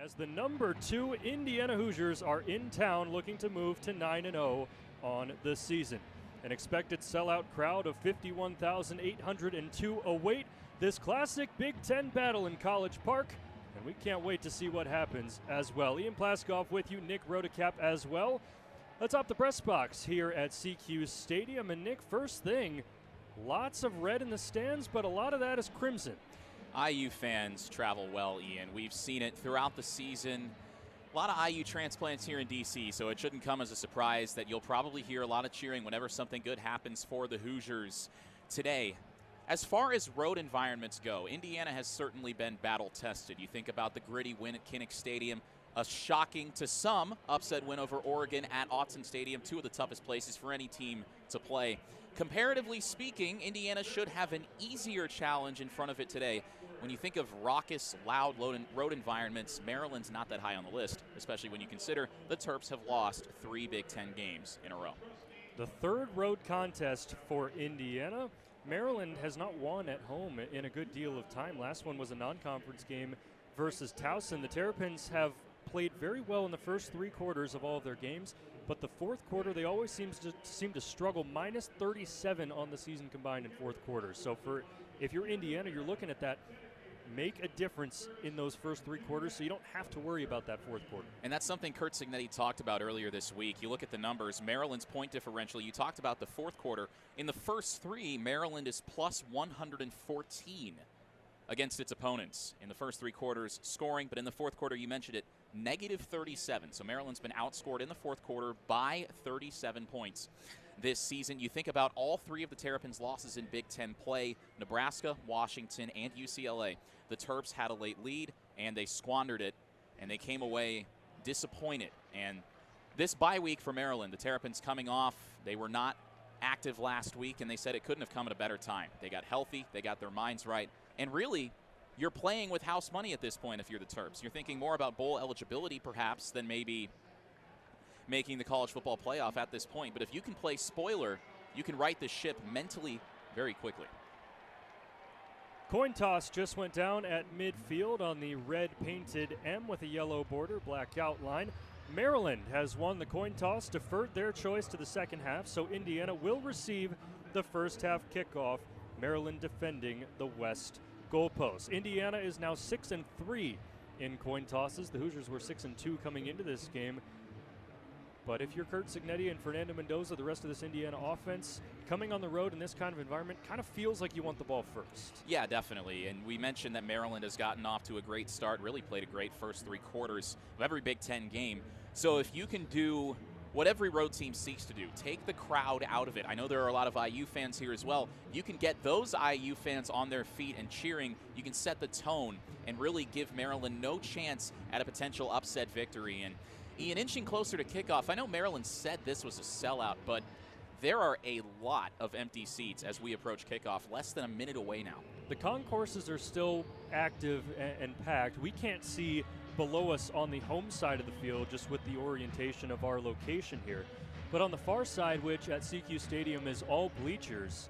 as the number 2 Indiana Hoosiers are in town looking to move to 9-0 on the season. An expected sellout crowd of 51,802 await this classic Big Ten battle in College Park, and we can't wait to see what happens as well. Ian Plaskoff with you, Nick Rodecap as well. Let's hop the press box here at CQ Stadium. And Nick, first thing, lots of red in the stands, but a lot of that is crimson. IU fans travel well, Ian. We've seen it throughout the season. A lot of IU transplants here in D.C., so it shouldn't come as a surprise that you'll probably hear a lot of cheering whenever something good happens for the Hoosiers today. As far as road environments go, Indiana has certainly been battle-tested. You think about the gritty win at Kinnick Stadium, a shocking to some upset win over Oregon at Autzen Stadium, two of the toughest places for any team to play. Comparatively speaking, Indiana should have an easier challenge in front of it today. When you think of raucous, loud road environments, Maryland's not that high on the list, especially when you consider the Terps have lost 3 Big Ten games in a row. The third road contest for Indiana. Maryland has not won at home in a good deal of time. Last one was a non-conference game versus Towson. The Terrapins have played very well in the first 3 quarters of all of their games, but the fourth quarter they always seem to struggle. Minus 37 on the season combined in fourth quarters. So if you're Indiana, you're looking at that. Make a difference in those first 3 quarters so you don't have to worry about that fourth quarter. And that's something Curt Cignetti talked about earlier this week. You look at the numbers, Maryland's point differential. You talked about the fourth quarter. In the first 3, Maryland is plus 114 against its opponents in the first 3 quarters scoring, but in the fourth quarter, you mentioned it, negative 37. So Maryland's been outscored in the fourth quarter by 37 points this season. You think about all 3 of the Terrapins' losses in Big Ten play, Nebraska, Washington, and UCLA. The Terps had a late lead, and they squandered it, and they came away disappointed. And this bye week for Maryland, the Terrapins coming off, they were not active last week, and they said it couldn't have come at a better time. They got healthy, they got their minds right, and really, you're playing with house money at this point if you're the Terps. You're thinking more about bowl eligibility perhaps than maybe making the college football playoff at this point. But if you can play spoiler, you can right the ship mentally very quickly. Coin toss just went down at midfield on the red painted M with a yellow border, black outline. Maryland has won the coin toss, deferred their choice to the second half, so Indiana will receive the first half kickoff. Maryland defending the west goalpost. Indiana is now 6-3 in coin tosses. The Hoosiers were 6-2 coming into this game. But if you're Curt Cignetti and Fernando Mendoza, the rest of this Indiana offense, coming on the road in this kind of environment kind of feels like you want the ball first. Yeah, definitely. And we mentioned that Maryland has gotten off to a great start, really played a great first 3 quarters of every Big Ten game. So if you can do what every road team seeks to do, take the crowd out of it. I know there are a lot of IU fans here as well. You can get those IU fans on their feet and cheering. You can set the tone and really give Maryland no chance at a potential upset victory. And Ian, inching closer to kickoff, I know Maryland said this was a sellout, but there are a lot of empty seats as we approach kickoff, less than a minute away now. The concourses are still active and packed. We can't see below us on the home side of the field just with the orientation of our location here. But on the far side, which at CQ Stadium is all bleachers,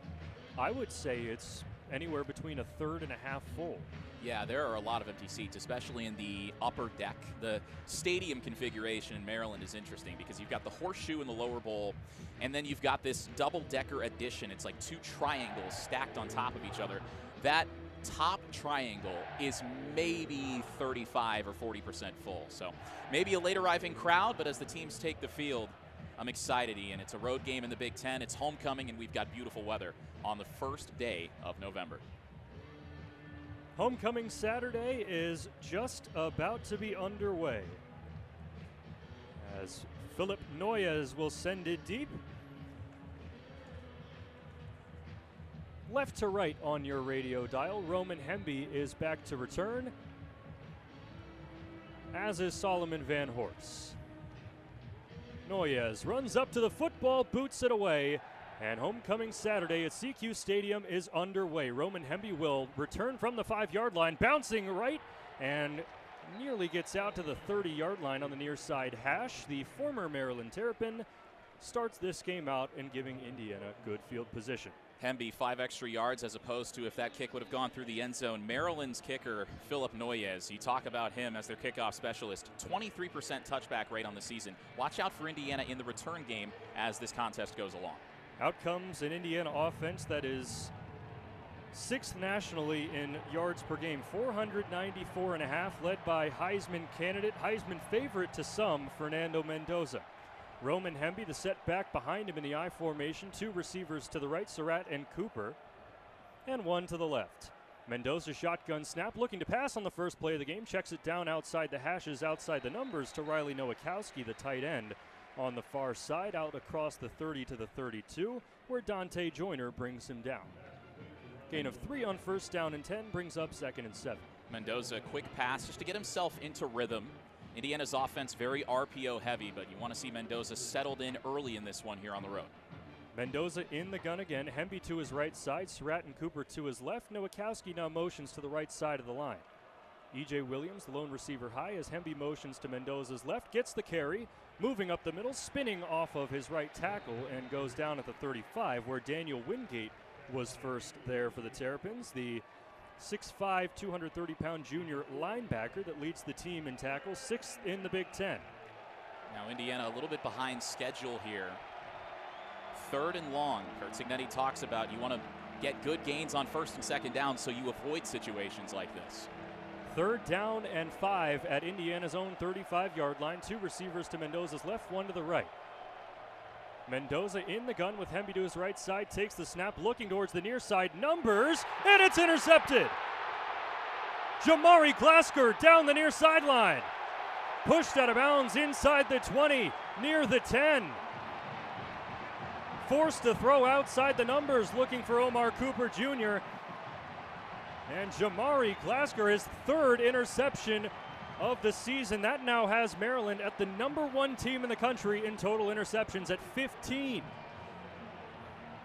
I would say it's anywhere between a third and a half full. Yeah, there are a lot of empty seats, especially in the upper deck. The stadium configuration in Maryland is interesting because you've got the horseshoe in the lower bowl, and then you've got this double-decker addition. It's like 2 triangles stacked on top of each other. That top triangle is maybe 35 or 40% full. So maybe a late arriving crowd, but as the teams take the field, I'm excited, Ian. It's a road game in the Big Ten. It's homecoming, and we've got beautiful weather on the first day of November. Homecoming Saturday is just about to be underway as Philip Noyes will send it deep. Left to right on your radio dial, Roman Hemby is back to return, as is Solomon Van Horst. Noyes runs up to the football, boots it away, and homecoming Saturday at CQ Stadium is underway. Roman Hemby will return from the 5-yard line, bouncing right, and nearly gets out to the 30-yard line on the near side hash. The former Maryland Terrapin starts this game out and giving Indiana good field position. Hemby 5 extra yards as opposed to if that kick would have gone through the end zone. Maryland's kicker, Philip Noyes, you talk about him as their kickoff specialist. 23% touchback rate on the season. Watch out for Indiana in the return game as this contest goes along. Out comes an Indiana offense that is 6th nationally in yards per game, 494.5, led by Heisman candidate, Heisman favorite to some, Fernando Mendoza. Roman Hemby, the set back behind him in the I formation, 2 receivers to the right, Surratt and Cooper, and 1 to the left. Mendoza shotgun snap, looking to pass on the first play of the game, checks it down outside the hashes, outside the numbers to Riley Nowakowski, the tight end, on the far side, out across the 30 to the 32, where Dante Joyner brings him down. Gain of 3 on first down and 10 brings up 2nd and 7. Mendoza, quick pass just to get himself into rhythm. Indiana's offense very RPO heavy, but you want to see Mendoza settled in early in this one here on the road. Mendoza in the gun again. Hemby to his right side, Surratt and Cooper to his left. Nowakowski now motions to the right side of the line. E.J. Williams, the lone receiver high, as Hemby motions to Mendoza's left, gets the carry, moving up the middle, spinning off of his right tackle, and goes down at the 35, where Daniel Wingate was first there for the Terrapins. The 6'5", 230-pound junior linebacker that leads the team in tackles, 6th in the Big Ten. Now Indiana a little bit behind schedule here. 3rd and long. Kurt Cignetti talks about you want to get good gains on 1st and 2nd down so you avoid situations like this. 3rd down and 5 at Indiana's own 35-yard line. 2 receivers to Mendoza's left, 1 to the right. Mendoza in the gun with Hemby to his right side, takes the snap, looking towards the near side, numbers, and it's intercepted. Jamari Glasker down the near sideline. Pushed out of bounds inside the 20, near the 10. Forced to throw outside the numbers, looking for Omar Cooper Jr. And Jamari Glasker, his 3rd interception of the season. That now has Maryland at the #1 team in the country in total interceptions at 15.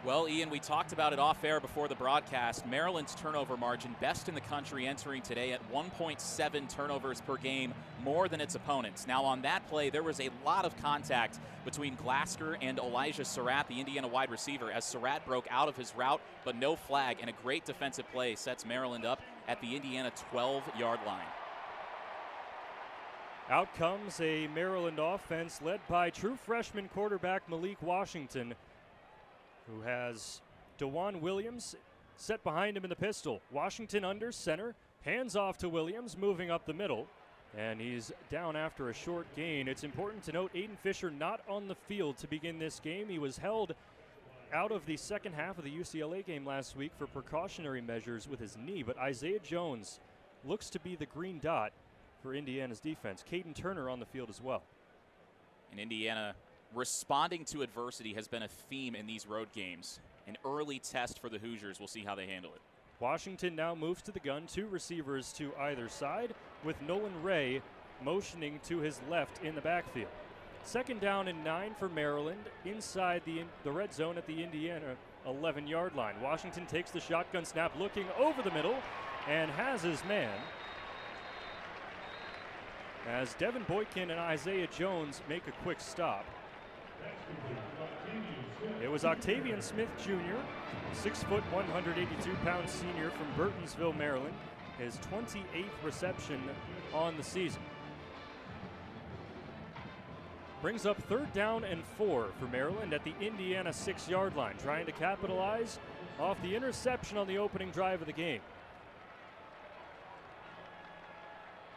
Well, Ian, we talked about it off air before the broadcast. Maryland's turnover margin, best in the country entering today at 1.7 turnovers per game, more than its opponents. Now, on that play, there was a lot of contact between Glasker and Elijah Surratt, the Indiana wide receiver, as Surratt broke out of his route, but no flag, and a great defensive play sets Maryland up at the Indiana 12-yard line. Out comes a Maryland offense led by true freshman quarterback Malik Washington, who has DeJuan Williams set behind him in the pistol. Washington under center, hands off to Williams, moving up the middle, and he's down after a short gain. It's important to note Aiden Fisher not on the field to begin this game. He was held out of the second half of the UCLA game last week for precautionary measures with his knee, but Isaiah Jones looks to be the green dot for Indiana's defense. Caden Turner on the field as well. And Indiana responding to adversity has been a theme in these road games. An early test for the Hoosiers. We'll see how they handle it. Washington now moves to the gun, 2 receivers to either side, with Nolan Ray motioning to his left in the backfield. 2nd down and 9 for Maryland inside the red zone at the Indiana 11-yard line. Washington takes the shotgun snap, looking over the middle, and has his man as Devin Boykin and Isaiah Jones make a quick stop. It was Octavian Smith Jr., 6 foot, 182-pound senior from Burtonsville, Maryland, his 28th reception on the season. Brings up 3rd down and 4 for Maryland at the Indiana 6-yard line, trying to capitalize off the interception on the opening drive of the game.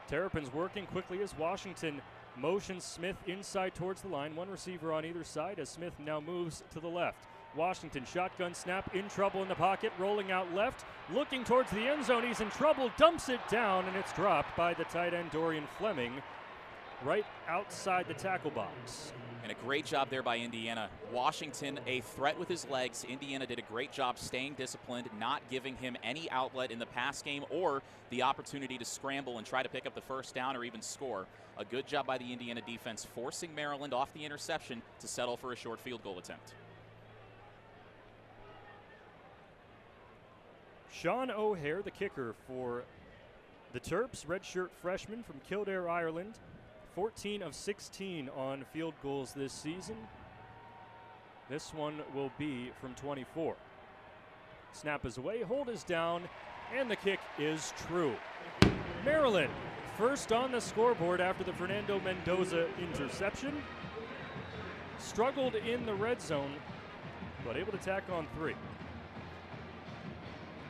Terrapins working quickly as Washington motions Smith inside towards the line. 1 receiver on either side as Smith now moves to the left. Washington shotgun snap, in trouble in the pocket, rolling out left, looking towards the end zone. He's in trouble, dumps it down, and it's dropped by the tight end Dorian Fleming right outside the tackle box. And a great job there by Indiana. Washington, a threat with his legs. Indiana did a great job staying disciplined, not giving him any outlet in the pass game or the opportunity to scramble and try to pick up the first down or even score. A good job by the Indiana defense, forcing Maryland off the interception to settle for a short field goal attempt. Sean O'Hare, the kicker for the Terps, redshirt freshman from Kildare, Ireland. 14 of 16 on field goals this season. This one will be from 24. Snap is away, hold is down, and the kick is true. Maryland first on the scoreboard after the Fernando Mendoza interception. Struggled in the red zone, but able to tack on 3.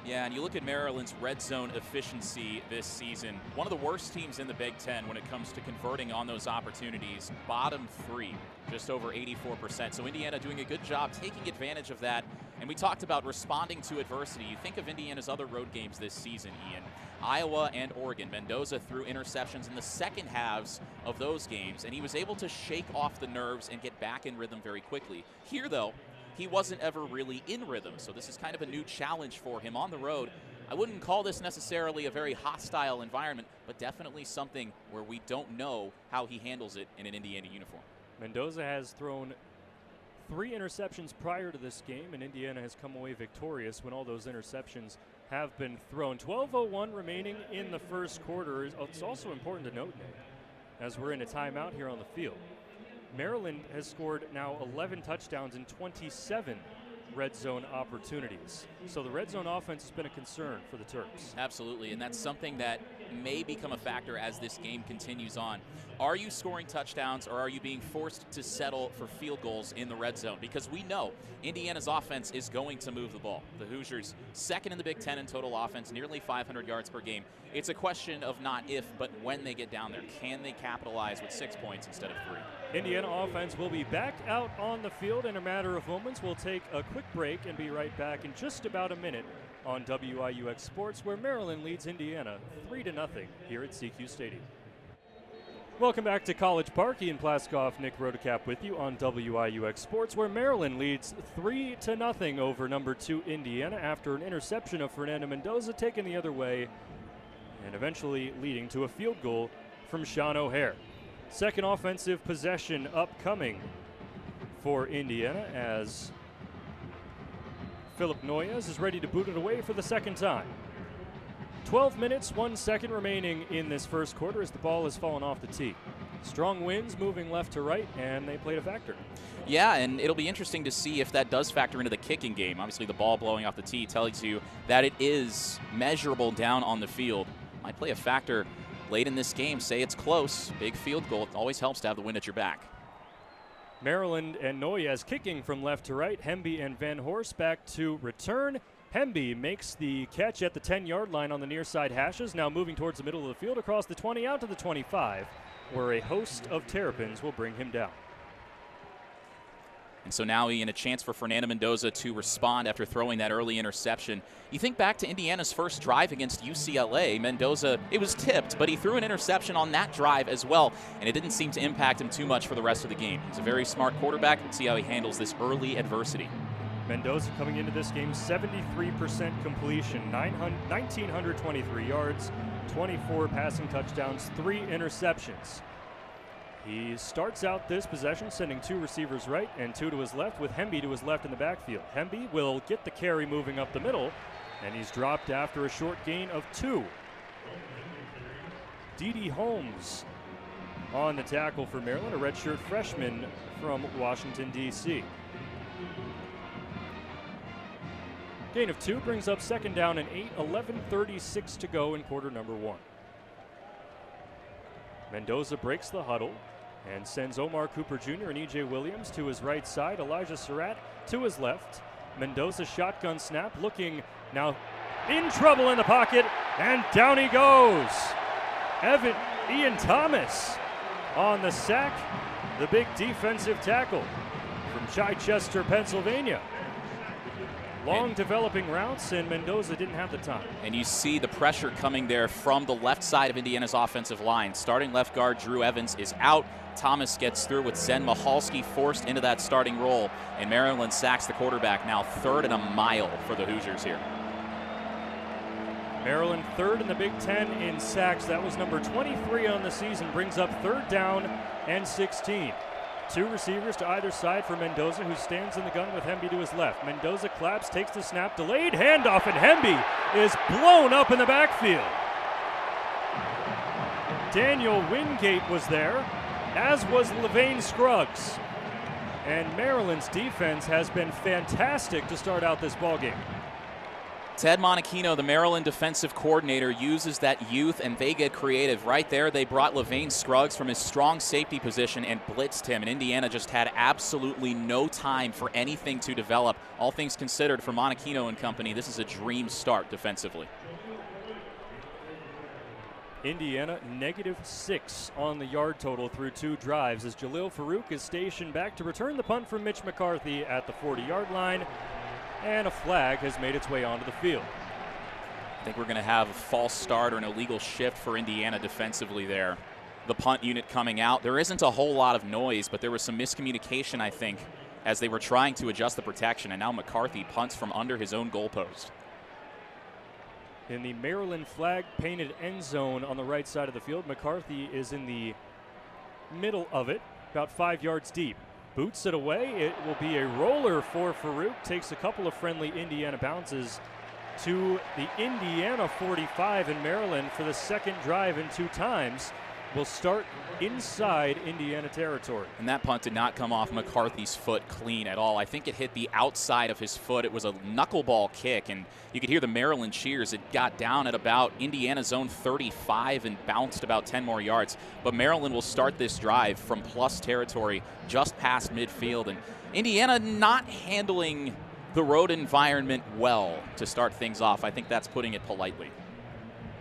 Yeah, and you look at Maryland's red zone efficiency this season, one of the worst teams in the Big Ten when it comes to converting on those opportunities. Bottom 3, just over 84%. So Indiana doing a good job taking advantage of that. And we talked about responding to adversity. You think of Indiana's other road games this season, Ian. Iowa and Oregon. Mendoza threw interceptions in the second halves of those games, and he was able to shake off the nerves and get back in rhythm very quickly. Here, though, he wasn't ever really in rhythm, so this is kind of a new challenge for him on the road. I wouldn't call this necessarily a very hostile environment, but definitely something where we don't know how he handles it in an Indiana uniform. Mendoza has thrown 3 interceptions prior to this game, and Indiana has come away victorious when all those interceptions have been thrown. 12:01 remaining in the first quarter. It's also important to note, Nick, as we're in a timeout here on the field, Maryland has scored now 11 touchdowns in 27 red zone opportunities. So the red zone offense has been a concern for the Terps. Absolutely, and that's something that may become a factor as this game continues on. Are you scoring touchdowns, or are you being forced to settle for field goals in the red zone? Because we know Indiana's offense is going to move the ball. The Hoosiers, second in the Big Ten in total offense, nearly 500 yards per game. It's a question of not if, but when they get down there. Can they capitalize with 6 points instead of 3? Indiana offense will be back out on the field in a matter of moments. We'll take a quick break and be right back in just about a minute on WIUX Sports, where Maryland leads Indiana 3-0 here at CQ Stadium. Welcome back to College Park. Ian Plaskoff, Nick Rodecap with you on WIUX Sports, where Maryland leads 3-0 over number 2 Indiana after an interception of Fernando Mendoza taken the other way and eventually leading to a field goal from Sean O'Hare. Second offensive possession upcoming for Indiana as Philip Noyes is ready to boot it away for the second time. 12 minutes, 1 second remaining in this first quarter as the ball has fallen off the tee. Strong winds moving left to right, and they played a factor. Yeah, and it'll be interesting to see if that does factor into the kicking game. Obviously, the ball blowing off the tee tells you that it is measurable down on the field. Might play a factor late in this game. Say it's close, big field goal. It always helps to have the wind at your back. Maryland and Noyes kicking from left to right. Hemby and Van Horst back to return. Hemby makes the catch at the 10-yard line on the near side hashes, now moving towards the middle of the field across the 20 out to the 25, where a host of Terrapins will bring him down. And so now Ian, a chance for Fernando Mendoza to respond after throwing that early interception. You think back to Indiana's first drive against UCLA. Mendoza, it was tipped, but he threw an interception on that drive as well, and it didn't seem to impact him too much for the rest of the game. He's a very smart quarterback. Let's see how he handles this early adversity. Mendoza coming into this game, 73% completion, 1,923 yards, 24 passing touchdowns, 3 interceptions. He starts out this possession sending 2 receivers right and 2 to his left, with Hemby to his left in the backfield. Hemby will get the carry moving up the middle, and he's dropped after a short gain of 2. D.D. Holmes on the tackle for Maryland, a redshirt freshman from Washington, D.C. Gain of 2 brings up second down and 8, 11:36 to go in quarter number 1. Mendoza breaks the huddle and sends Omar Cooper Jr. and E.J. Williams to his right side. Elijah Surratt to his left. Mendoza shotgun snap, looking now in trouble in the pocket, and down he goes. Ian Thomas on the sack, the big defensive tackle from Chichester, Pennsylvania. Long developing routes, and Mendoza didn't have the time. And you see the pressure coming there from the left side of Indiana's offensive line. Starting left guard Drew Evans is out. Thomas gets through with Zen Michalski forced into that starting role, and Maryland sacks the quarterback, now 3rd and a mile for the Hoosiers here. Maryland 3rd in the Big Ten in sacks. That was number 23 on the season, brings up 3rd down and 16. 2 receivers to either side for Mendoza, who stands in the gun with Hemby to his left. Mendoza claps, takes the snap, delayed handoff, and Hemby is blown up in the backfield. Daniel Wingate was there, as was Levain Scruggs. And Maryland's defense has been fantastic to start out this ballgame. Ted Monachino, the Maryland defensive coordinator, uses that youth, and they get creative. Right there, they brought LaVane Scruggs from his strong safety position and blitzed him, and Indiana just had absolutely no time for anything to develop. All things considered, for Monachino and company, this is a dream start defensively. Indiana -6 on the yard total through 2 drives as Jalil Farouk is stationed back to return the punt from Mitch McCarthy at the 40-yard line, and a flag has made its way onto the field. I think we're going to have a false start or an illegal shift for Indiana defensively there. The punt unit coming out. There isn't a whole lot of noise, but there was some miscommunication, I think, as they were trying to adjust the protection, and now McCarthy punts from under his own goalpost. In the Maryland flag-painted end zone on the right side of the field, McCarthy is in the middle of it, about 5 yards deep. Boots it away. It will be a roller for Farouk. Takes a couple of friendly Indiana bounces to the Indiana 45 in Maryland for the second drive in 2 times. Will start inside Indiana territory. And that punt did not come off McCarthy's foot clean at all. I think it hit the outside of his foot. It was a knuckleball kick, and you could hear the Maryland cheers. It got down at about Indiana's own 35 and bounced about 10 more yards. But Maryland will start this drive from plus territory just past midfield, and Indiana not handling the road environment well to start things off. I think that's putting it politely.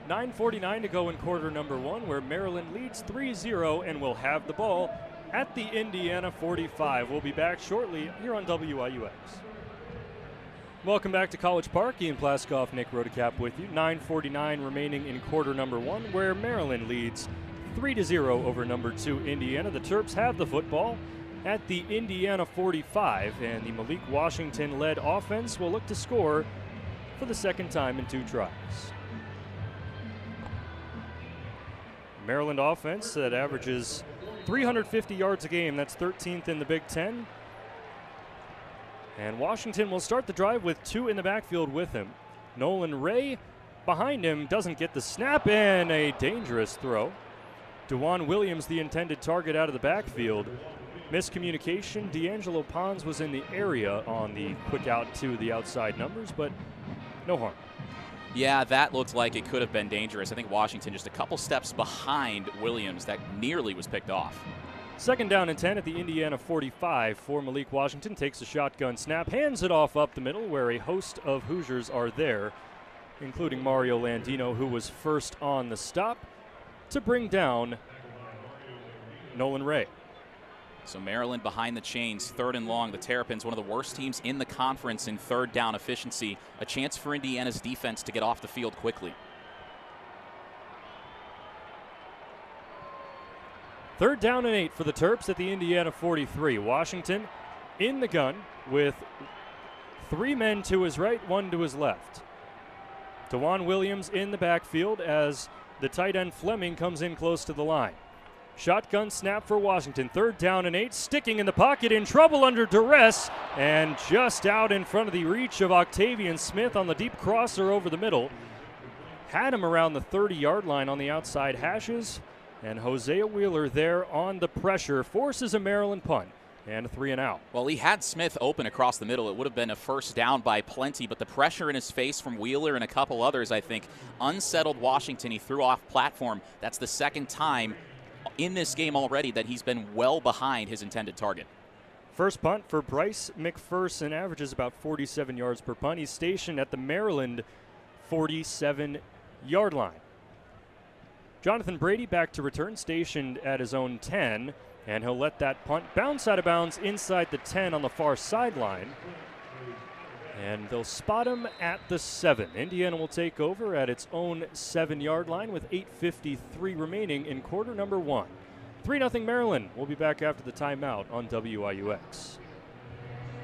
9:49 to go in quarter number 1, where Maryland leads 3-0 and will have the ball at the Indiana 45. We'll be back shortly here on WIUX. Welcome back to College Park. Ian Plaskoff, Nick Rodecap with you. 9:49 remaining in quarter number 1, where Maryland leads 3-0 over number 2 Indiana. The Terps have the football at the Indiana 45, and the Malik Washington-led offense will look to score for the second time in 2 tries. Maryland offense that averages 350 yards a game. That's 13th in the Big Ten. And Washington will start the drive with 2 in the backfield with him. Nolan Ray behind him doesn't get the snap, and a dangerous throw. DeJuan Williams, the intended target, out of the backfield. Miscommunication. D'Angelo Pons was in the area on the quick out to the outside numbers, but no harm. Yeah, that looked like it could have been dangerous. I think Washington just a couple steps behind Williams. That nearly was picked off. Second down and 10 at the Indiana 45 for Malik Washington. Takes a shotgun snap, hands it off up the middle where a host of Hoosiers are there, including Mario Landino, who was first on the stop, to bring down Nolan Ray. So Maryland behind the chains, 3rd and long. The Terrapins, one of the worst teams in the conference in 3rd down efficiency. A chance for Indiana's defense to get off the field quickly. 3rd down and 8 for the Terps at the Indiana 43. Washington in the gun with 3 men to his right, 1 to his left. DeJuan Williams in the backfield as the tight end Fleming comes in close to the line. Shotgun snap for Washington. 3rd down and 8. Sticking in the pocket, in trouble under duress, and just out in front of the reach of Octavian Smith on the deep crosser over the middle. Had him around the 30-yard line on the outside hashes, and Hosea Wheeler there on the pressure forces a Maryland punt and a 3 and out. Well, he had Smith open across the middle. It would have been a first down by plenty, but the pressure in his face from Wheeler and a couple others, I think, unsettled Washington. He threw off platform. That's the second time in this game already that he's been well behind his intended target. First punt for Bryce McPherson, averages about 47 yards per punt. He's stationed at the Maryland 47-yard line. Jonathan Brady back to return, stationed at his own 10, and he'll let that punt bounce out of bounds inside the 10 on the far sideline. And they'll spot him at the 7. Indiana will take over at its own 7-yard line with 8:53 remaining in quarter number 1. 3-0 Maryland. We'll be back after the timeout on WIUX.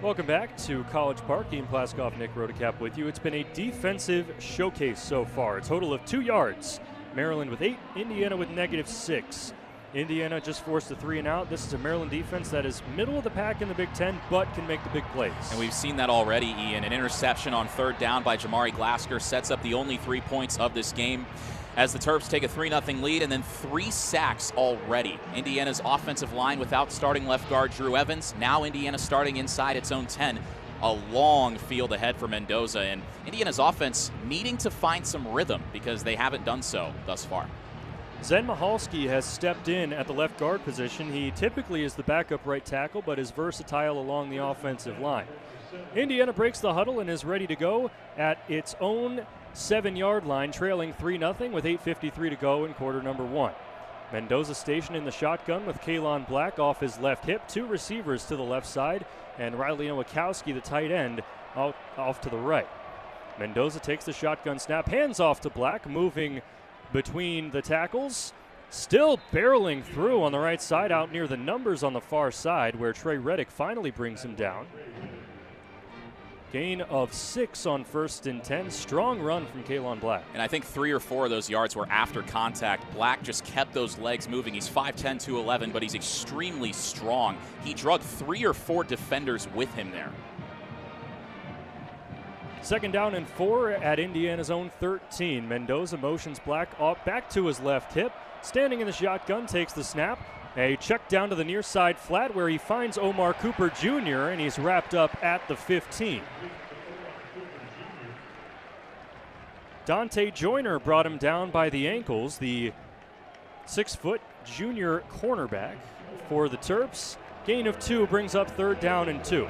Welcome back to College Park. Ian Plaskoff, Nick Rodecap with you. It's been a defensive showcase so far. A total of 2 yards. Maryland with 8, Indiana with -6. Indiana just forced a 3 and out. This is a Maryland defense that is middle of the pack in the Big Ten, but can make the big plays. And we've seen that already, Ian. An interception on 3rd down by Jamari Glasker sets up the only 3 points of this game as the Terps take a 3-0 lead, and then 3 sacks already. Indiana's offensive line without starting left guard Drew Evans. Now Indiana starting inside its own 10. a long field ahead for Mendoza, and Indiana's offense needing to find some rhythm because they haven't done so thus far. Zen Michalski has stepped in at the left guard position. He typically is the backup right tackle, but is versatile along the offensive line. Indiana breaks the huddle and is ready to go at its own 7-yard line, trailing 3-0 with 8:53 to go in quarter number 1. Mendoza stationed in the shotgun with Kalon Black off his left hip, 2 receivers to the left side, and Riley Nowakowski, the tight end, off to the right. Mendoza takes the shotgun snap, hands off to Black, moving between the tackles, still barreling through on the right side out near the numbers on the far side where Trey Reddick finally brings him down. Gain of 6 on 1st and 10. Strong run from Kalon Black. And I think 3 or 4 of those yards were after contact. Black just kept those legs moving. He's 5'10", 211, but he's extremely strong. He drug 3 or 4 defenders with him there. 2nd down and 4 at Indiana's own 13. Mendoza motions Black off back to his left hip. Standing in the shotgun, takes the snap. A check down to the near side flat where he finds Omar Cooper Jr., and he's wrapped up at the 15. Dante Joyner brought him down by the ankles, the 6-foot junior cornerback for the Terps. Gain of 2 brings up 3rd down and 2.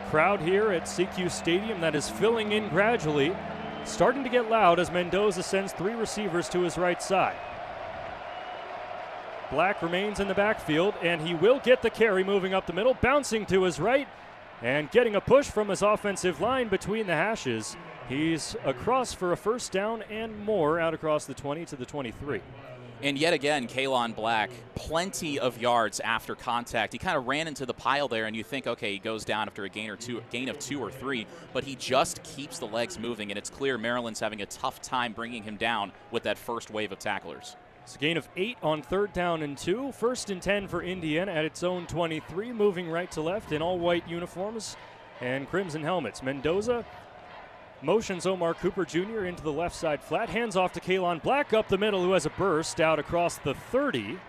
Crowd here at CQ Stadium that is filling in gradually, starting to get loud as Mendoza sends 3 receivers to his right side. Black remains in the backfield, and he will get the carry moving up the middle, bouncing to his right, and getting a push from his offensive line between the hashes. He's across for a 1st down and more out across the 20 to the 23. And yet again, Kalon Black, plenty of yards after contact. He kind of ran into the pile there, and you think, okay, he goes down after a gain of 2 or 3, but he just keeps the legs moving, and it's clear Maryland's having a tough time bringing him down with that first wave of tacklers. It's a gain of 8 on 3rd down and 2. 1st and 10 for Indiana at its own 23, moving right to left in all white uniforms and crimson helmets. Mendoza motions Omar Cooper Jr. into the left side flat, hands off to Kalon Black up the middle, who has a burst out across the 30.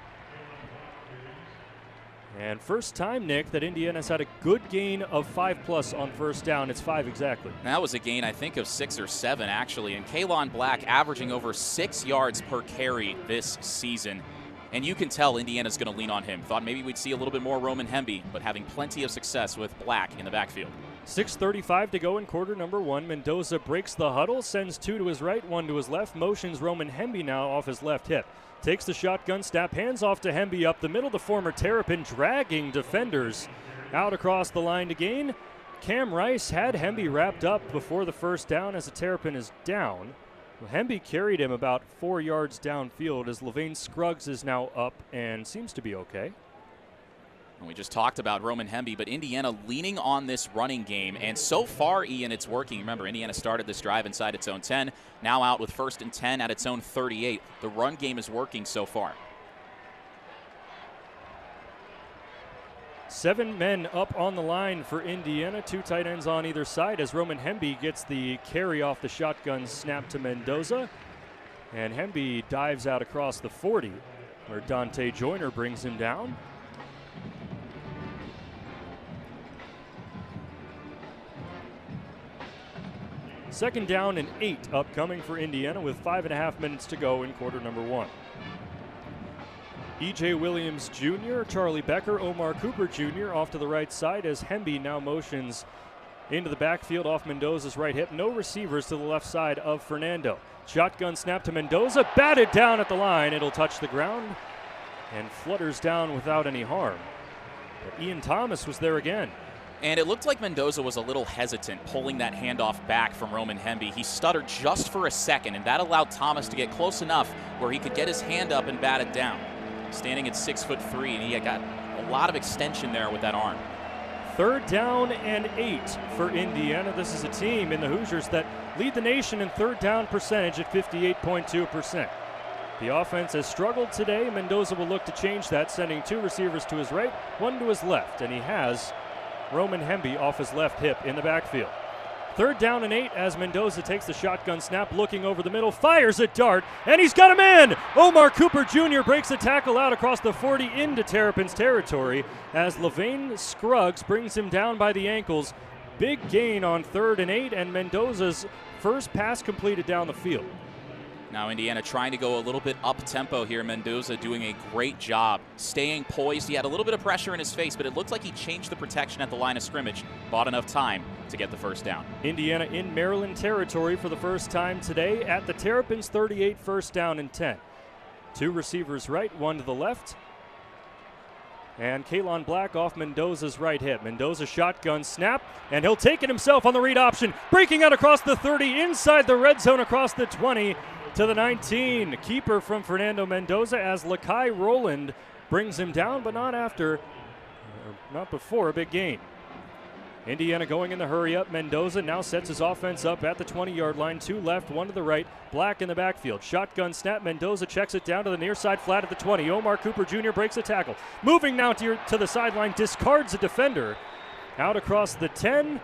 And first time, Nick, that Indiana's had a good gain of 5+ on 1st down. It's 5 exactly. That was a gain, I think, of 6 or 7, actually. And Kalon Black averaging over 6 yards per carry this season. And you can tell Indiana's going to lean on him. Thought maybe we'd see a little bit more Roman Hemby, but having plenty of success with Black in the backfield. 6:35 to go in quarter number 1. Mendoza breaks the huddle, sends 2 to his right, 1 to his left, motions Roman Hemby now off his left hip. Takes the shotgun snap, hands off to Hemby up the middle. The former Terrapin dragging defenders out across the line to gain. Cam Rice had Hemby wrapped up before the 1st down as the Terrapin is down. Well, Hemby carried him about 4 yards downfield as Levain Scruggs is now up and seems to be okay. And we just talked about Roman Hemby, but Indiana leaning on this running game, and so far, Ian, it's working. Remember, Indiana started this drive inside its own 10, now out with 1st and 10 at its own 38. The run game is working so far. 7 men up on the line for Indiana, 2 tight ends on either side as Roman Hemby gets the carry off the shotgun snap to Mendoza. And Hemby dives out across the 40 where Dante Joyner brings him down. Second down and 8 upcoming for Indiana with 5.5 minutes to go in quarter number 1. E.J. Williams Jr., Charlie Becker, Omar Cooper Jr. off to the right side as Hemby now motions into the backfield off Mendoza's right hip. No receivers to the left side of Fernando. Shotgun snap to Mendoza, batted down at the line. It'll touch the ground and flutters down without any harm. But Ian Thomas was there again. And it looked like Mendoza was a little hesitant pulling that handoff back from Roman Hemby. He stuttered just for a second, and that allowed Thomas to get close enough where he could get his hand up and bat it down. Standing at 6'3", and he got a lot of extension there with that arm. 3rd down and 8 for Indiana. This is a team in the Hoosiers that lead the nation in 3rd down percentage at 58.2%. The offense has struggled today. Mendoza will look to change that, sending 2 receivers to his right, 1 to his left, and he has Roman Hemby off his left hip in the backfield. 3rd down and 8 as Mendoza takes the shotgun snap, looking over the middle, fires a dart, and he's got a man! Omar Cooper Jr. breaks a tackle out across the 40 into Terrapin's territory as Levain Scruggs brings him down by the ankles. Big gain on 3rd and 8, and Mendoza's first pass completed down the field. Now Indiana trying to go a little bit up-tempo here. Mendoza doing a great job staying poised. He had a little bit of pressure in his face, but it looked like he changed the protection at the line of scrimmage, bought enough time to get the first down. Indiana in Maryland territory for the first time today at the Terrapins 38, 1st down and 10. 2 receivers right, 1 to the left. And Kalon Black off Mendoza's right hip. Mendoza shotgun snap, and he'll take it himself on the read option. Breaking out across the 30, inside the red zone, across the 20 to the 19. Keeper from Fernando Mendoza as Lakai Roland brings him down, but not before a big gain. Indiana going in the hurry up. Mendoza now sets his offense up at the 20-yard line. 2 left, 1 to the right. Black in the backfield. Shotgun snap. Mendoza checks it down to the near side flat at the 20. Omar Cooper Jr. breaks a tackle. Moving now to the sideline. Discards a defender. Out across the 10.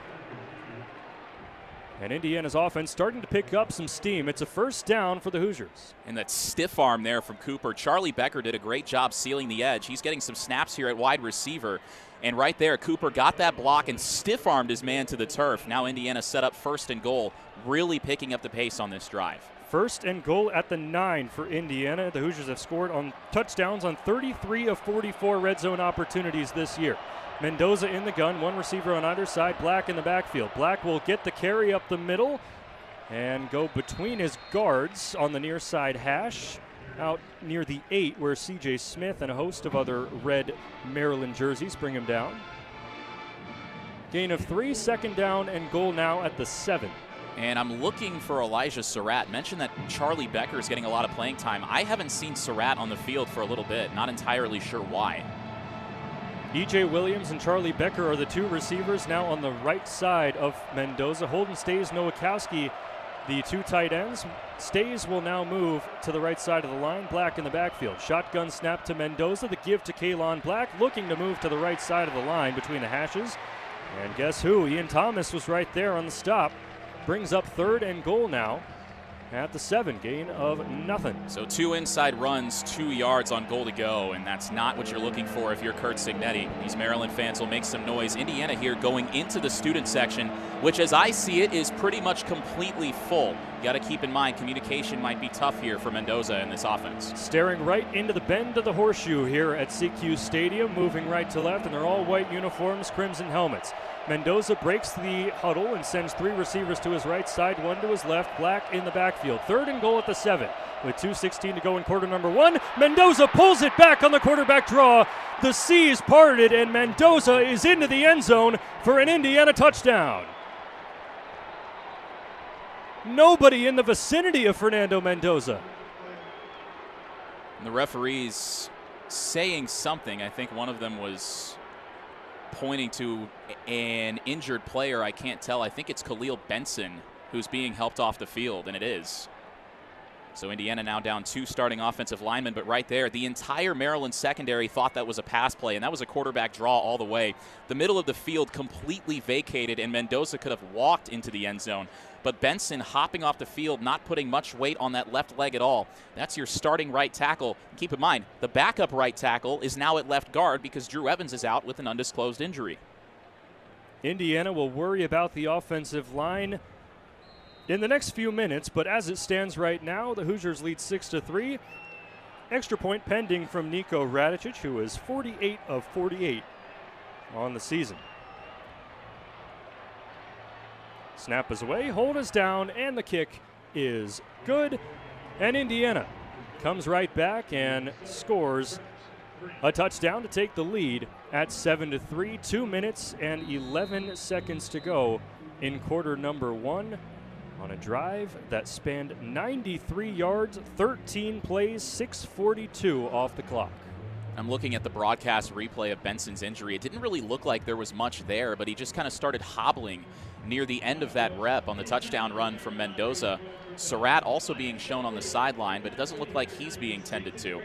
And Indiana's offense starting to pick up some steam. It's a first down for the Hoosiers. And that stiff arm there from Cooper. Charlie Becker did a great job sealing the edge. He's getting some snaps here at wide receiver. And right there, Cooper got that block and stiff-armed his man to the turf. Now Indiana set up 1st and goal, really picking up the pace on this drive. 1st and goal at the 9 for Indiana. The Hoosiers have scored on touchdowns on 33 of 44 red zone opportunities this year. Mendoza in the gun, 1 receiver on either side, Black in the backfield. Black will get the carry up the middle and go between his guards on the near side hash, out near the 8 where C.J. Smith and a host of other red Maryland jerseys bring him down. Gain of 3, 2nd down and goal now at the 7. And I'm looking for Elijah Surratt. Mentioned that Charlie Becker is getting a lot of playing time. I haven't seen Surratt on the field for a little bit. Not entirely sure why. E.J. Williams and Charlie Becker are the 2 receivers now on the right side of Mendoza. Holden Stays, Nowakowski, the 2 tight ends. Stays will now move to the right side of the line. Black in the backfield. Shotgun snap to Mendoza. The give to Kalon Black, looking to move to the right side of the line between the hashes. And guess who? Ian Thomas was right there on the stop. Brings up 3rd and goal now at the 7, gain of nothing. So 2 inside runs, 2 yards on goal to go, and that's not what you're looking for if you're Kurt Signetti. These Maryland fans will make some noise. Indiana here going into the student section, which as I see it is pretty much completely full. You got to keep in mind communication might be tough here for Mendoza in this offense. Staring right into the bend of the horseshoe here at CQ Stadium, moving right to left, and they're all white uniforms, crimson helmets. Mendoza breaks the huddle and sends 3 receivers to his right side, 1 to his left. Black in the backfield. 3rd and goal at the 7. With 2:16 to go in quarter number 1, Mendoza pulls it back on the quarterback draw. The seas parted, and Mendoza is into the end zone for an Indiana touchdown. Nobody in the vicinity of Fernando Mendoza. And the referees saying something. I think one of them was pointing to an injured player. I can't tell. I think it's Khalil Benson who's being helped off the field, and it is. So Indiana now down 2 starting offensive linemen, but right there, the entire Maryland secondary thought that was a pass play, and that was a quarterback draw all the way. The middle of the field completely vacated, and Mendoza could have walked into the end zone. But Benson hopping off the field, not putting much weight on that left leg at all. That's your starting right tackle. Keep in mind, the backup right tackle is now at left guard because Drew Evans is out with an undisclosed injury. Indiana will worry about the offensive line in the next few minutes, but as it stands right now, the Hoosiers lead 6-3. Extra point pending from Nico Radicic, who is 48 of 48 on the season. Snap is away, hold is down, and the kick is good. And Indiana comes right back and scores a touchdown to take the lead at 7-3. 2 minutes and 11 seconds to go in quarter number 1 on a drive that spanned 93 yards, 13 plays, 6:42 off the clock. I'm looking at the broadcast replay of Benson's injury. It didn't really look like there was much there, but he just kind of started hobbling near the end of that rep on the touchdown run from Mendoza. Surratt also being shown on the sideline, but it doesn't look like he's being tended to.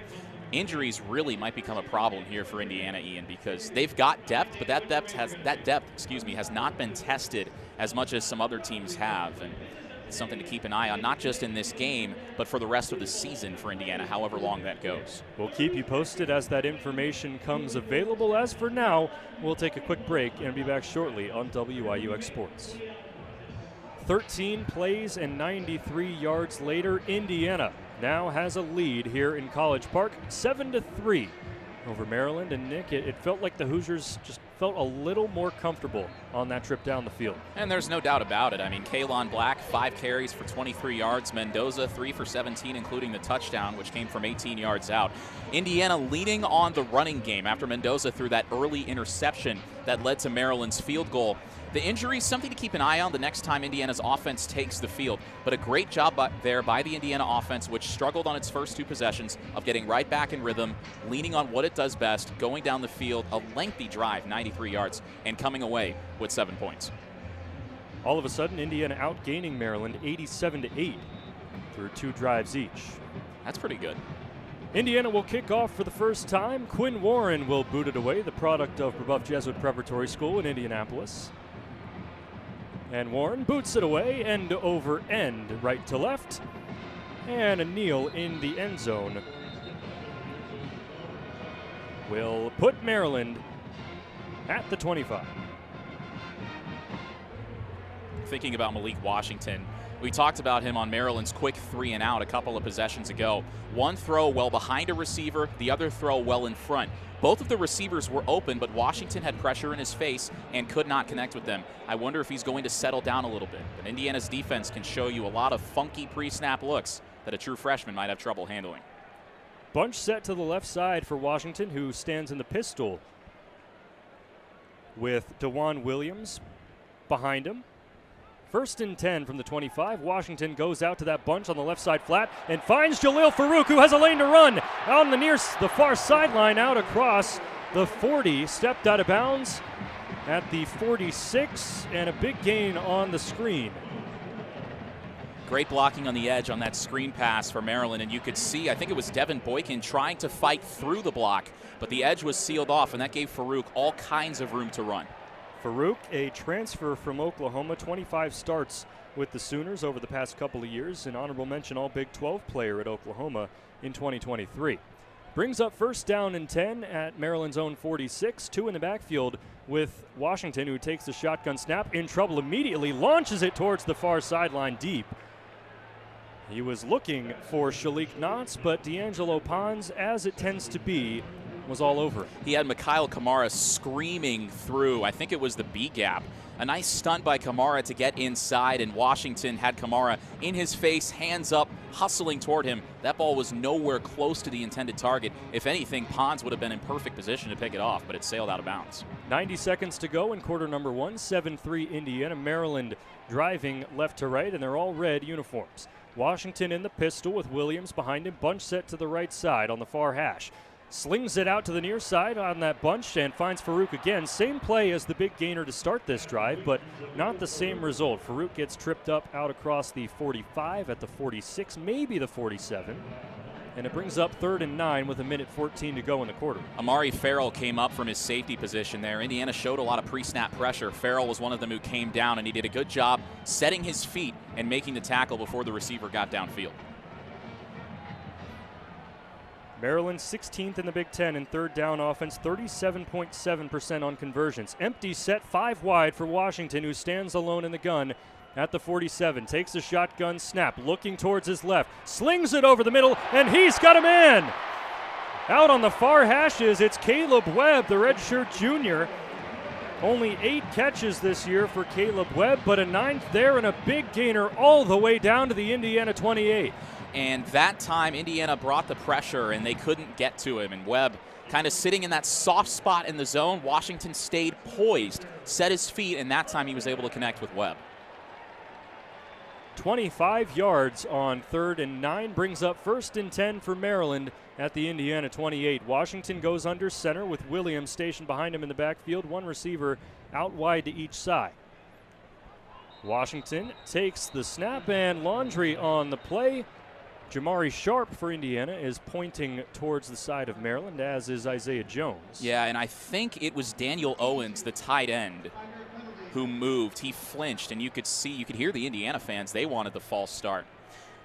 injuries really might become a problem here for Indiana, Ian, because they've got depth, but that depth has not been tested as much as some other teams have. And it's something to keep an eye on, not just in this game, but for the rest of the season for Indiana, however long that goes. We'll keep you posted as that information comes available. As for now, we'll take a quick break and be back shortly on WIUX Sports. 13 plays and 93 yards later, Indiana now has a lead here in College Park, 7-3 over Maryland. And Nick, it felt like the Hoosiers just felt a little more comfortable on that trip down the field. And there's no doubt about it. I mean, Kalon Black, 5 carries for 23 yards. Mendoza, 3 for 17, including the touchdown, which came from 18 yards out. Indiana leading on the running game after Mendoza threw that early interception that led to Maryland's field goal. The injury is something to keep an eye on the next time Indiana's offense takes the field. But a great job there by the Indiana offense, which struggled on its first 2 possessions, of getting right back in rhythm, leaning on what it does best, going down the field, a lengthy drive, 93 yards, and coming away with 7 points. All of a sudden, Indiana outgaining Maryland 87-8 through 2 drives each. That's pretty good. Indiana will kick off for the first time. Quinn Warren will boot it away, the product of Brebeuf Jesuit Preparatory School in Indianapolis. And Warren boots it away, end over end, right to left. And a kneel in the end zone will put Maryland at the 25. Thinking about Malik Washington, we talked about him on Maryland's quick 3 and out a couple of possessions ago. One throw well behind a receiver, the other throw well in front. Both of the receivers were open, but Washington had pressure in his face and could not connect with them. I wonder if he's going to settle down a little bit. But Indiana's defense can show you a lot of funky pre-snap looks that a true freshman might have trouble handling. Bunch set to the left side for Washington, who stands in the pistol with DeJuan Williams behind him. 1st and 10 from the 25. Washington goes out to that bunch on the left side flat and finds Jalil Farouk, who has a lane to run on the far sideline, out across the 40. Stepped out of bounds at the 46, and a big gain on the screen. Great blocking on the edge on that screen pass for Maryland, and you could see, I think it was Devin Boykin trying to fight through the block, but the edge was sealed off, and that gave Farouk all kinds of room to run. Farouk, a transfer from Oklahoma, 25 starts with the Sooners over the past couple of years, an honorable mention All Big 12 player at Oklahoma in 2023. Brings up 1st down and 10 at Maryland's own 46, 2 in the backfield with Washington, who takes the shotgun snap, in trouble immediately, launches it towards the far sideline deep. He was looking for Shalik Knotts, but D'Angelo Pons, as it tends to be, was all over it. He had Mikhail Kamara screaming through, I think it was the B gap. A nice stunt by Kamara to get inside, and Washington had Kamara in his face, hands up, hustling toward him. That ball was nowhere close to the intended target. If anything, Pons would have been in perfect position to pick it off, but it sailed out of bounds. 90 seconds to go in quarter number 1, 7-3 Indiana. Maryland driving left to right, and they're all red uniforms. Washington in the pistol with Williams behind him, bunch set to the right side on the far hash. Slings it out to the near side on that bunch and finds Farouk again. Same play as the big gainer to start this drive, but not the same result. Farouk gets tripped up out across the 45 at the 46, maybe the 47. And it brings up 3rd and 9 with 1:14 to go in the quarter. Amari Farrell came up from his safety position there. Indiana showed a lot of pre-snap pressure. Farrell was one of them who came down, and he did a good job setting his feet and making the tackle before the receiver got downfield. Maryland 16th in the Big Ten in 3rd down offense, 37.7% on conversions. Empty set 5 wide for Washington, who stands alone in the gun at the 47. Takes a shotgun snap, looking towards his left, slings it over the middle, and he's got a man. Out on the far hashes, it's Caleb Webb, the redshirt junior. Only 8 catches this year for Caleb Webb, but a 9th there and a big gainer all the way down to the Indiana 28. And that time, Indiana brought the pressure, and they couldn't get to him. And Webb kind of sitting in that soft spot in the zone. Washington stayed poised, set his feet, and that time he was able to connect with Webb. 25 yards on 3rd and 9 brings up 1st and 10 for Maryland at the Indiana 28. Washington goes under center with Williams stationed behind him in the backfield, 1 receiver out wide to each side. Washington takes the snap, and Laundry on the play Jamari Sharp for Indiana is pointing towards the side of Maryland, as is Isaiah Jones. Yeah, and I think it was Daniel Owens, the tight end, who moved. He flinched, and you could hear the Indiana fans. They wanted the false start.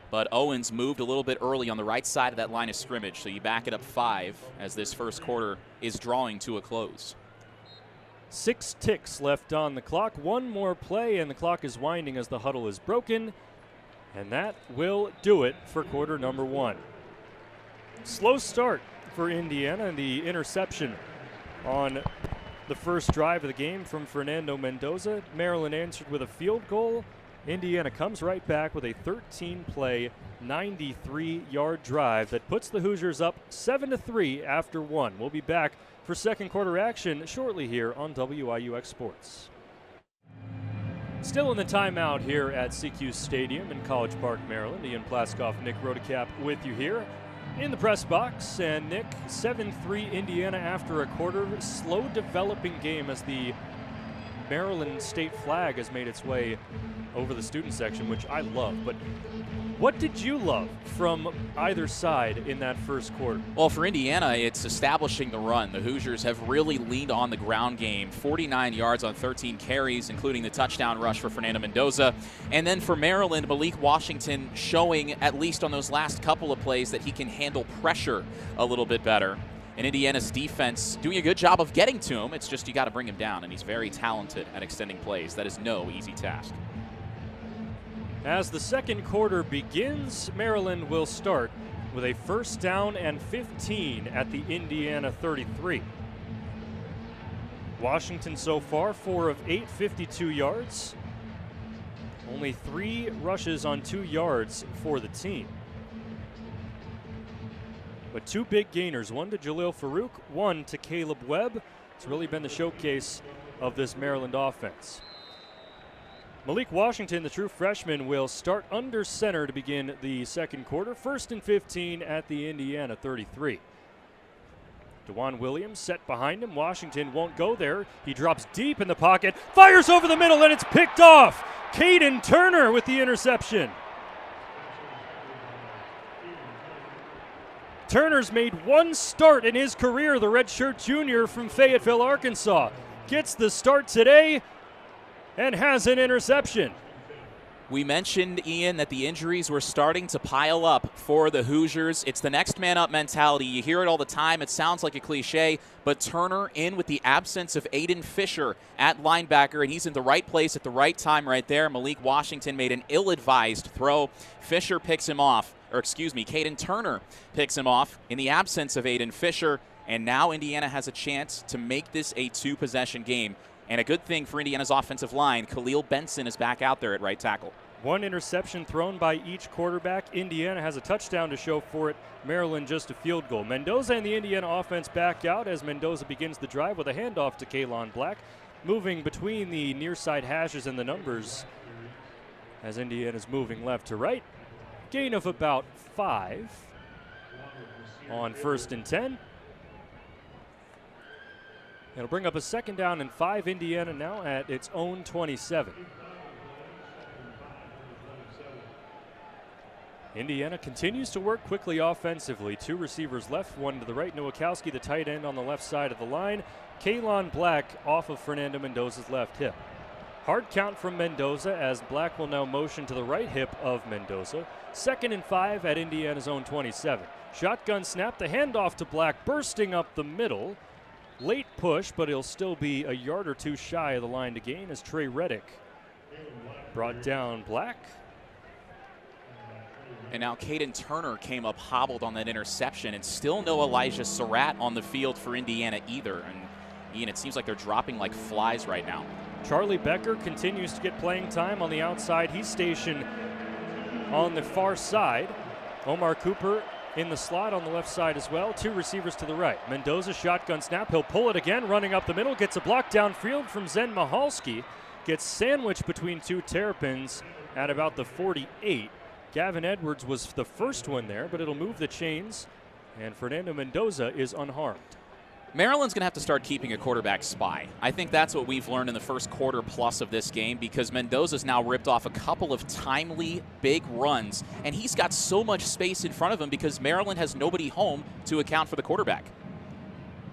But Owens moved a little bit early on the right side of that line of scrimmage, so you back it up 5 as this first quarter is drawing to a close. 6 ticks left on the clock. One more play, and the clock is winding as the huddle is broken. And that will do it for quarter number 1. Slow start for Indiana, and the interception on the first drive of the game from Fernando Mendoza. Maryland answered with a field goal. Indiana comes right back with a 13-play, 93-yard drive that puts the Hoosiers up 7-3 after 1. We'll be back for second quarter action shortly here on WIUX Sports. Still in the timeout here at CQ Stadium in College Park, Maryland. Ian Plaskoff, Nick Rodecap with you here in the press box. And Nick, 7-3 Indiana after a quarter. Slow developing game as the Maryland state flag has made its way over the student section, which I love. But what did you love from either side in that first quarter? Well, for Indiana, it's establishing the run. The Hoosiers have really leaned on the ground game. 49 yards on 13 carries, including the touchdown rush for Fernando Mendoza. And then for Maryland, Malik Washington showing, at least on those last couple of plays, that he can handle pressure a little bit better. And Indiana's defense doing a good job of getting to him. It's just you got to bring him down, and he's very talented at extending plays. That is no easy task. As the second quarter begins, Maryland will start with a first down and 15 at the Indiana 33. Washington so far 4 of 8, 52 yards. Only 3 rushes on 2 yards for the team. But 2 big gainers, one to Jalil Farouk, one to Caleb Webb. It's really been the showcase of this Maryland offense. Malik Washington, the true freshman, will start under center to begin the second quarter. First and 15 at the Indiana 33. DeJuan Williams set behind him. Washington won't go there. He drops deep in the pocket, fires over the middle, and it's picked off. Caden Turner with the interception. Turner's made 1 start in his career, the redshirt junior from Fayetteville, Arkansas. Gets the start today and has an interception. We mentioned, Ian, that the injuries were starting to pile up for the Hoosiers. It's the next man up mentality. You hear it all the time. It sounds like a cliche, but Turner in with the absence of Aiden Fisher at linebacker, and he's in the right place at the right time right there. Malik Washington made an ill-advised throw. Fisher picks him off, Caden Turner picks him off in the absence of Aiden Fisher, and now Indiana has a chance to make this a 2-possession game. And a good thing for Indiana's offensive line, Khalil Benson is back out there at right tackle. 1 interception thrown by each quarterback. Indiana has a touchdown to show for it. Maryland just a field goal. Mendoza and the Indiana offense back out as Mendoza begins the drive with a handoff to Kalon Black. Moving between the near side hashes and the numbers as Indiana's moving left to right. Gain of about 5 on first and 10. It'll bring up a second down and 5. Indiana now at its own 27. Indiana continues to work quickly offensively. 2 receivers left, 1 to the right. Nowakowski, the tight end, on the left side of the line. Kalon Black off of Fernando Mendoza's left hip. Hard count from Mendoza as Black will now motion to the right hip of Mendoza. Second and 5 at Indiana's own 27. Shotgun snap, the handoff to Black, bursting up the middle. Late push, but he'll still be a yard or 2 shy of the line to gain as Trey Reddick brought down Black. And now Caden Turner came up hobbled on that interception, and still no Elijah Surratt on the field for Indiana either. And Ian, it seems like they're dropping like flies right now. Charlie Becker continues to get playing time on the outside. He's stationed on the far side. Omar Cooper in the slot on the left side as well. 2 receivers to the right. Mendoza shotgun snap. He'll pull it again, running up the middle. Gets a block downfield from Zen Mahalski. Gets sandwiched between 2 Terrapins at about the 48. Gavin Edwards was the first one there, but it'll move the chains, and Fernando Mendoza is unharmed. Maryland's going to have to start keeping a quarterback spy. I think that's what we've learned in the first quarter plus of this game, because Mendoza's now ripped off a couple of timely, big runs, and he's got so much space in front of him because Maryland has nobody home to account for the quarterback.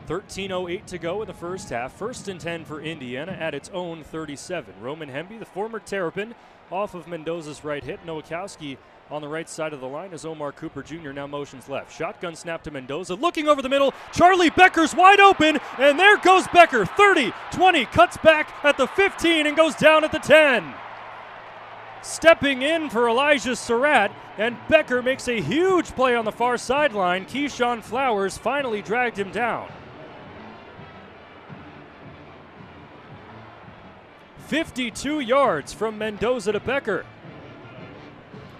13:08 to go in the first half. 1st and 10 for Indiana at its own 37. Roman Hemby, the former Terrapin, off of Mendoza's right hip. Nowakowski on the right side of the line as Omar Cooper Jr. now motions left. Shotgun snap to Mendoza. Looking over the middle. Charlie Becker's wide open, and there goes Becker. 30, 20, cuts back at the 15 and goes down at the 10. Stepping in for Elijah Surratt, and Becker makes a huge play on the far sideline. Keyshawn Flowers finally dragged him down. 52 yards from Mendoza to Becker.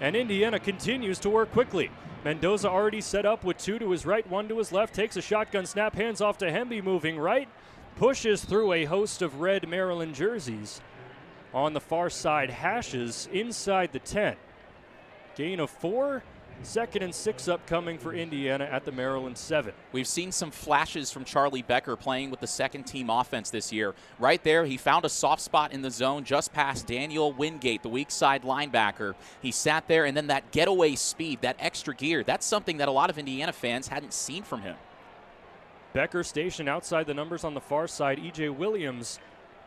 And Indiana continues to work quickly. Mendoza already set up with 2 to his right, 1 to his left, takes a shotgun snap, hands off to Hemby, moving right, pushes through a host of red Maryland jerseys. On the far side, hashes inside the 10. Gain of 4, 2nd and 6 upcoming for Indiana at the Maryland 7. We've seen some flashes from Charlie Becker playing with the second-team offense this year. Right there, he found a soft spot in the zone just past Daniel Wingate, the weak side linebacker. He sat there, and then that getaway speed, that extra gear, that's something that a lot of Indiana fans hadn't seen from him. Becker stationed outside the numbers on the far side. E.J. Williams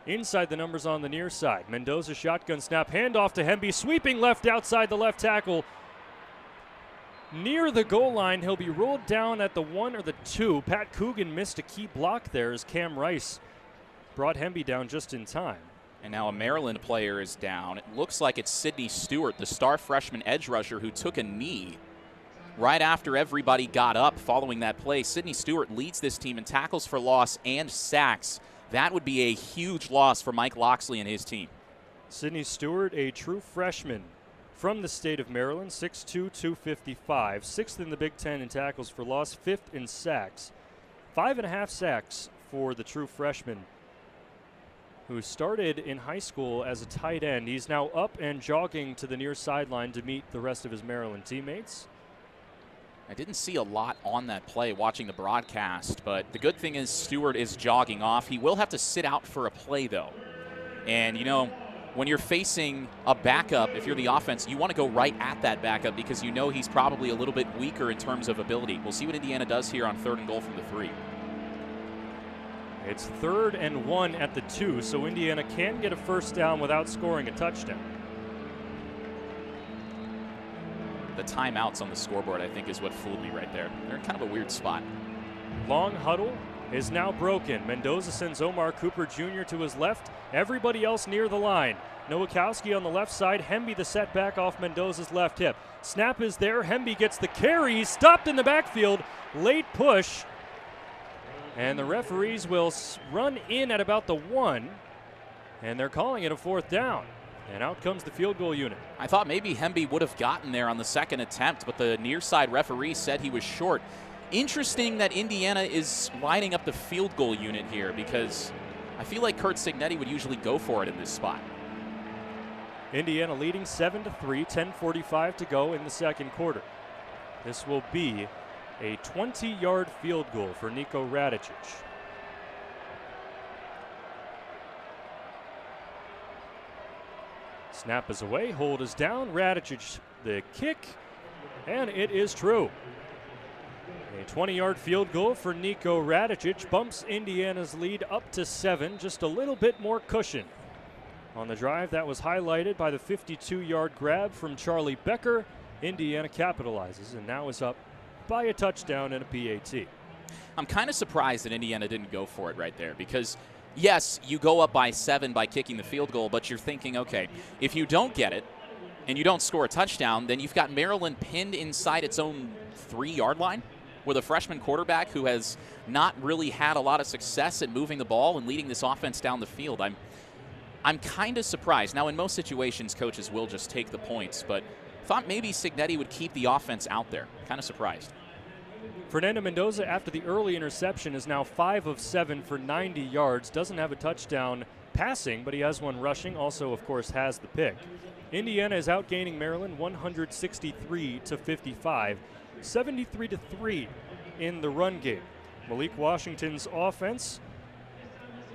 inside the numbers on the near side. Mendoza shotgun snap, handoff to Hemby, sweeping left outside the left tackle. Near the goal line, he'll be rolled down at the 1 or the 2. Pat Coogan missed a key block there as Cam Rice brought Hemby down just in time. And now a Maryland player is down. It looks like it's Sidney Stewart, the star freshman edge rusher, who took a knee right after everybody got up following that play. Sidney Stewart leads this team in tackles for loss and sacks. That would be a huge loss for Mike Loxley and his team. Sidney Stewart, a true freshman from the state of Maryland, 6'2", 255, 6th in the Big Ten in tackles for loss, 5th in sacks. 5.5 sacks for the true freshman, who started in high school as a tight end. He's now up and jogging to the near sideline to meet the rest of his Maryland teammates. I didn't see a lot on that play watching the broadcast, but the good thing is Stewart is jogging off. He will have to sit out for a play, though. And, you know, when you're facing a backup, if you're the offense, you want to go right at that backup because you know he's probably a little bit weaker in terms of ability. We'll see what Indiana does here on 3rd and goal from the 3. It's 3rd and 1 at the 2, so Indiana can get a first down without scoring a touchdown. The timeouts on the scoreboard, I think, is what fooled me right there. They're in kind of a weird spot. Long huddle is now broken. Mendoza sends Omar Cooper Jr. to his left. Everybody else near the line. Nowakowski on the left side. Hemby the setback off Mendoza's left hip. Snap is there. Hemby gets the carry. He's stopped in the backfield. Late push. And the referees will run in at about the 1. And they're calling it a 4th down. And out comes the field goal unit. I thought maybe Hemby would have gotten there on the 2nd attempt, but the near side referee said he was short. Interesting that Indiana is lining up the field goal unit here because I feel like Curt Cignetti would usually go for it in this spot. Indiana leading 7-3, 10:45 to go in the second quarter. This will be a 20-yard field goal for Niko Radicic. Snap is away, hold is down, Radicic the kick, and it is true. A 20-yard field goal for Niko Radicic bumps Indiana's lead up to 7, just a little bit more cushion. On the drive, that was highlighted by the 52-yard grab from Charlie Becker. Indiana capitalizes and now is up by a touchdown and a PAT. I'm kind of surprised that Indiana didn't go for it right there because, yes, you go up by 7 by kicking the field goal, but you're thinking, okay, if you don't get it and you don't score a touchdown, then you've got Maryland pinned inside its own 3-yard line with a freshman quarterback who has not really had a lot of success at moving the ball and leading this offense down the field. I'm kind of surprised. Now, in most situations, coaches will just take the points, but thought maybe Cignetti would keep the offense out there. Kind of surprised. Fernando Mendoza, after the early interception, is now 5 of 7 for 90 yards. Doesn't have a touchdown passing, but he has one rushing. Also, of course, has the pick. Indiana is outgaining Maryland 163-55, 73-3 in the run game. Malik Washington's offense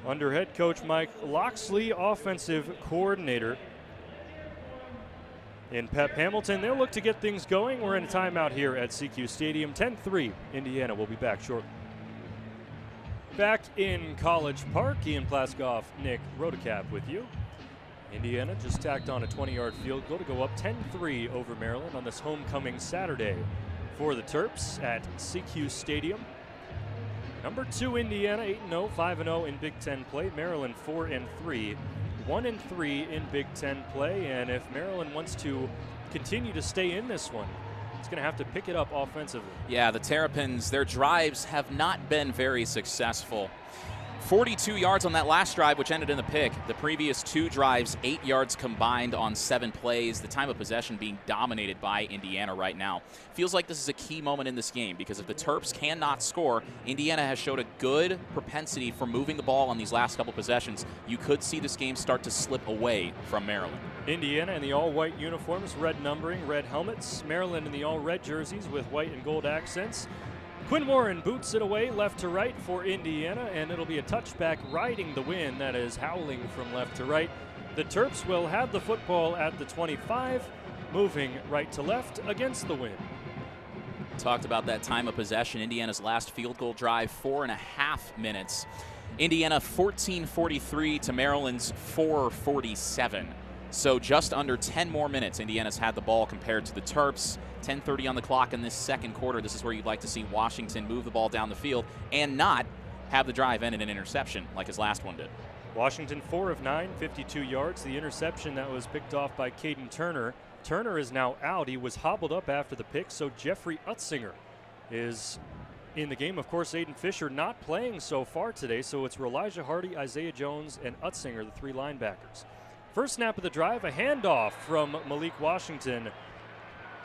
under head coach Mike Loxley, offensive coordinator in Pep Hamilton. They'll look to get things going. We're in a timeout here at CQ Stadium. 10-3, Indiana. We'll be back shortly. Back in College Park, Ian Plaskoff, Nick Rodecap with you. Indiana just tacked on a 20-yard field goal to go up 10-3 over Maryland on this homecoming Saturday for the Terps at CQ Stadium. Number 2 Indiana, 8-0, 5-0 in Big Ten play. Maryland 4-3, 1-3 in Big Ten play. And if Maryland wants to continue to stay in this one, it's going to have to pick it up offensively. Yeah, the Terrapins, their drives have not been very successful. 42 yards on that last drive, which ended in the pick. The previous 2 drives, 8 yards combined on 7 plays. The time of possession being dominated by Indiana right now. Feels like this is a key moment in this game because if the Terps cannot score, Indiana has showed a good propensity for moving the ball on these last couple possessions. You could see this game start to slip away from Maryland. Indiana in the all-white uniforms, red numbering, red helmets. Maryland in the all-red jerseys with white and gold accents. Quinn Warren boots it away left to right for Indiana, and it'll be a touchback riding the wind that is howling from left to right. The Terps will have the football at the 25, moving right to left against the wind. Talked about that time of possession. Indiana's last field goal drive, 4.5 minutes. Indiana 14:43 to Maryland's 4:47. So just under 10 more minutes, Indiana's had the ball compared to the Terps. 10:30 on the clock in this second quarter. This is where you'd like to see Washington move the ball down the field and not have the drive end in an interception like his last one did. Washington 4 of 9, 52 yards. The interception that was picked off by Caden Turner. Turner is now out. He was hobbled up after the pick, so Jeffrey Utzinger is in the game. Of course, Aiden Fisher not playing so far today, so it's Elijah Hardy, Isaiah Jones, and Utzinger, the 3 linebackers. First snap of the drive, a handoff from Malik Washington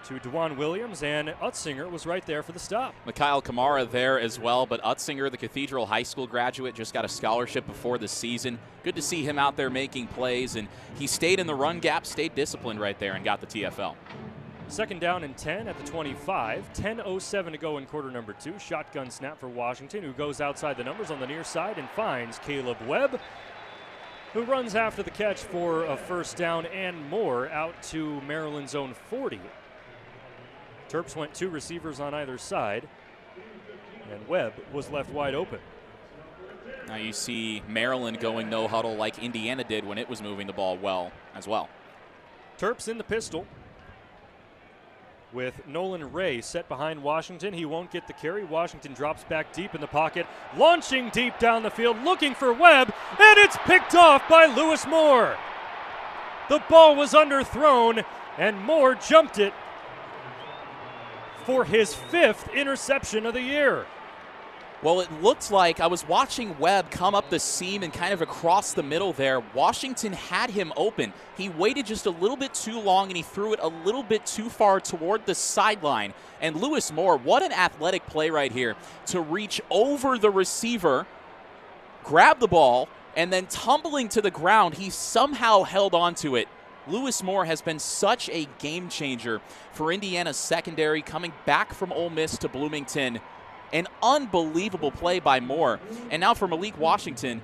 to DeJuan Williams, and Utzinger was right there for the stop. Mikhail Kamara there as well, but Utzinger, the Cathedral High School graduate, just got a scholarship before the season. Good to see him out there making plays, and he stayed in the run gap, stayed disciplined right there, and got the TFL. Second down and 10 at the 25. 10:07 to go in quarter number 2. Shotgun snap for Washington, who goes outside the numbers on the near side and finds Caleb Webb, who runs after the catch for a first down and more out to Maryland's own 40. Terps went 2 receivers on either side, and Webb was left wide open. Now you see Maryland going no huddle like Indiana did when it was moving the ball well as well. Terps in the pistol with Nolan Ray set behind Washington. He won't get the carry. Washington drops back deep in the pocket, launching deep down the field, looking for Webb, and it's picked off by Lewis Moore. The ball was underthrown, and Moore jumped it for his 5th interception of the year. Well, it looked like I was watching Webb come up the seam and kind of across the middle there. Washington had him open. He waited just a little bit too long, and he threw it a little bit too far toward the sideline. And Lewis Moore, what an athletic play right here to reach over the receiver, grab the ball, and then tumbling to the ground, he somehow held on to it. Lewis Moore has been such a game changer for Indiana's secondary, coming back from Ole Miss to Bloomington. An unbelievable play by Moore. And now for Malik Washington.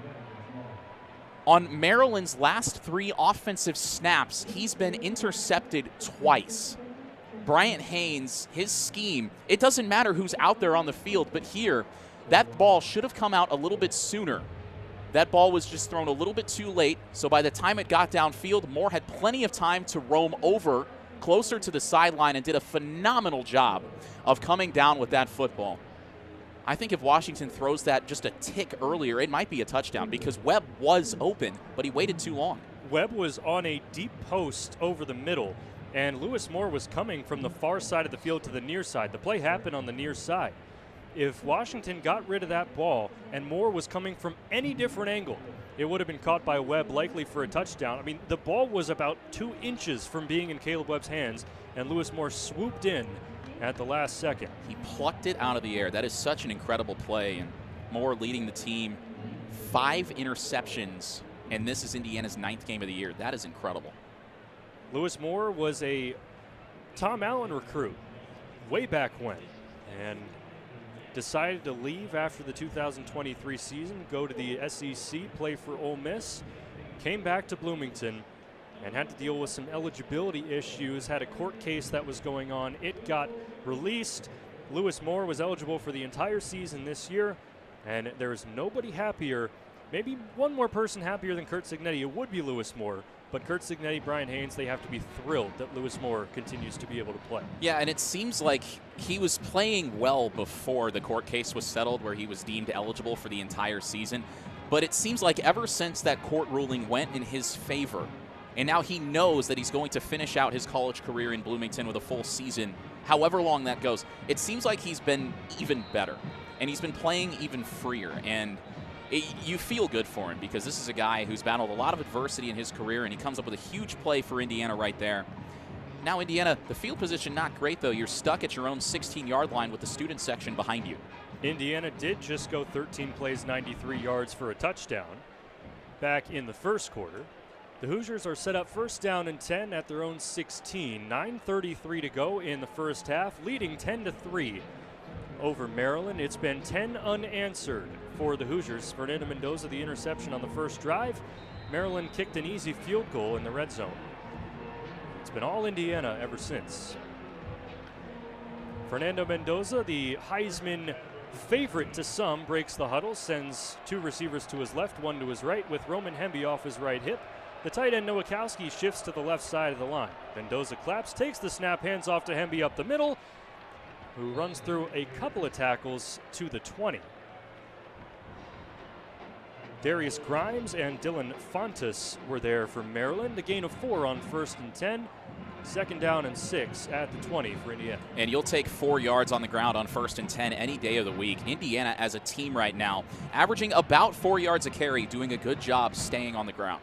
On Maryland's last 3 offensive snaps, he's been intercepted twice. Bryant Haynes, his scheme, it doesn't matter who's out there on the field, but here, that ball should have come out a little bit sooner. That ball was just thrown a little bit too late, so by the time it got downfield, Moore had plenty of time to roam over closer to the sideline and did a phenomenal job of coming down with that football. I think if Washington throws that just a tick earlier, it might be a touchdown because Webb was open, but he waited too long. Webb was on a deep post over the middle, and Lewis Moore was coming from the far side of the field to the near side. The play happened on the near side. If Washington got rid of that ball and Moore was coming from any different angle, it would have been caught by Webb, likely for a touchdown. I mean, the ball was about 2 inches from being in Caleb Webb's hands, and Lewis Moore swooped in at the last second. He plucked it out of the air. That is such an incredible play, and Moore leading the team 5 interceptions, and this is Indiana's 9th game of the year. That is incredible. Lewis Moore was a Tom Allen recruit way back when, and decided to leave after the 2023 season, go to the SEC, play for Ole Miss, came back to Bloomington, and had to deal with some eligibility issues, had a court case that was going on. It got released. Lewis Moore was eligible for the entire season this year, and there is nobody happier, maybe one more person happier than Curt Cignetti. It would be Lewis Moore. But Curt Cignetti, Brian Haynes, they have to be thrilled that Lewis Moore continues to be able to play. Yeah, and it seems like he was playing well before the court case was settled where he was deemed eligible for the entire season. But it seems like ever since that court ruling went in his favor, and now he knows that he's going to finish out his college career in Bloomington with a full season, however long that goes, it seems like he's been even better. And he's been playing even freer. And you feel good for him because this is a guy who's battled a lot of adversity in his career, and he comes up with a huge play for Indiana right there. Now, Indiana, the field position not great, though. You're stuck at your own 16-yard line with the student section behind you. Indiana did just go 13 plays, 93 yards for a touchdown back in the first quarter. The Hoosiers are set up first down and 10 at their own 16. 9:33 to go in the first half, leading 10-3 over Maryland. It's been 10 unanswered for the Hoosiers. Fernando Mendoza, the interception on the first drive. Maryland kicked an easy field goal in the red zone. It's been all Indiana ever since. Fernando Mendoza, the Heisman favorite to some, breaks the huddle, sends two receivers to his left, one to his right, with Roman Hemby off his right hip. The tight end Nowakowski shifts to the left side of the line. Mendoza claps, takes the snap, hands off to Hemby up the middle, who runs through a couple of tackles to the 20. Darius Grimes and Dylan Fontes were there for Maryland. A gain of 4 on 1st and 10. 2nd down and 6 at the 20 for Indiana. And you'll take 4 yards on the ground on 1st and 10 any day of the week. Indiana as a team right now, averaging about 4 yards a carry, doing a good job staying on the ground.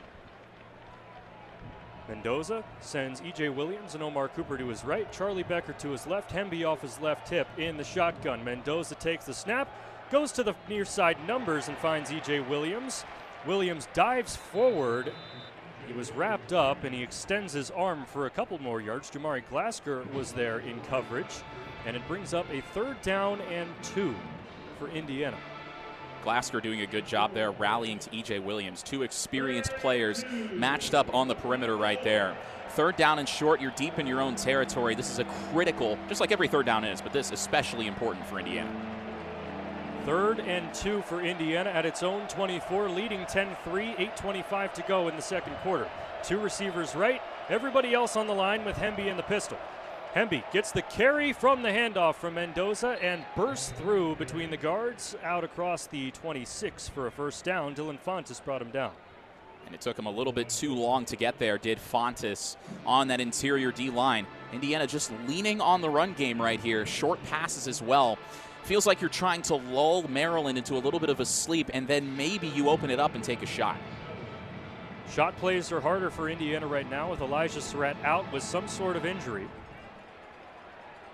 Mendoza sends E.J. Williams and Omar Cooper to his right, Charlie Becker to his left, Hemby off his left hip in the shotgun. Mendoza takes the snap, goes to the near side numbers and finds E.J. Williams. Williams dives forward. He was wrapped up and he extends his arm for a couple more yards. Jamari Glasker was there in coverage, and it brings up a 3rd down and 2 for Indiana. Glasker doing a good job there, rallying to E.J. Williams. 2 experienced players matched up on the perimeter right there. 3rd down and short, you're deep in your own territory. This is a critical, just like every 3rd down is, but this especially important for Indiana. 3rd and 2 for Indiana at its own 24, leading 10-3, 8:25 to go in the second quarter. 2 receivers right, everybody else on the line with Hemby in the pistol. Hemby gets the carry from the handoff from Mendoza and bursts through between the guards out across the 26 for a 1st down. Dylan Fontes brought him down. And it took him a little bit too long to get there, did Fontes on that interior D-line. Indiana just leaning on the run game right here. Short passes as well. Feels like you're trying to lull Maryland into a little bit of a sleep, and then maybe you open it up and take a shot. Shot plays are harder for Indiana right now with Elijah Surratt out with some sort of injury.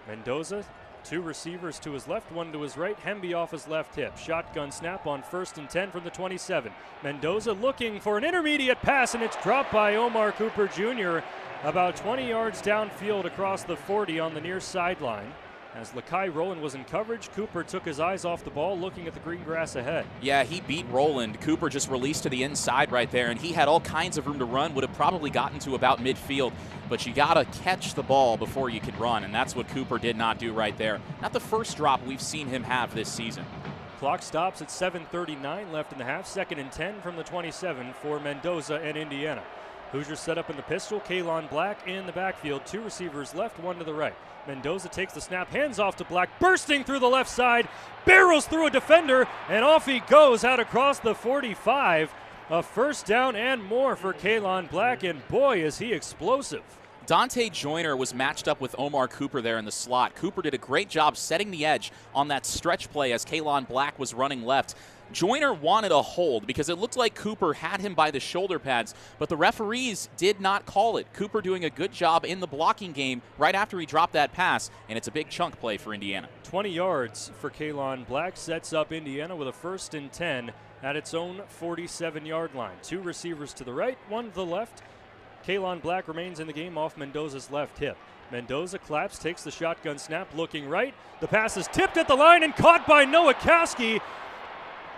Mendoza, 2 receivers to his left, 1 to his right. Hemby off his left hip. Shotgun snap on 1st and 10 from the 27. Mendoza looking for an intermediate pass, and it's dropped by Omar Cooper Jr. about 20 yards downfield across the 40 on the near sideline. As Lakai Rowland was in coverage, Cooper took his eyes off the ball, looking at the green grass ahead. Yeah, he beat Rowland. Cooper just released to the inside right there, and he had all kinds of room to run, would have probably gotten to about midfield. But you got to catch the ball before you can run, and that's what Cooper did not do right there. Not the first drop we've seen him have this season. Clock stops at 7:39 left in the half. 2nd and 10 from the 27 for Mendoza and Indiana. Hoosiers set up in the pistol. Kalon Black in the backfield. 2 receivers left, 1 to the right. Mendoza takes the snap, hands off to Black, bursting through the left side, barrels through a defender, and off he goes out across the 45. A 1st down and more for Kalon Black, and boy, is he explosive. Dante Joyner was matched up with Omar Cooper there in the slot. Cooper did a great job setting the edge on that stretch play as Kalon Black was running left. Joyner wanted a hold because it looked like Cooper had him by the shoulder pads, but the referees did not call it. Cooper doing a good job in the blocking game right after he dropped that pass, and it's a big chunk play for Indiana. 20 yards for Kalon Black sets up Indiana with a 1st and 10 at its own 47-yard line. 2 receivers to the right, 1 to the left. Kalon Black remains in the game off Mendoza's left hip. Mendoza claps, takes the shotgun snap, looking right. The pass is tipped at the line and caught by Nowakowski,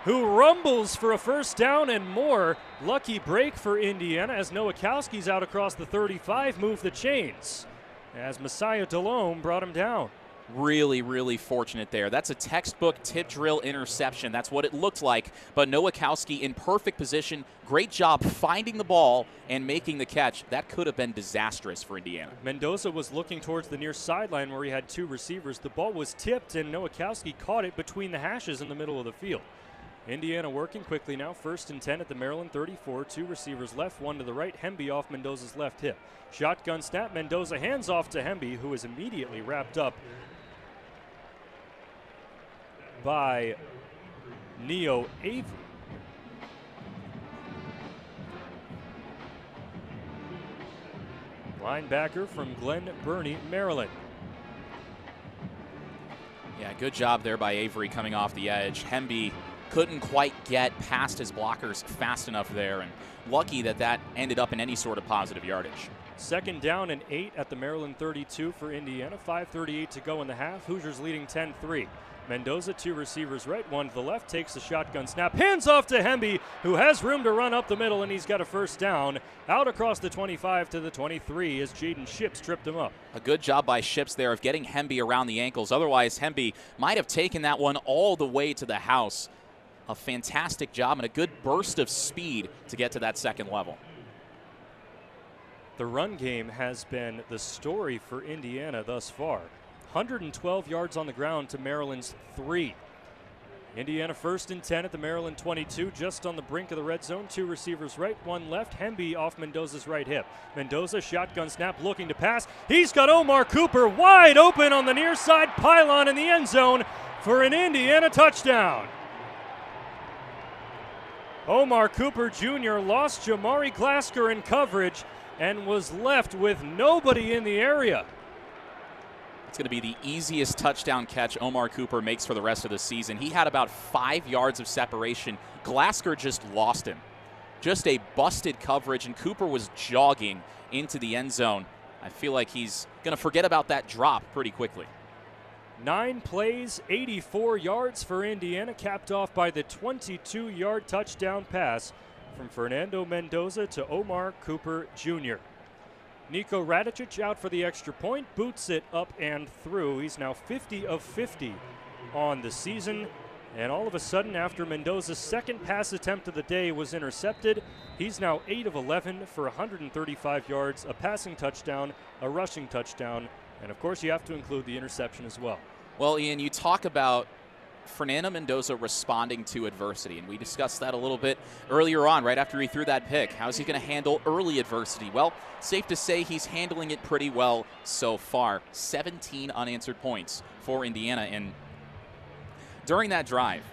who rumbles for a first down and more. Lucky break for Indiana as Nowakowski's out across the 35, moved the chains as Messiah Delhomme brought him down. Really, really fortunate there. That's a textbook tip drill interception. That's what it looked like. But Nowakowski in perfect position. Great job finding the ball and making the catch. That could have been disastrous for Indiana. Mendoza was looking towards the near sideline where he had two receivers. The ball was tipped and Nowakowski caught it between the hashes in the middle of the field. Indiana working quickly now. 1st and 10 at the Maryland 34. Two receivers left, one to the right. Hemby off Mendoza's left hip. Shotgun snap. Mendoza hands off to Hemby, who is immediately wrapped up by Neo Avery. Linebacker from Glen Burnie, Maryland. Yeah, good job there by Avery coming off the edge. Hemby couldn't quite get past his blockers fast enough there, and lucky that that ended up in any sort of positive yardage. 2nd down and 8 at the Maryland 32 for Indiana. 5:38 to go in the half. Hoosiers leading 10-3. Mendoza, two receivers right, one to the left, takes the shotgun snap, hands off to Hemby, who has room to run up the middle, and he's got a first down. Out across the 25 to the 23 as Jaden Ships tripped him up. A good job by Ships there of getting Hemby around the ankles. Otherwise, Hemby might have taken that one all the way to the house. A fantastic job and a good burst of speed to get to that second level. The run game has been the story for Indiana thus far. 112 yards on the ground to Maryland's 3. Indiana 1st and 10 at the Maryland 22, just on the brink of the red zone. Two receivers right, one left. Hemby off Mendoza's right hip. Mendoza, shotgun snap, looking to pass. He's got Omar Cooper wide open on the near side pylon in the end zone for an Indiana touchdown. Omar Cooper Jr. lost Jamari Glasker in coverage and was left with nobody in the area. It's going to be the easiest touchdown catch Omar Cooper makes for the rest of the season. He had about 5 yards of separation. Glasker just lost him. Just a busted coverage, and Cooper was jogging into the end zone. I feel like he's going to forget about that drop pretty quickly. 9 plays, 84 yards for Indiana, capped off by the 22-yard touchdown pass from Fernando Mendoza to Omar Cooper Jr. Nico Radicic out for the extra point, boots it up and through. He's now 50 of 50 on the season. And all of a sudden, after Mendoza's second pass attempt of the day was intercepted, he's now 8 of 11 for 135 yards, a passing touchdown, a rushing touchdown, and of course you have to include the interception as well. Well, Ian, you talk about Fernando Mendoza responding to adversity, and we discussed that a little bit earlier on, right after he threw that pick. How is he going to handle early adversity? Well, safe to say he's handling it pretty well so far. 17 unanswered points for Indiana, and during that drive,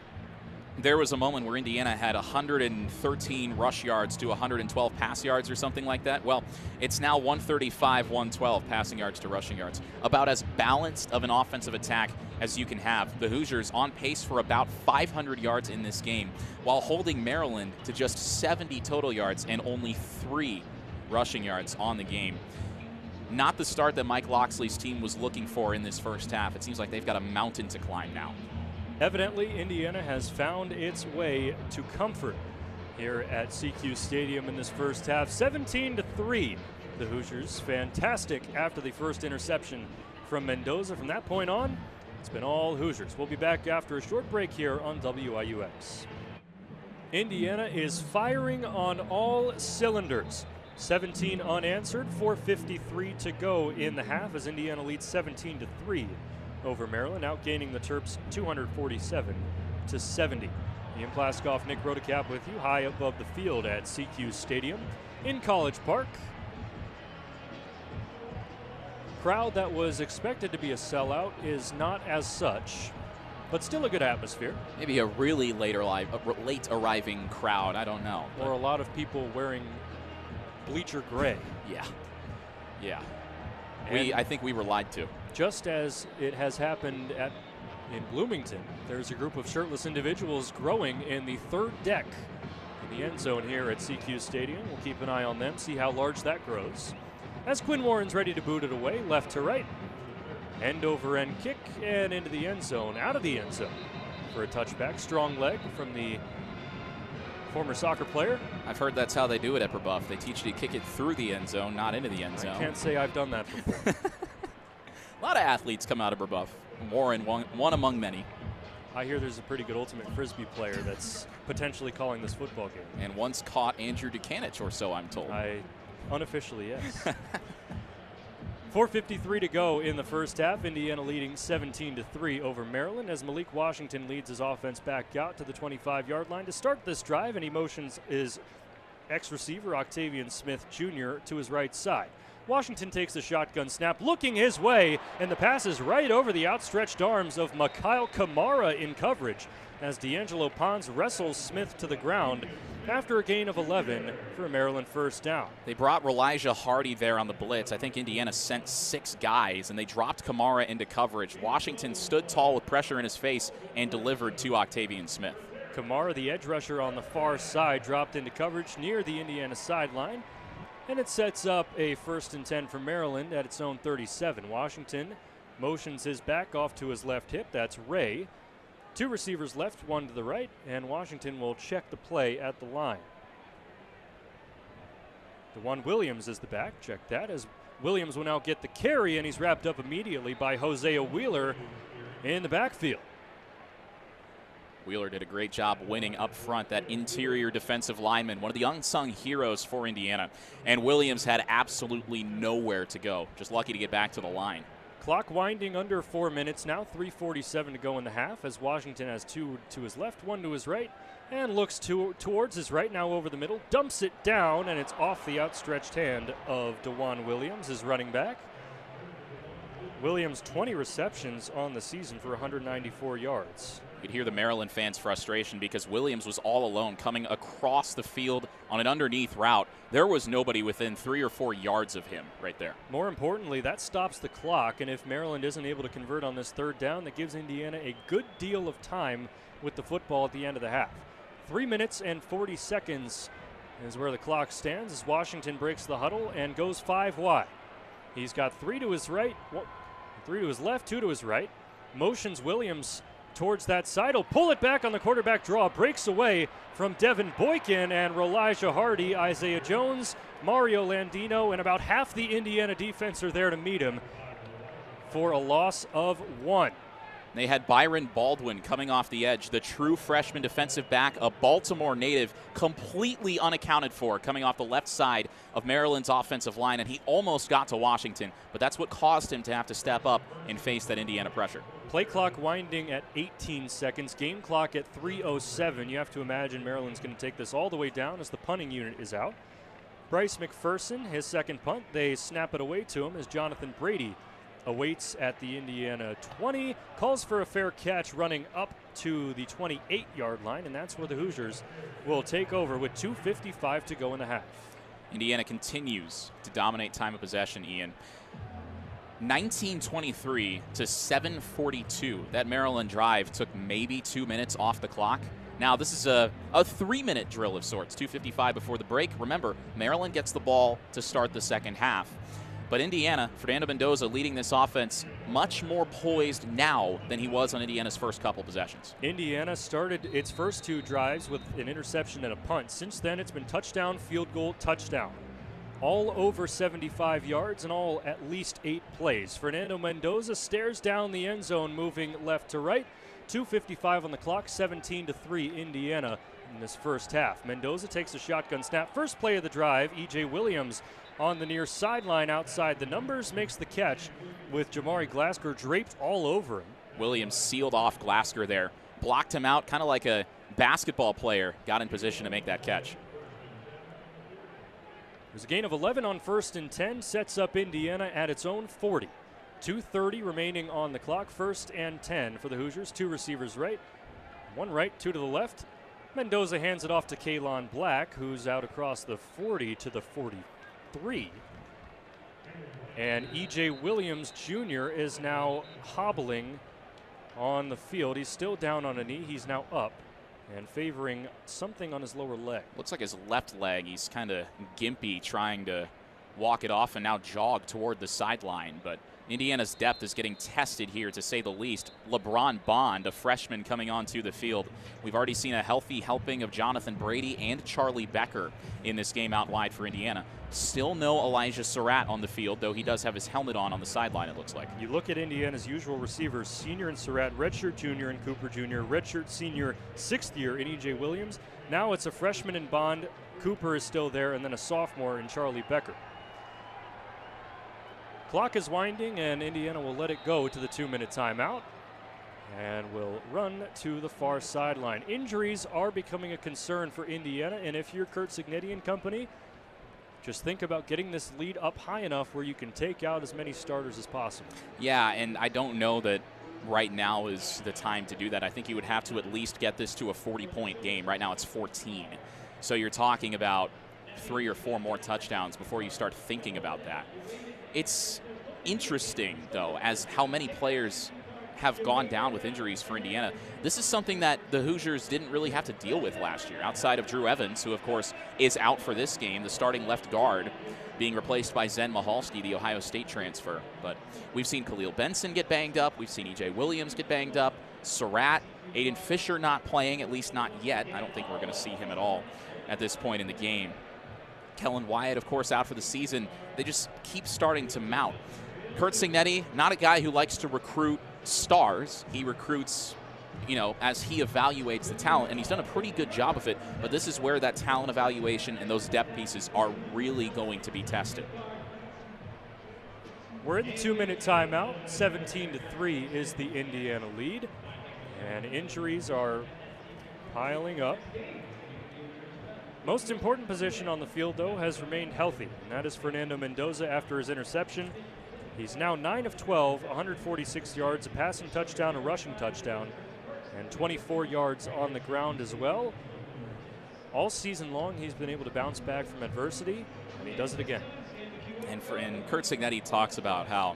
there was a moment where Indiana had 113 rush yards to 112 pass yards or something like that. Well, it's now 135, 112 passing yards to rushing yards. About as balanced of an offensive attack as you can have. The Hoosiers on pace for about 500 yards in this game, while holding Maryland to just 70 total yards and only 3 rushing yards on the game. Not the start that Mike Loxley's team was looking for in this first half. It seems like they've got a mountain to climb now. Evidently, Indiana has found its way to comfort here at CQ Stadium in this first half. 17-3, the Hoosiers. Fantastic after the first interception from Mendoza. From that point on, it's been all Hoosiers. We'll be back after a short break here on WIUX. Indiana is firing on all cylinders. 17 unanswered, 4:53 to go in the half as Indiana leads 17-3. Over Maryland, outgaining the Terps 247-70. Ian Plaskoff, Nick Rodecap with you, high above the field at CQ Stadium in College Park. Crowd that was expected to be a sellout is not as such, but still a good atmosphere. Maybe a really late arriving crowd, I don't know. Or a lot of people wearing bleacher gray. Yeah. I think we were lied to. Just as it has happened in Bloomington, there's a group of shirtless individuals growing in the third deck in the end zone here at CQ Stadium. We'll keep an eye on them, see how large that grows. as Quinn Warren's ready to boot it away, left to right. End over end kick and into the end zone, out of the end zone for a touchback. Strong leg from the former soccer player. I've heard that's how they do it at Brebeuf. They teach you to kick it through the end zone, not into the end zone. I can't say I've done that before. A lot of athletes come out of Brebeuf. Warren, one among many. I hear there's a pretty good ultimate frisbee player that's potentially calling this football game. And once caught Andrew Dukanich or so, I'm told. Unofficially, yes. 4:53 to go in the first half. Indiana leading 17-3 over Maryland as Malik Washington leads his offense back out to the 25-yard line to start this drive, and he motions his ex-receiver Octavian Smith Jr. to his right side. Washington takes a shotgun snap, looking his way, and the pass is right over the outstretched arms of Mikhail Kamara in coverage as D'Angelo Pons wrestles Smith to the ground after a gain of 11 for a Maryland first down. They brought Elijah Hardy there on the blitz. I think Indiana sent 6 guys, and they dropped Kamara into coverage. Washington stood tall with pressure in his face and delivered to Octavian Smith. Kamara, the edge rusher on the far side, dropped into coverage near the Indiana sideline. And it sets up a 1st and 10 for Maryland at its own 37. Washington motions his back off to his left hip. That's Ray. 2 receivers left, 1 to the right, and Washington will check the play at the line. DeJuan Williams is the back. Check that, as Williams will now get the carry, and he's wrapped up immediately by Hosea Wheeler in the backfield. Wheeler did a great job winning up front, that interior defensive lineman, one of the unsung heroes for Indiana. And Williams had absolutely nowhere to go. Just lucky to get back to the line. Clock winding under 4 minutes now, 3:47 to go in the half, as Washington has 2 to his left, 1 to his right, and looks towards his right, now over the middle, dumps it down, and it's off the outstretched hand of DeJuan Williams, his running back. Williams, 20 receptions on the season for 194 yards. You could hear the Maryland fans' frustration because Williams was all alone coming across the field on an underneath route. There was nobody within 3 or 4 yards of him right there. More importantly, that stops the clock, and if Maryland isn't able to convert on this 3rd down, that gives Indiana a good deal of time with the football at the end of the half. 3 minutes and 40 seconds is where the clock stands as Washington breaks the huddle and goes 5 wide. He's got 3 to his right, 3 to his left, 2 to his right. Motions Williams towards that side. He'll pull it back on the quarterback draw. Breaks away from Devin Boykin and Elijah Hardy, Isaiah Jones, Mario Landino, and about half the Indiana defense are there to meet him for a loss of 1. They had Byron Baldwin coming off the edge, the true freshman defensive back, a Baltimore native, completely unaccounted for, coming off the left side of Maryland's offensive line, and he almost got to Washington, but that's what caused him to have to step up and face that Indiana pressure. Play clock winding at 18 seconds, game clock at 3:07. You have to imagine Maryland's going to take this all the way down as the punting unit is out. Bryce McPherson, his second punt, they snap it away to him as Jonathan Brady awaits at the Indiana 20, calls for a fair catch running up to the 28-yard line, and that's where the Hoosiers will take over with 2:55 to go in the half. Indiana continues to dominate time of possession, Ian. 19:23 to 7:42. That Maryland drive took maybe 2 minutes off the clock. Now, this is a 3-minute drill of sorts, 2:55 before the break. Remember, Maryland gets the ball to start the second half. But Indiana, Fernando Mendoza leading this offense much more poised now than he was on Indiana's first couple possessions. Indiana started its first 2 drives with an interception and a punt. Since then, it's been touchdown, field goal, touchdown. All over 75 yards and all at least 8 plays. Fernando Mendoza stares down the end zone, moving left to right. 2:55 on the clock, 17-3 Indiana in this first half. Mendoza takes a shotgun snap. First play of the drive, E.J. Williams on the near sideline outside the numbers, makes the catch with Jamari Glasker draped all over him. Williams sealed off Glasker there, blocked him out kind of like a basketball player, got in position to make that catch. There's a gain of 11 on 1st and 10, sets up Indiana at its own 40. 2:30 remaining on the clock, 1st and 10 for the Hoosiers. 2 receivers right, 1 right, 2 to the left. Mendoza hands it off to Kaylon Black, who's out across the 40 to the 43. And E.J. Williams Jr. is now hobbling on the field. He's still down on a knee. He's now up and favoring something on his lower leg. Looks like his left leg. He's kind of gimpy, trying to walk it off and now jog toward the sideline. But Indiana's depth is getting tested here, to say the least. LeBron Bond, a freshman, coming onto the field. We've already seen a healthy helping of Jonathan Brady and Charlie Becker in this game out wide for Indiana. Still no Elijah Surratt on the field, though he does have his helmet on the sideline, it looks like. You look at Indiana's usual receivers, senior in Surratt, redshirt junior in Cooper Jr., redshirt senior, 6th year in E.J. Williams. Now it's a freshman in Bond. Cooper is still there, and then a sophomore in Charlie Becker. Clock is winding, and Indiana will let it go to the 2-minute timeout and will run to the far sideline. Injuries are becoming a concern for Indiana, and if you're Curt Cignetti and company, just think about getting this lead up high enough where you can take out as many starters as possible. Yeah, and I don't know that right now is the time to do that. I think you would have to at least get this to a 40-point game. Right now it's 14. So you're talking about 3 or 4 more touchdowns before you start thinking about that. It's interesting, though, as how many players have gone down with injuries for Indiana. This is something that the Hoosiers didn't really have to deal with last year, outside of Drew Evans, who, of course, is out for this game, the starting left guard, being replaced by Zen Mahalski, the Ohio State transfer. But we've seen Khalil Benson get banged up. We've seen E.J. Williams get banged up. Surratt, Aiden Fisher not playing, at least not yet. I don't think we're going to see him at all at this point in the game. Kellen Wyatt, of course, out for the season. They just keep starting to mount. Curt Cignetti, not a guy who likes to recruit stars. He recruits, as he evaluates the talent, and he's done a pretty good job of it. But this is where that talent evaluation and those depth pieces are really going to be tested. We're in the 2-minute timeout. 17-3 is the Indiana lead, and injuries are piling up. Most important position on the field, though, has remained healthy, and that is Fernando Mendoza after his interception. He's now 9 of 12, 146 yards, a passing touchdown, a rushing touchdown, and 24 yards on the ground as well. All season long, he's been able to bounce back from adversity, and he does it again. And Curt Cignetti talks about how,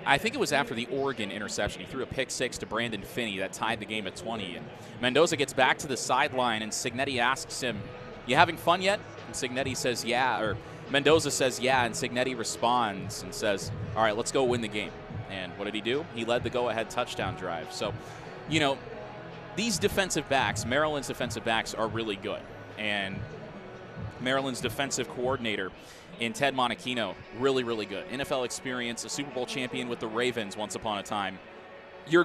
I think it was after the Oregon interception, he threw a pick 6 to Brandon Finney that tied the game at 20. And Mendoza gets back to the sideline, and Cignetti asks him, "You having fun yet?" And Cignetti says, "Yeah," or Mendoza says, "Yeah," and Cignetti responds and says, "All right, let's go win the game." And what did he do? He led the go-ahead touchdown drive. So, these defensive backs, Maryland's defensive backs, are really good. And Maryland's defensive coordinator in Ted Monachino, really, really good. NFL experience, a Super Bowl champion with the Ravens once upon a time. You're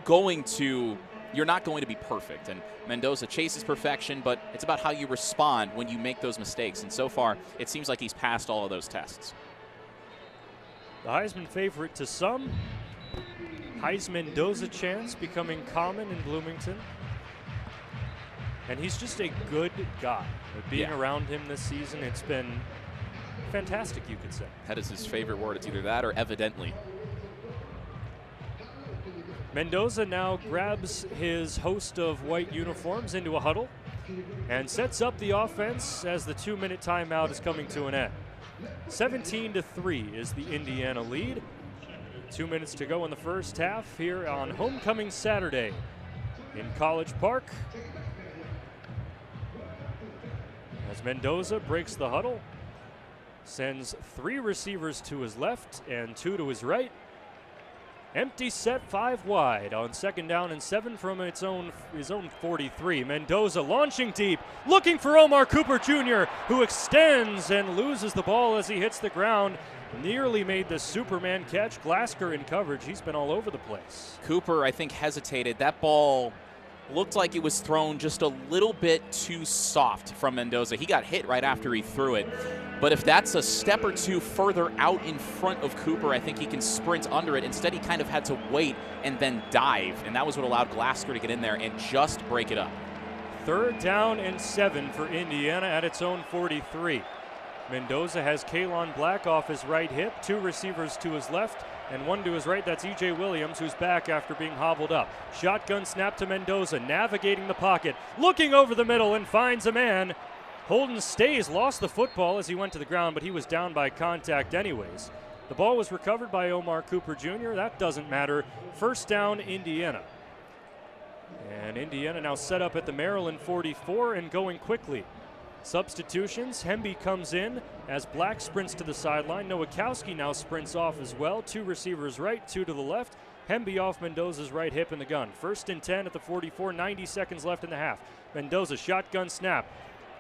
not going to be perfect. And Mendoza chases perfection, but it's about how you respond when you make those mistakes. And so far, it seems like he's passed all of those tests. The Heisman favorite to some. Heisman Mendoza chance becoming common in Bloomington. And he's just a good guy. Being around him this season, it's been fantastic, you could say. That is his favorite word. It's either that or evidently. Mendoza now grabs his host of white uniforms into a huddle and sets up the offense as the 2-minute timeout is coming to an end. 17-3 is the Indiana lead. 2 minutes to go in the first half here on Homecoming Saturday in College Park. As Mendoza breaks the huddle, sends 3 receivers to his left and 2 to his right. Empty set 5 wide on 2nd down and 7 from his own 43. Mendoza launching deep, looking for Omar Cooper Jr., who extends and loses the ball as he hits the ground. Nearly made the Superman catch. Glasgow in coverage. He's been all over the place. Cooper, I think, hesitated. That ball looked like it was thrown just a little bit too soft from Mendoza. He got hit right after he threw it. But if that's a step or 2 further out in front of Cooper, I think he can sprint under it. Instead, he kind of had to wait and then dive, and that was what allowed Glasgow to get in there and just break it up. 3rd down and 7 for Indiana at its own 43. Mendoza has Kalon Black off his right hip, 2 receivers to his left, and 1 to his right. That's E.J. Williams, who's back after being hobbled up. Shotgun snap to Mendoza, navigating the pocket, looking over the middle and finds a man. Holden Stays lost the football as he went to the ground, but he was down by contact anyways. The ball was recovered by Omar Cooper Jr. That doesn't matter. 1st down, Indiana. And Indiana now set up at the Maryland 44 and going quickly. Substitutions, Hemby comes in as Black sprints to the sideline. Nowakowski now sprints off as well. 2 receivers right, 2 to the left. Hemby off Mendoza's right hip in the gun. 1st and 10 at the 44, 90 seconds left in the half. Mendoza shotgun snap.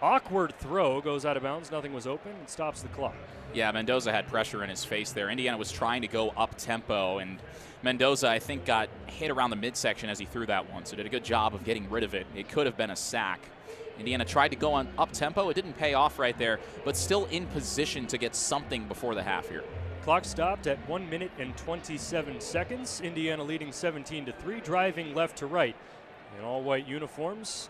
Awkward throw, goes out of bounds. Nothing was open and stops the clock. Yeah, Mendoza had pressure in his face there. Indiana was trying to go up tempo, and Mendoza, I think, got hit around the midsection as he threw that one, so did a good job of getting rid of it. It could have been a sack. Indiana tried to go on up tempo. It didn't pay off right there, but still in position to get something before the half here. Clock stopped at 1 minute and 27 seconds. Indiana leading 17-3, driving left to right in all white uniforms,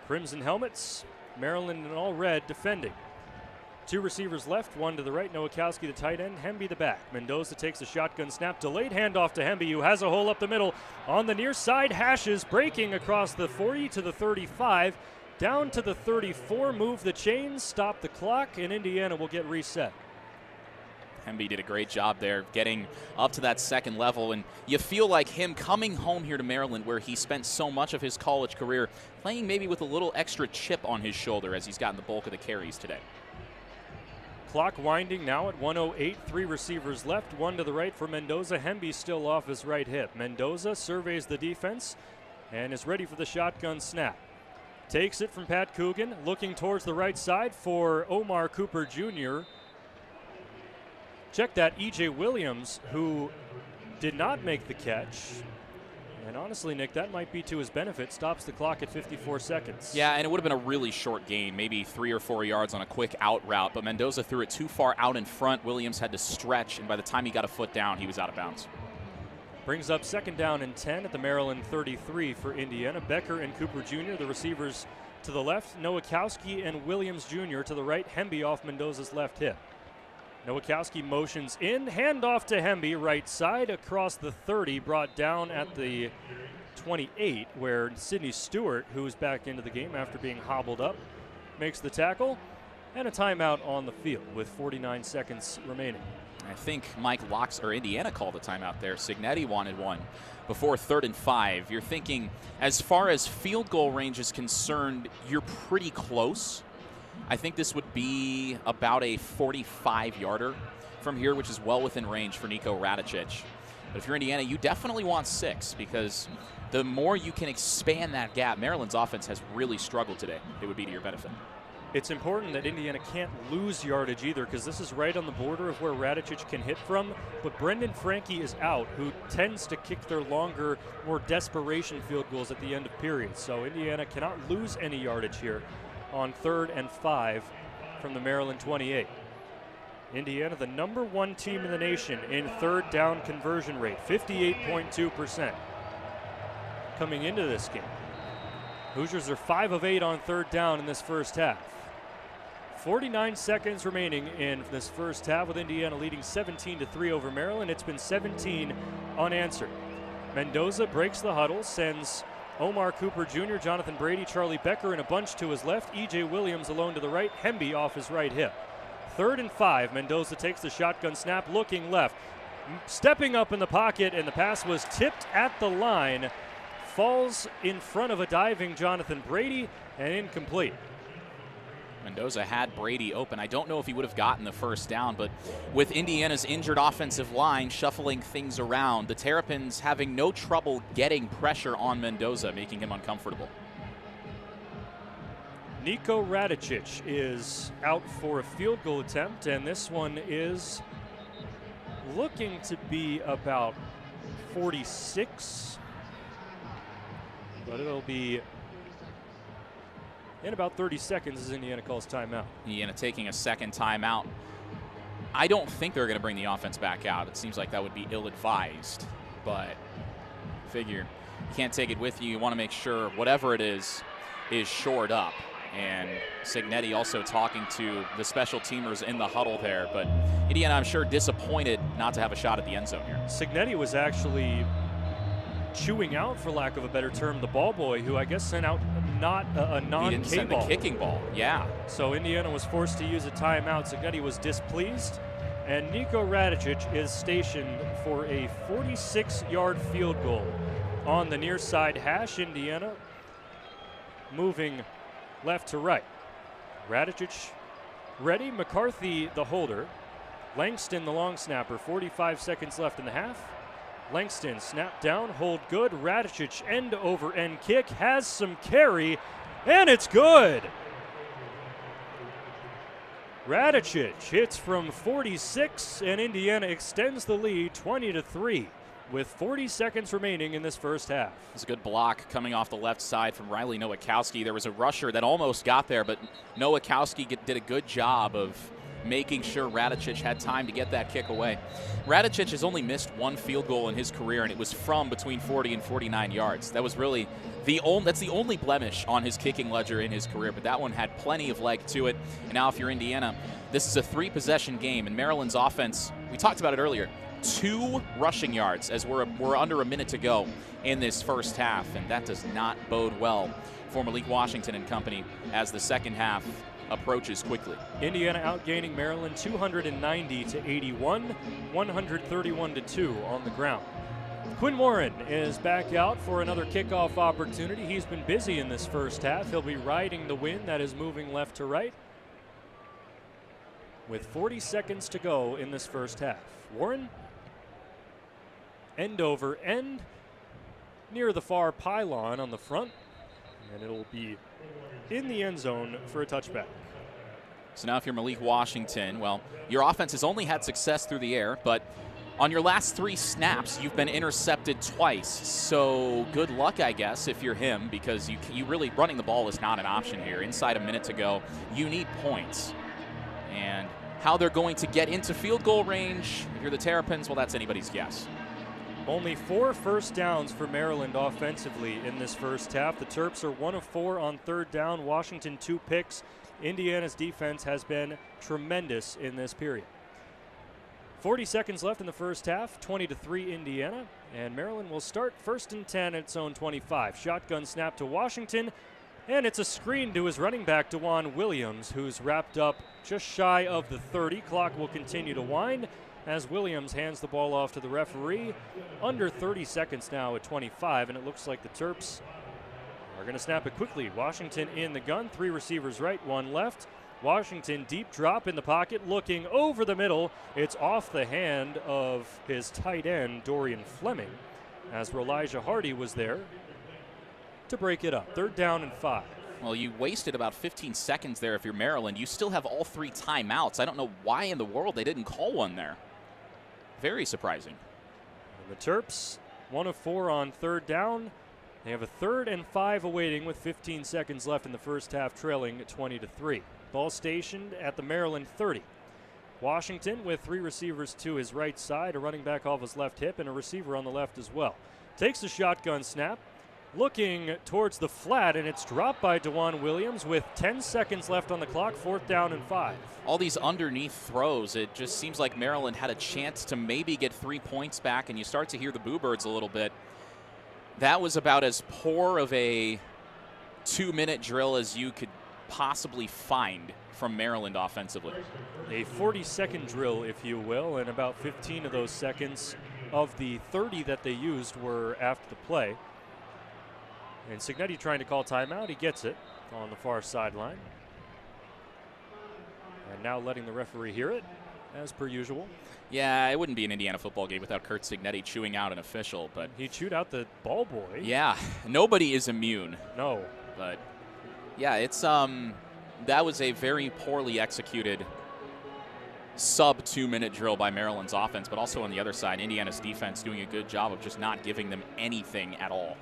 crimson helmets. Maryland in all red defending. 2 receivers left, 1 to the right. Nowakowski the tight end, Hemby the back. Mendoza takes a shotgun snap, delayed handoff to Hemby, who has a hole up the middle. On the near side, hashes, breaking across the 40 to the 35, down to the 34, move the chains, stop the clock, and Indiana will get reset. Hemby did a great job there getting up to that second level, and you feel like him coming home here to Maryland, where he spent so much of his college career, playing maybe with a little extra chip on his shoulder as he's gotten the bulk of the carries today. Clock winding now at 1:08, 3 receivers left, 1 to the right for Mendoza. Hemby still off his right hip. Mendoza surveys the defense and is ready for the shotgun snap. Takes it from Pat Coogan, looking towards the right side for Omar Cooper Jr. Check that, E.J. Williams, who did not make the catch. And honestly, Nick, that might be to his benefit. Stops the clock at 54 seconds. Yeah, and it would have been a really short gain, maybe 3 or 4 yards on a quick out route, but Mendoza threw it too far out in front. Williams had to stretch, and by the time he got a foot down, he was out of bounds. Brings up 2nd down and 10 at the Maryland 33 for Indiana. Becker and Cooper Jr., the receivers to the left. Nowakowski and Williams Jr. to the right. Hemby off Mendoza's left hip. Nowakowski motions in, handoff to Hemby, right side across the 30, brought down at the 28, where Sidney Stewart, who's back into the game after being hobbled up, makes the tackle, and a timeout on the field with 49 seconds remaining. I think Mike Locks or Indiana called a timeout there. Signetti wanted one before 3rd and 5. You're thinking, as far as field goal range is concerned, you're pretty close. I think this would be about a 45-yarder from here, which is well within range for Nico Radicic. But if you're Indiana, you definitely want 6, because the more you can expand that gap, Maryland's offense has really struggled today. It would be to your benefit. It's important that Indiana can't lose yardage either, because this is right on the border of where Radicic can hit from. But Brendan Franke is out, who tends to kick their longer, more desperation field goals at the end of periods. So Indiana cannot lose any yardage here on 3rd and 5 from the Maryland 28. Indiana, the number 1 team in the nation in 3rd down conversion rate, 58.2% coming into this game. Hoosiers are 5 of 8 on 3rd down in this first half. 49 seconds remaining in this first half, with Indiana leading 17-3 over Maryland. It's been 17 unanswered. Mendoza breaks the huddle, sends Omar Cooper Jr., Jonathan Brady, Charlie Becker in a bunch to his left. E.J. Williams alone to the right. Hemby off his right hip. 3rd and 5. Mendoza takes the shotgun snap, looking left. Stepping up in the pocket, and the pass was tipped at the line. Falls in front of a diving Jonathan Brady, and incomplete. Mendoza had Brady open. I don't know if he would have gotten the first down, but with Indiana's injured offensive line shuffling things around, the Terrapins having no trouble getting pressure on Mendoza, making him uncomfortable. Nico Radicic is out for a field goal attempt, and this one is looking to be about 46, but it'll be in about 30 seconds as Indiana calls timeout. Indiana taking a second timeout. I don't think they're going to bring the offense back out. It seems like that would be ill-advised, but figure you can't take it with you. You want to make sure whatever it is shored up. And Signetti also talking to the special teamers in the huddle there. But Indiana, I'm sure, disappointed not to have a shot at the end zone here. Signetti was actually chewing out, for lack of a better term, the ball boy, who I guess sent out not a non-K ball. He didn't send the kicking ball, yeah. So Indiana was forced to use a timeout. Signetti was displeased, and Nico Radicic is stationed for a 46-yard field goal on the near side hash. Indiana moving left to right. Radicic ready, McCarthy the holder. Langston the long snapper, 45 seconds left in the half. Langston snap down, hold good. Radicic end over end kick, has some carry, and it's good. Radicic hits from 46, and Indiana extends the lead 20-3 with 40 seconds remaining in this first half. It's a good block coming off the left side from Riley Nowakowski. There was a rusher that almost got there, but Nowakowski did a good job of making sure Radicic had time to get that kick away. Radicic has only missed one field goal in his career, and it was from between 40 and 49 yards. That was really that's the only blemish on his kicking ledger in his career, but that one had plenty of leg to it. And now if you're Indiana, this is a 3-possession game, and Maryland's offense, we talked about it earlier, 2 rushing yards as we're under a minute to go in this first half, and that does not bode well for Malik Washington and company as the second half approaches quickly. Indiana outgaining Maryland 290-81, 131-2 on the ground. Quinn Warren is back out for another kickoff opportunity. He's been busy in this first half. He'll be riding the wind that is moving left to right with 40 seconds to go in this first half. Warren, end over end, near the far pylon on the front, and it'll be in the end zone for a touchback. So now if you're Malik Washington, well, your offense has only had success through the air, but on your last 3 snaps, you've been intercepted twice. So good luck, I guess, if you're him, because you really, running the ball is not an option here. Inside a minute to go, you need points. And how they're going to get into field goal range, if you're the Terrapins, well, that's anybody's guess. Only 4 first downs for Maryland offensively in this first half. The Terps are 1 of 4 on third down. Washington 2 picks. Indiana's defense has been tremendous in this period. 40 seconds left in the first half, 20-3 Indiana, and Maryland will start 1st and 10 at its own 25. Shotgun snap to Washington, and it's a screen to his running back, DeJuan Williams, who's wrapped up just shy of the 30. Clock will continue to wind as Williams hands the ball off to the referee. Under 30 seconds now at 25, and it looks like the Terps are going to snap it quickly. Washington in the gun, 3 receivers right, 1 left. Washington deep drop in the pocket, looking over the middle. It's off the hand of his tight end, Dorian Fleming, as Elijah Hardy was there to break it up. 3rd down and 5. Well, you wasted about 15 seconds there if you're Maryland. You still have all 3 timeouts. I don't know why in the world they didn't call one there. Very surprising. And the Terps, 1 of 4 on 3rd down. They have a 3rd and 5 awaiting with 15 seconds left in the first half, trailing 20-3. Ball stationed at the Maryland 30. Washington with 3 receivers to his right side, a running back off his left hip, and a receiver on the left as well. Takes the shotgun snap, looking towards the flat, and it's dropped by DeJuan Williams with 10 seconds left on the clock, 4th down and 5. All these underneath throws, it just seems like Maryland had a chance to maybe get 3 points back, and you start to hear the boo birds a little bit. That was about as poor of a 2-minute drill as you could possibly find from Maryland offensively. A 40-second drill, if you will, and about 15 of those seconds of the 30 that they used were after the play. And Cignetti trying to call timeout. He gets it on the far sideline. And now letting the referee hear it, as per usual. Yeah, it wouldn't be an Indiana football game without Curt Cignetti chewing out an official, but he chewed out the ball boy. Yeah, nobody is immune. No. But yeah, it's that was a very poorly executed sub 2-minute drill by Maryland's offense, but also on the other side, Indiana's defense doing a good job of just not giving them anything at all.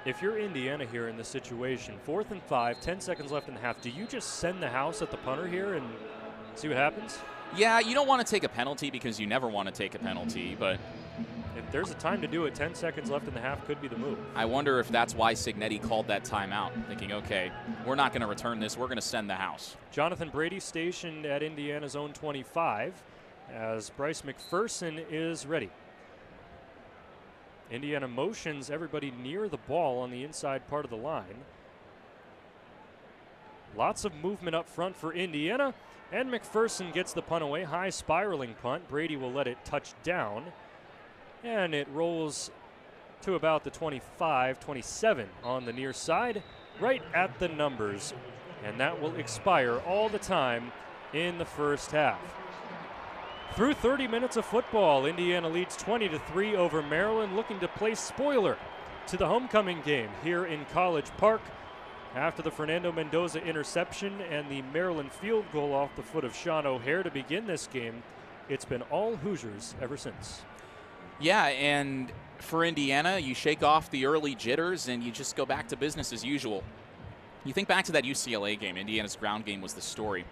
If you're Indiana here in this situation, 4th and 5, 10 seconds left in the half, do you just send the house at the punter here and see what happens? Yeah, you don't want to take a penalty because you never want to take a penalty, but if there's a time to do it, 10 seconds left in the half could be the move. I wonder if that's why Cignetti called that timeout, thinking, okay, we're not going to return this, we're going to send the house. Jonathan Brady stationed at Indiana's own 25 as Bryce McPherson is ready. Indiana motions everybody near the ball on the inside part of the line. Lots of movement up front for Indiana, and McPherson gets the punt away. High spiraling punt. Brady will let it touch down, and it rolls to about the 25, 27 on the near side, right at the numbers. and that will expire all the time in the first half. Through 30 minutes of football, Indiana leads 20-3 over Maryland, looking to play spoiler to the homecoming game here in College Park. After the Fernando Mendoza interception and the Maryland field goal off the foot of Sean O'Hare to begin this game, it's been all Hoosiers ever since. Yeah, and for Indiana, you shake off the early jitters and you just go back to business as usual. You think back to that UCLA game. Indiana's ground game was the story.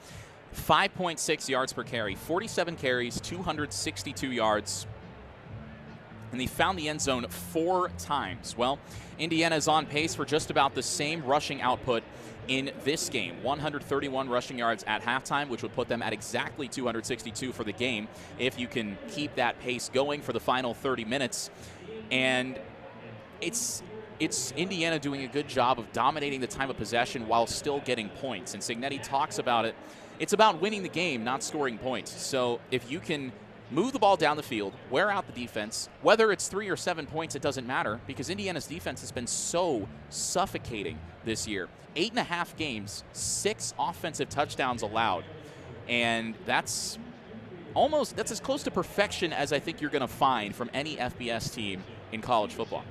5.6 yards per carry, 47 carries, 262 yards. And they found the end zone 4 times. Well, Indiana is on pace for just about the same rushing output in this game. 131 rushing yards at halftime, which would put them at exactly 262 for the game if you can keep that pace going for the final 30 minutes. And it's Indiana doing a good job of dominating the time of possession while still getting points. And Cignetti talks about it. It's about winning the game, not scoring points. So if you can move the ball down the field, wear out the defense, whether it's 3 or 7 points, it doesn't matter, because Indiana's defense has been so suffocating this year. 8.5 games, 6 offensive touchdowns allowed. And that's as close to perfection as I think you're going to find from any FBS team in college football.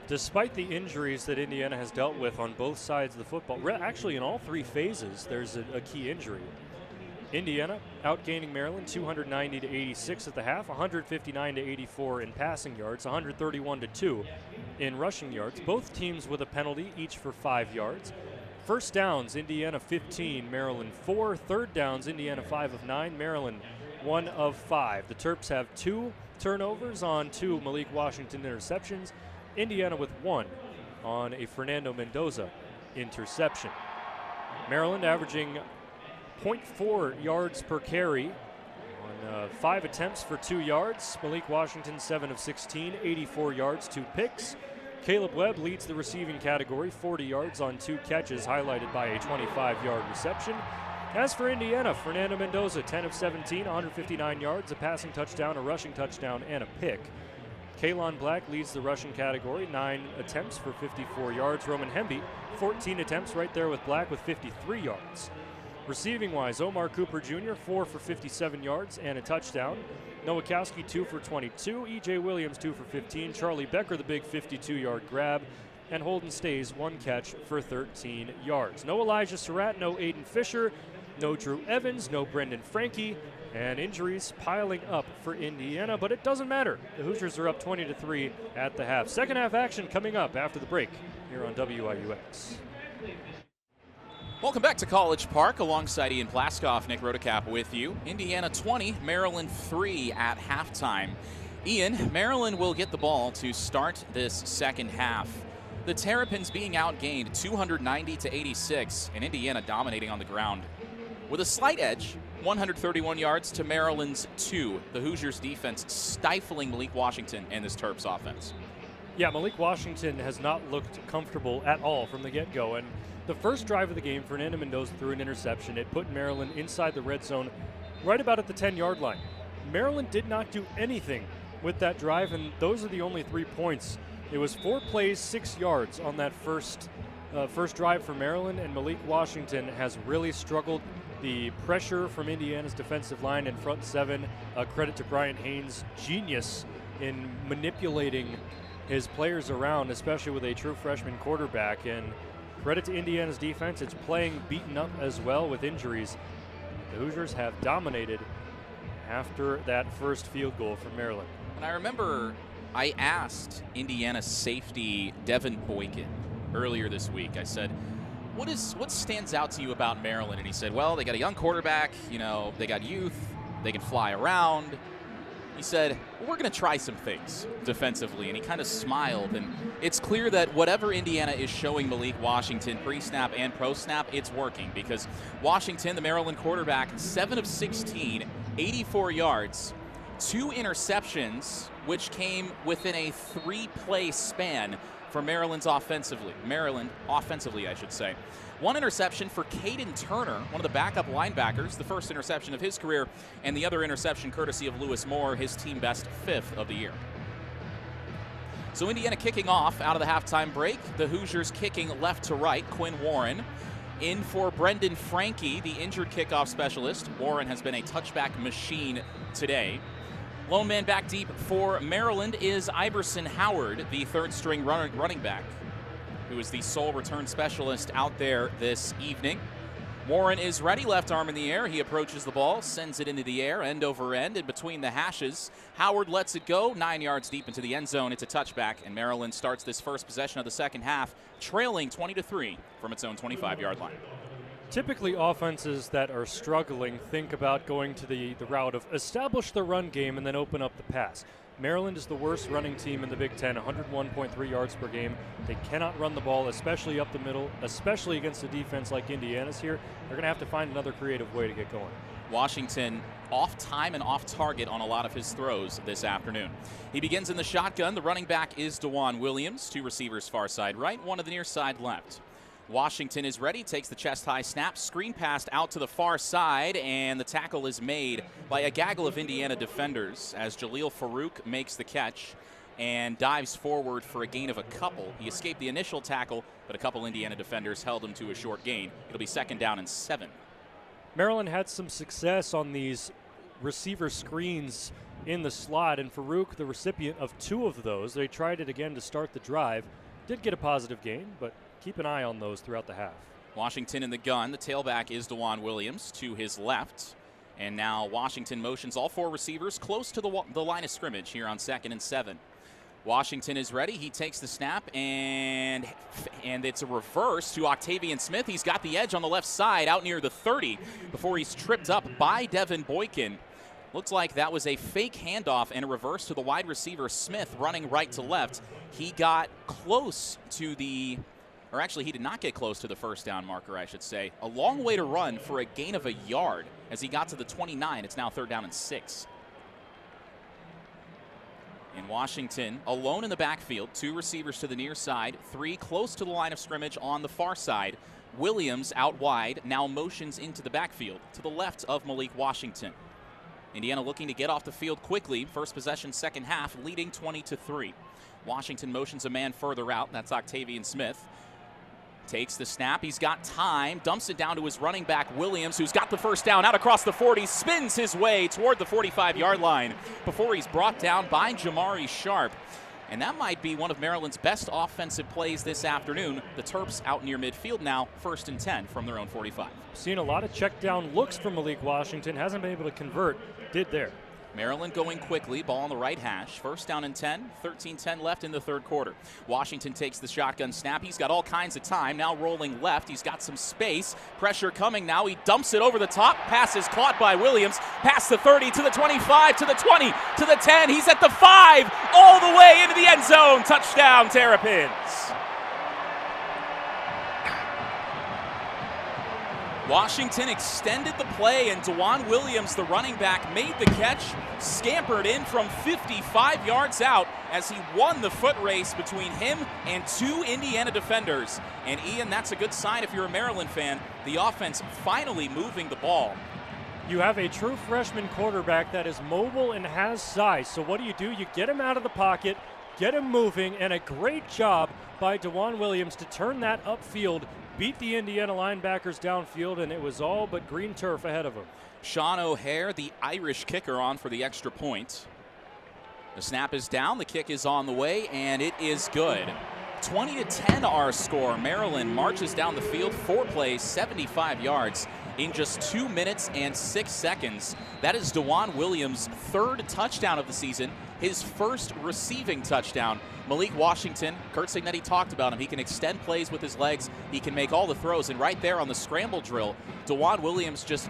Despite the injuries that Indiana has dealt with on both sides of the football, actually in all 3 phases, there's a key injury. Indiana outgaining Maryland 290-86 at the half, 159-84 in passing yards, 131-2 in rushing yards. Both teams with a penalty, each for 5 yards. First downs, Indiana 15, Maryland 4. Third downs, Indiana 5 of 9, Maryland 1 of 5. The Terps have 2 turnovers on 2 Malik Washington interceptions. Indiana with 1 on a Fernando Mendoza interception. Maryland averaging 0.4 yards per carry on 5 attempts for 2 yards. Malik Washington 7 of 16, 84 yards, 2 picks. Caleb Webb leads the receiving category, 40 yards on 2 catches, highlighted by a 25-yard reception. As for Indiana, Fernando Mendoza 10 of 17, 159 yards, a passing touchdown, a rushing touchdown, and a pick. Kalon Black leads the rushing category, 9 attempts for 54 yards. Roman Hemby, 14 attempts, right there with Black with 53 yards. Receiving-wise, Omar Cooper Jr., 4 for 57 yards and a touchdown. Nowakowski, 2 for 22. E.J. Williams, 2 for 15. Charlie Becker, the big 52-yard grab. And Holden Stays, 1 catch for 13 yards. No Elijah Surratt, no Aiden Fisher, no Drew Evans, no Brendan Frankie. And injuries piling up for Indiana, but it doesn't matter. The Hoosiers are up 20-3 at the half. Second half action coming up after the break here on WIUX. Welcome back to College Park alongside Ian Plaskoff, Nick Rodecap with you. Indiana 20, Maryland 3 at halftime. Ian, Maryland will get the ball to start this second half. The Terrapins being outgained 290-86, and Indiana dominating on the ground. With a slight edge, 131 yards to Maryland's 2. The Hoosiers defense stifling Malik Washington and this Terps offense. Yeah, Malik Washington has not looked comfortable at all from the get-go. And the first drive of the game, Fernando Mendoza threw an interception. It put Maryland inside the red zone right about at the 10-yard line. Maryland did not do anything with that drive, and those are the only 3 points. It was 4 plays, 6 yards on that first drive for Maryland, and Malik Washington has really struggled. The pressure from Indiana's defensive line and front 7, credit to Brian Haynes' genius in manipulating his players around, especially with a true freshman quarterback. And credit to Indiana's defense, it's playing beaten up as well with injuries. The Hoosiers have dominated after that first field goal from Maryland. And I remember I asked Indiana safety Devin Boykin earlier this week. I said, what stands out to you about Maryland? And he said, well, they got a young quarterback, they got youth, they can fly around. He said, well, we're going to try some things defensively, and he kind of smiled. And it's clear that whatever Indiana is showing Malik Washington pre-snap and pro-snap, it's working, because Washington, the Maryland quarterback, 7 of 16, 84 yards, 2 interceptions, which came within a 3-play span for Maryland offensively, I should say. 1 interception for Caden Turner, one of the backup linebackers, the first interception of his career, and the other interception courtesy of Lewis Moore, his team best 5th of the year. So Indiana kicking off out of the halftime break. The Hoosiers kicking left to right. Quinn Warren In for Brendan Frankie, the injured kickoff specialist. Warren has been a touchback machine today. Lone man back deep for Maryland is Iverson Howard, the third-string running back, who is the sole return specialist out there this evening. Warren is ready, left arm in the air. He approaches the ball, sends it into the air, end over end, and between the hashes. Howard lets it go 9 yards deep into the end zone. It's a touchback, and Maryland starts this first possession of the second half, trailing 20-3 from its own 25-yard line. Typically, offenses that are struggling think about going to the route of establish the run game and then open up the pass. Maryland is the worst running team in the Big Ten, 101.3 yards per game. They cannot run the ball, especially up the middle, especially against a defense like Indiana's here. They're going to have to find another creative way to get going. Washington off time and off target on a lot of his throws this afternoon. He begins in the shotgun. The running back is DeJuan Williams. 2 receivers far side right, 1 to the near side left. Washington is ready, takes the chest-high snap, screen pass out to the far side, and the tackle is made by a gaggle of Indiana defenders as Jaleel Farouk makes the catch and dives forward for a gain of a couple. He escaped the initial tackle, but a couple Indiana defenders held him to a short gain. It'll be 2nd down and 7. Maryland had some success on these receiver screens in the slot, and Farouk, the recipient of 2 of those. They tried it again to start the drive. Did get a positive gain, but keep an eye on those throughout the half. Washington in the gun. The tailback is DeJuan Williams to his left. And now Washington motions all 4 receivers close to the line of scrimmage here on 2nd and 7. Washington is ready. He takes the snap, and it's a reverse to Octavian Smith. He's got the edge on the left side out near the 30 before he's tripped up by Devin Boykin. Looks like that was a fake handoff and a reverse to the wide receiver Smith running right to left. He got close to the, or actually he did not get close to the first down marker, I should say. A long way to run for a gain of a yard as he got to the 29. It's now 3rd down and 6. In Washington, alone in the backfield, 2 receivers to the near side, 3 close to the line of scrimmage on the far side. Williams out wide, now motions into the backfield to the left of Malik Washington. Indiana looking to get off the field quickly. First possession, second half, leading 20-3. Washington motions a man further out. That's Octavian Smith. Takes the snap. He's got time. Dumps it down to his running back, Williams, who's got the first down out across the 40. Spins his way toward the 45-yard line before he's brought down by Jamari Sharp. And that might be one of Maryland's best offensive plays this afternoon. The Terps out near midfield now, 1st and 10 from their own 45. Seen a lot of check down looks from Malik Washington. Hasn't been able to convert. Did there. Maryland going quickly, ball on the right hash. 1st down and 10, 13-10 left in the 3rd quarter. Washington takes the shotgun snap. He's got all kinds of time. Now rolling left. He's got some space. Pressure coming now. He dumps it over the top. Pass is caught by Williams. Past the 30 to the 25 to the 20 to the 10. He's at the 5 all the way into the end zone. Touchdown, Terrapins. Washington extended the play, and DeJuan Williams, the running back, made the catch, scampered in from 55 yards out as he won the foot race between him and 2 Indiana defenders. And Ian, that's a good sign if you're a Maryland fan. The offense finally moving the ball. You have a true freshman quarterback that is mobile and has size. So what do? You get him out of the pocket, get him moving, and a great job by DeJuan Williams to turn that upfield, beat the Indiana linebackers downfield, and it was all but green turf ahead of him. Sean O'Hare, the Irish kicker, on for the extra point. The snap is down, the kick is on the way, and it is good. 20-10 our score. Maryland marches down the field, 4 plays, 75 yards in just 2 minutes and 6 seconds. That is DeJuan Williams' 3rd touchdown of the season, his 1st receiving touchdown. Malik Washington, Kurt Signetti talked about him. He can extend plays with his legs. He can make all the throws. And right there on the scramble drill, DeJuan Williams just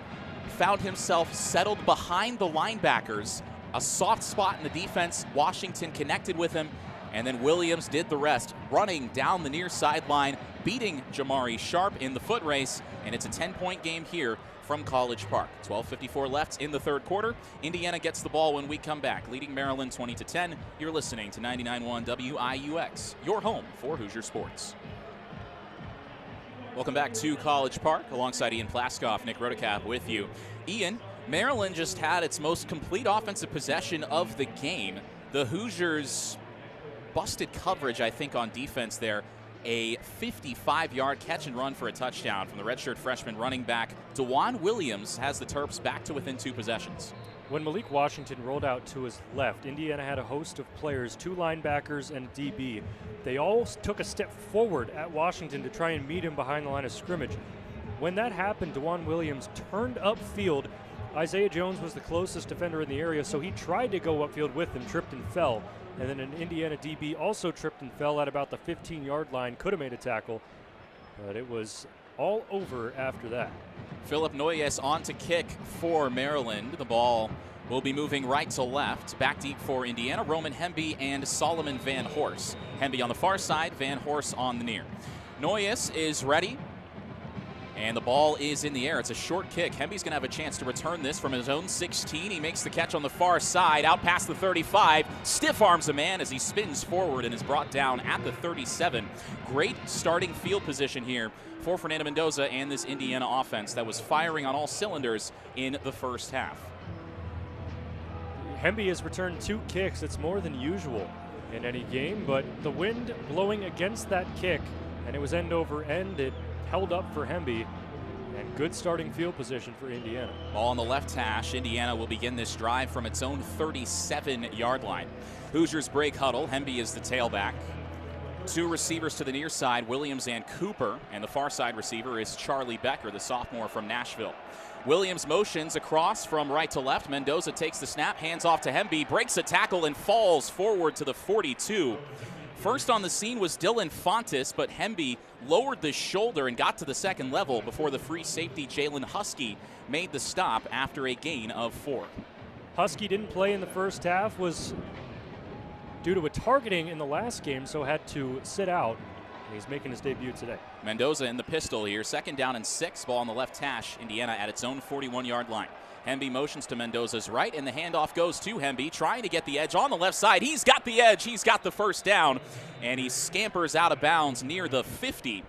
found himself settled behind the linebackers. A soft spot in the defense. Washington connected with him. And then Williams did the rest, running down the near sideline, beating Jamari Sharp in the foot race. And it's a 10-point game here from College Park. 12:54 left in the 3rd quarter. Indiana gets the ball when we come back, leading Maryland 20-10. You're listening to 99.1 WIUX, your home for Hoosier Sports. Welcome back to College Park, alongside Ian Plaskoff, Nick Rodicap with you. Ian, Maryland just had its most complete offensive possession of the game. The Hoosiers busted coverage, I think, on defense there. a 55-yard catch and run for a touchdown from the redshirt freshman running back. DeJuan Williams has the Terps back to within 2 possessions. When Malik Washington rolled out to his left, Indiana had a host of players, 2 linebackers and DB. They all took a step forward at Washington to try and meet him behind the line of scrimmage. When that happened, DeJuan Williams turned upfield. Isaiah Jones was the closest defender in the area, so he tried to go upfield with him, tripped and fell. And then an Indiana DB also tripped and fell at about the 15-yard line, could have made a tackle, but it was all over after that. Philip Noyes on to kick for Maryland. The ball will be moving right to left. Back deep for Indiana, Roman Hemby and Solomon Van Horst. Hemby on the far side, Van Horst on the near. Noyes is ready, and the ball is in the air. It's a short kick. Hemby's going to have a chance to return this from his own 16. He makes the catch on the far side, out past the 35. Stiff arms a man as he spins forward and is brought down at the 37. Great starting field position here for Fernando Mendoza and this Indiana offense that was firing on all cylinders in the first half. Hemby has returned 2 kicks. It's more than usual in any game, but the wind blowing against that kick, and it was end over end. It held up for Hemby, and good starting field position for Indiana. Ball on the left hash. Indiana will begin this drive from its own 37-yard line. Hoosiers break huddle. Hemby is the tailback. 2 receivers to the near side, Williams and Cooper, and the far side receiver is Charlie Becker, the sophomore from Nashville. Williams motions across from right to left. Mendoza takes the snap, hands off to Hemby, breaks a tackle and falls forward to the 42. First on the scene was Dylan Fontes, but Hemby lowered the shoulder and got to the second level before the free safety Jalen Husky made the stop after a gain of 4. Husky didn't play in the first half, was due to a targeting in the last game, so had to sit out. He's making his debut today. Mendoza in the pistol here. 2nd down and 6. Ball on the left hash. Indiana at its own 41-yard line. Hemby motions to Mendoza's right, and the handoff goes to Hemby, trying to get the edge on the left side. He's got the edge. He's got the first down, and he scampers out of bounds near the 50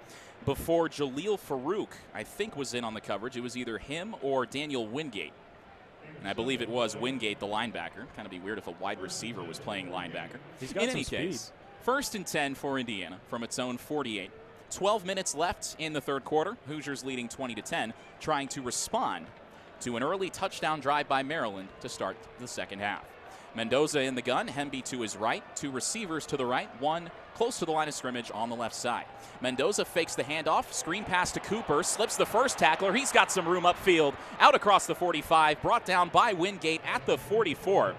before Jaleel Farouk, I think, was in on the coverage. It was either him or Daniel Wingate. And I believe it was Wingate, the linebacker. Kind of be weird if a wide receiver was playing linebacker. He's got some speed. 1st and 10 for Indiana from its own 48. 12 minutes left in the third quarter. Hoosiers leading 20-10, trying to respond to an early touchdown drive by Maryland to start the second half. Mendoza in the gun, Hemby to his right, 2 receivers to the right, 1 close to the line of scrimmage on the left side. Mendoza fakes the handoff, screen pass to Cooper, slips the first tackler. He's got some room upfield, out across the 45, brought down by Wingate at the 44.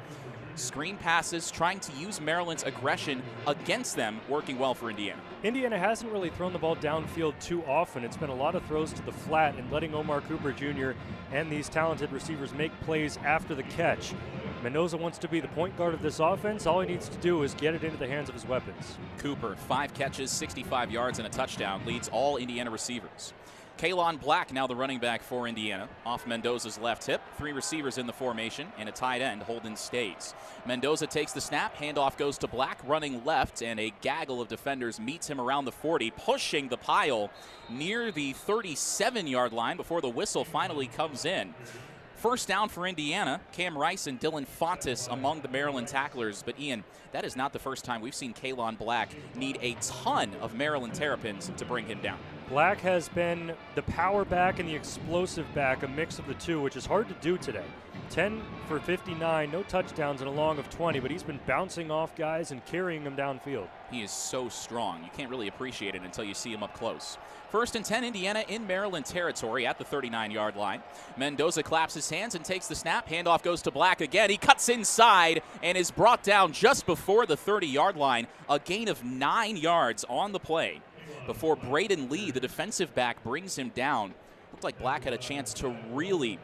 Screen passes, trying to use Maryland's aggression against them, working well for Indiana. Indiana hasn't really thrown the ball downfield too often. It's been a lot of throws to the flat and letting Omar Cooper Jr. and these talented receivers make plays after the catch. Mendoza wants to be the point guard of this offense. All he needs to do is get it into the hands of his weapons. Cooper, 5 catches, 65 yards, and a touchdown, leads all Indiana receivers. Kalon Black now the running back for Indiana. Off Mendoza's left hip, 3 receivers in the formation, and a tight end, Holden Stays. Mendoza takes the snap, handoff goes to Black, running left, and a gaggle of defenders meets him around the 40, pushing the pile near the 37-yard line before the whistle finally comes in. First down for Indiana. Cam Rice and Dylan Fontes among the Maryland tacklers. But, Ian, that is not the first time we've seen Kalon Black need a ton of Maryland Terrapins to bring him down. Black has been the power back and the explosive back, a mix of the two, which is hard to do today. 10 for 59, no touchdowns and a long of 20, but he's been bouncing off guys and carrying them downfield. He is so strong. You can't really appreciate it until you see him up close. 1st and 10, Indiana in Maryland territory at the 39-yard line. Mendoza claps his hands and takes the snap. Handoff goes to Black again. He cuts inside and is brought down just before the 30-yard line. A gain of 9 yards on the play before Braden Lee, the defensive back, brings him down. Looked like Black had a chance to really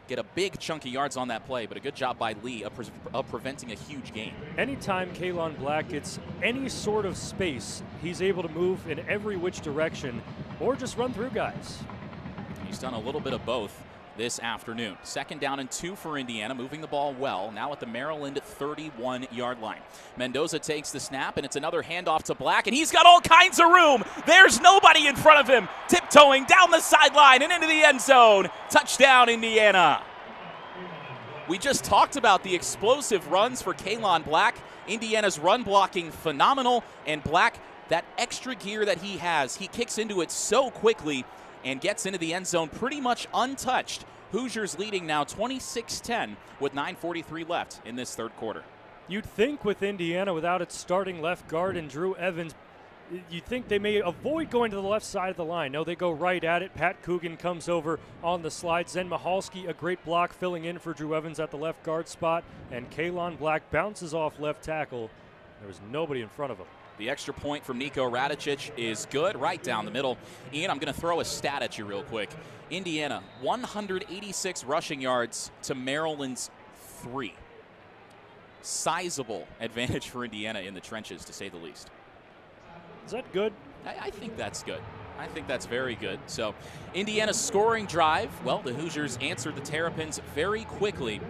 get a big chunk of yards on that play, but a good job by Lee of preventing a huge gain. Anytime Kalon Black gets any sort of space, he's able to move in every which direction or just run through guys. He's done a little bit of both this afternoon. 2nd down and 2 for Indiana, moving the ball well, now at the Maryland 31-yard line. Mendoza takes the snap, and it's another handoff to Black, and he's got all kinds of room. There's nobody in front of him, tiptoeing down the sideline and into the end zone. Touchdown, Indiana. We just talked about the explosive runs for Kalon Black. Indiana's run blocking phenomenal, and Black that extra gear that he has, he kicks into it so quickly and gets into the end zone pretty much untouched. Hoosiers leading now 26-10 with 9:43 left in this third quarter. You'd think with Indiana, without its starting left guard and Drew Evans, you'd think they may avoid going to the left side of the line. No, they go right at it. Pat Coogan comes over on the slide. Zen Mihalski, a great block, filling in for Drew Evans at the left guard spot. And Kalon Black bounces off left tackle. There was nobody in front of him. The extra point from Nico Radicic is good, right down the middle. Ian, I'm going to throw a stat at you real quick. Indiana, 186 rushing yards to Maryland's 3. Sizable advantage for Indiana in the trenches, to say the least. Is that good? I think that's good. I think that's very good. So, Indiana's scoring drive, well, the Hoosiers answered the Terrapins very quickly.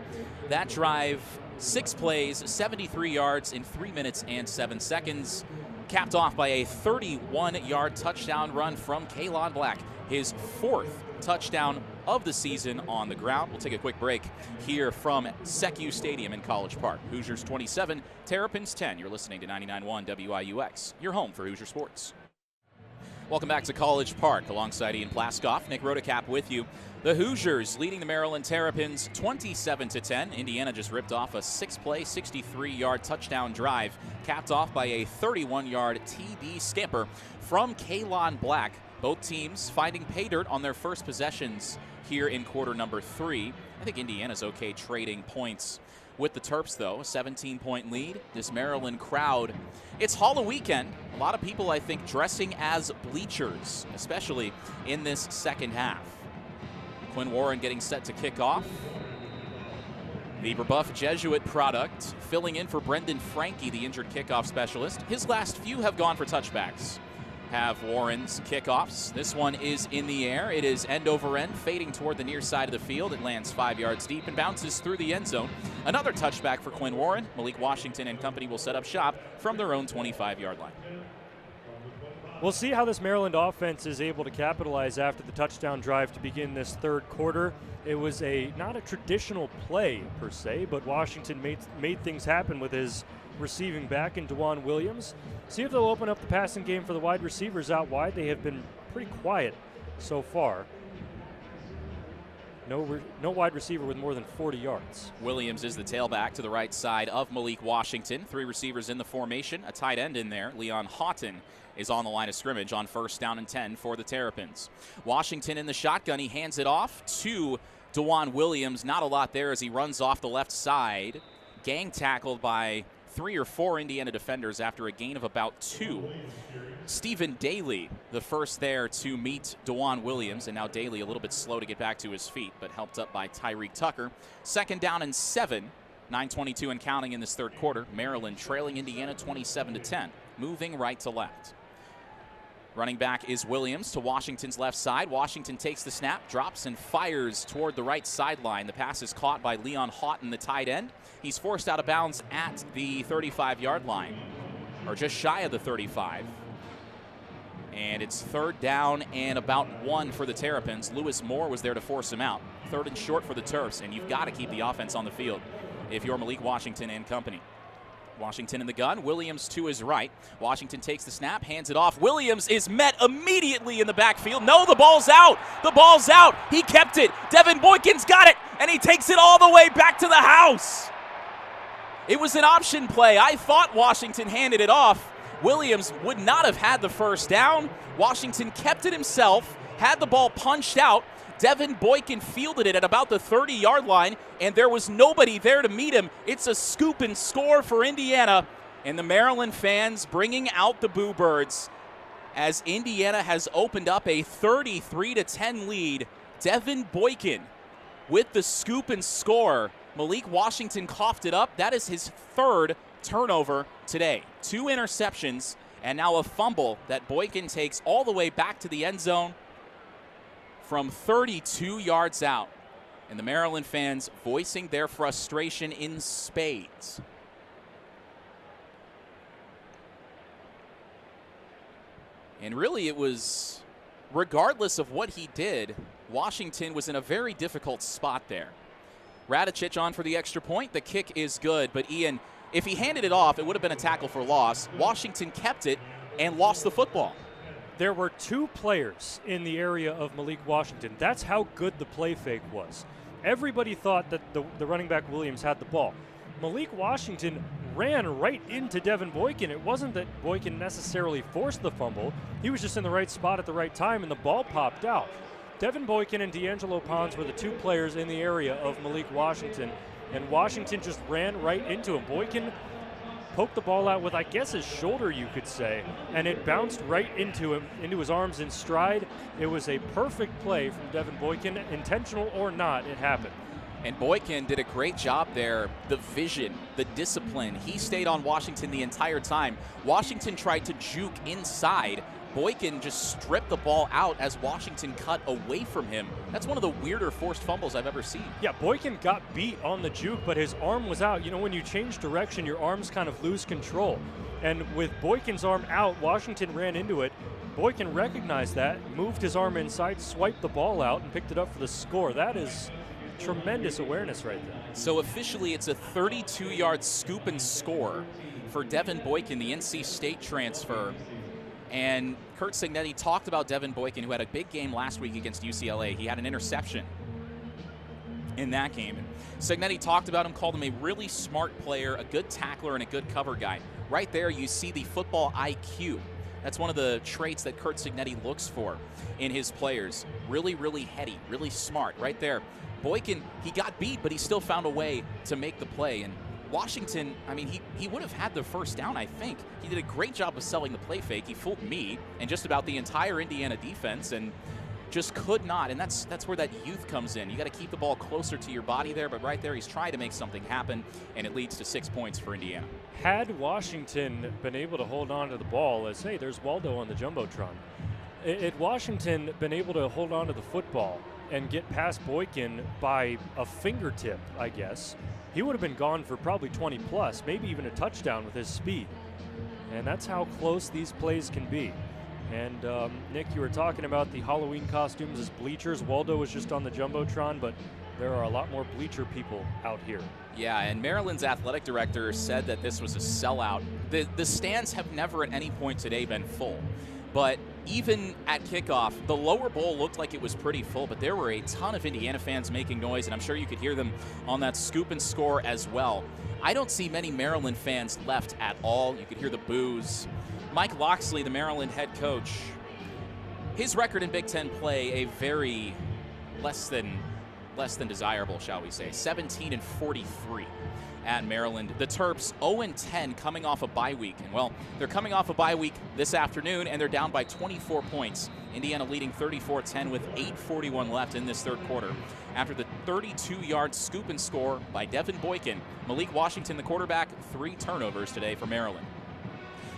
That drive, 6 plays, 73 yards in 3 minutes and 7 seconds, capped off by a 31-yard touchdown run from Kalon Black, his 4th touchdown of the season on the ground. We'll take a quick break here from Secu Stadium in College Park. Hoosiers 27, Terrapins 10. You're listening to 99.1 WIUX, your home for Hoosier sports. Welcome back to College Park. Alongside Ian Plaskoff, Nick Rodecap with you. The Hoosiers leading the Maryland Terrapins 27-10. Indiana just ripped off a 6-play, 63-yard touchdown drive, capped off by a 31-yard TD scamper from Kalon Black. Both teams finding pay dirt on their first possessions here in quarter number 3. I think Indiana's okay trading points with the Terps, though. A 17-point lead. This Maryland crowd, it's Halloween weekend. A lot of people, I think, dressing as bleachers, especially in this second half. Quinn Warren getting set to kick off. The rebuff Jesuit product filling in for Brendan Frankie, the injured kickoff specialist. His last few have gone for touchbacks. Have Warren's kickoffs. This one is in the air. It is end over end, fading toward the near side of the field. It lands 5 yards deep and bounces through the end zone. Another touchback for Quinn Warren. Malik Washington and company will set up shop from their own 25-yard line. We'll see how this Maryland offense is able to capitalize after the touchdown drive to begin this third quarter. It was not a traditional play per se, but Washington made things happen with his receiving back in DeJuan Williams. See if they'll open up the passing game for the wide receivers out wide. They have been pretty quiet so far. No wide receiver with more than 40 yards. Williams is the tailback to the right side of Malik Washington. 3 receivers in the formation, a tight end in there. Leon Houghton is on the line of scrimmage on 1st down and 10 for the Terrapins. Washington in the shotgun. He hands it off to DeJuan Williams. Not a lot there as he runs off the left side. Gang tackled by 3 or 4 Indiana defenders after a gain of about 2. Stephen Daly, the first there to meet DeJuan Williams, and now Daly a little bit slow to get back to his feet, but helped up by Tyreek Tucker. 2nd down and 7, 9:22 and counting in this third quarter. Maryland trailing Indiana 27-10, moving right to left. Running back is Williams to Washington's left side. Washington takes the snap, drops and fires toward the right sideline. The pass is caught by Leon Houghton, the tight end. He's forced out of bounds at the 35-yard line, or just shy of the 35. And it's 3rd down and about 1 for the Terrapins. Lewis Moore was there to force him out. 3rd and short for the Terps, and you've got to keep the offense on the field if you're Malik Washington and company. Washington in the gun. Williams to his right. Washington takes the snap, hands it off. Williams is met immediately in the backfield. No, the ball's out. The ball's out. He kept it. Devin Boykin's got it, and he takes it all the way back to the house. It was an option play. I thought Washington handed it off. Williams would not have had the first down. Washington kept it himself, had the ball punched out. Devin Boykin fielded it at about the 30-yard line, and there was nobody there to meet him. It's a scoop and score for Indiana, and the Maryland fans bringing out the Boo Birds as Indiana has opened up a 33-10 lead. Devin Boykin with the scoop and score. Malik Washington coughed it up. That is his 3rd turnover today. 2 interceptions, and now a fumble that Boykin takes all the way back to the end zone from 32 yards out. And the Maryland fans voicing their frustration in spades. And really it was, regardless of what he did, Washington was in a very difficult spot there. Radicic on for the extra point. The kick is good, but Ian, if he handed it off, it would have been a tackle for loss. Washington kept it, and lost the football. There were 2 players in the area of Malik Washington. That's how good the play fake was. Everybody thought that the running back Williams had the ball. Malik Washington ran right into Devin Boykin. It wasn't that Boykin necessarily forced the fumble. He was just in the right spot at the right time, and the ball popped out. Devin Boykin and D'Angelo Pons were the 2 players in the area of Malik Washington, and Washington just ran right into him. Boykin poked the ball out with, I guess, his shoulder, you could say, and it bounced right into him, into his arms in stride. It was a perfect play from Devin Boykin. Intentional or not, it happened. And Boykin did a great job there. The vision, the discipline. He stayed on Washington the entire time. Washington tried to juke inside. Boykin just stripped the ball out as Washington cut away from him. That's one of the weirder forced fumbles I've ever seen. Yeah, Boykin got beat on the juke, but his arm was out. You know, when you change direction, your arms kind of lose control. And with Boykin's arm out, Washington ran into it. Boykin recognized that, moved his arm inside, swiped the ball out, and picked it up for the score. That is tremendous awareness right there. So officially, it's a 32-yard scoop and score for Devin Boykin, the NC State transfer. And Curt Cignetti talked about Devin Boykin, who had a big game last week against UCLA. He had an interception in that game. And Cignetti talked about him, called him a really smart player, a good tackler, and a good cover guy. Right there, you see the football IQ. That's one of the traits that Curt Cignetti looks for in his players. Really, really heady, really smart. Right there, Boykin, he got beat, but he still found a way to make the play. And Washington, I mean, he would have had the first down, I think. He did a great job of selling the play fake. He fooled me and just about the entire Indiana defense and just could not. And that's where that youth comes in. You got to keep the ball closer to your body there, but right there he's trying to make something happen, and it leads to 6 points for Indiana. Had Washington been able to hold on to the ball, as, hey, there's Waldo on the Jumbotron. Had Washington been able to hold on to the football and get past Boykin by a fingertip, I guess, he would have been gone for probably 20 plus, maybe even a touchdown with his speed. And that's how close these plays can be. And Nick, you were talking about the Halloween costumes as bleachers. Waldo was just on the Jumbotron, but there are a lot more bleacher people out here. Yeah, and Maryland's athletic director said that this was a sellout. The stands have never at any point today been full. But even at kickoff, the lower bowl looked like it was pretty full, but there were a ton of Indiana fans making noise, and I'm sure you could hear them on that scoop and score as well. I don't see many Maryland fans left at all. You could hear the boos. Mike Locksley, the Maryland head coach, his record in Big Ten play, a very less than desirable, shall we say, 17-43 at Maryland. The Terps 0-10 coming off a bye week. And, well, they're coming off a bye week this afternoon, and they're down by 24 points. Indiana leading 34-10 with 8:41 left in this third quarter. After the 32-yard scoop and score by Devin Boykin, Malik Washington, the quarterback, 3 turnovers today for Maryland.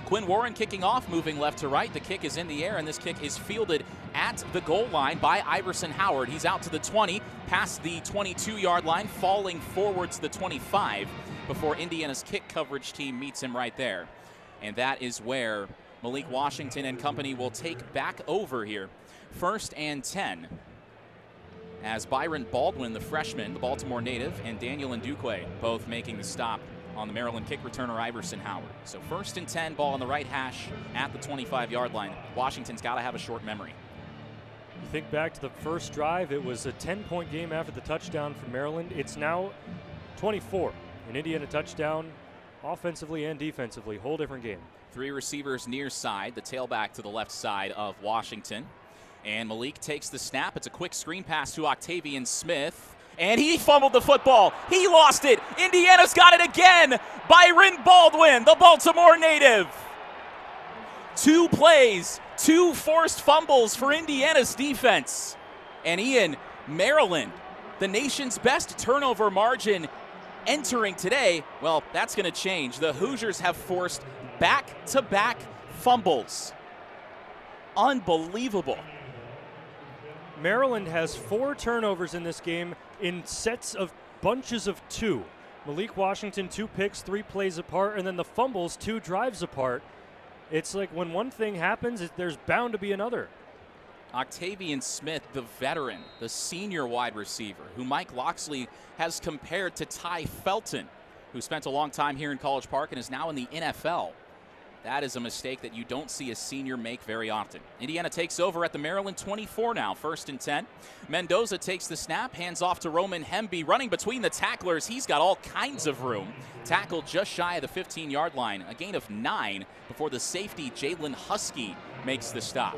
Quinn Warren kicking off, moving left to right. The kick is in the air, and this kick is fielded at the goal line by Iverson Howard. He's out to the 20, past the 22-yard line, falling forward to the 25 before Indiana's kick coverage team meets him right there. And that is where Malik Washington and company will take back over here. 1st and 10. As Byron Baldwin, the freshman, the Baltimore native, and Daniel Ndukwe both making the stop on the Maryland kick returner Iverson Howard. So 1st and 10, ball on the right hash at the 25-yard line. Washington's got to have a short memory. You think back to the first drive, it was a 10-point game after the touchdown for Maryland. It's now 24. An Indiana touchdown, offensively and defensively, whole different game. 3 receivers near side, the tailback to the left side of Washington. And Malik takes the snap. It's a quick screen pass to Octavian Smith. And he fumbled the football. He lost it. Indiana's got it again. Byron Baldwin, the Baltimore native. 2 plays, 2 forced fumbles for Indiana's defense. And Ian, Maryland, the nation's best turnover margin entering today, well, that's going to change. The Hoosiers have forced back-to-back fumbles. Unbelievable. Maryland has 4 turnovers in this game in sets of bunches of 2. Malik Washington, 2 picks, 3 plays apart, and then the fumbles, 2 drives apart. It's like when one thing happens, there's bound to be another. Octavian Smith, the veteran, the senior wide receiver, who Mike Locksley has compared to Ty Felton, who spent a long time here in College Park and is now in the NFL. That is a mistake that you don't see a senior make very often. Indiana takes over at the Maryland 24 now, 1st and 10. Mendoza takes the snap, hands off to Roman Hemby, running between the tacklers. He's got all kinds of room. Tackled just shy of the 15-yard line, a gain of 9 before the safety, Jalen Husky, makes the stop.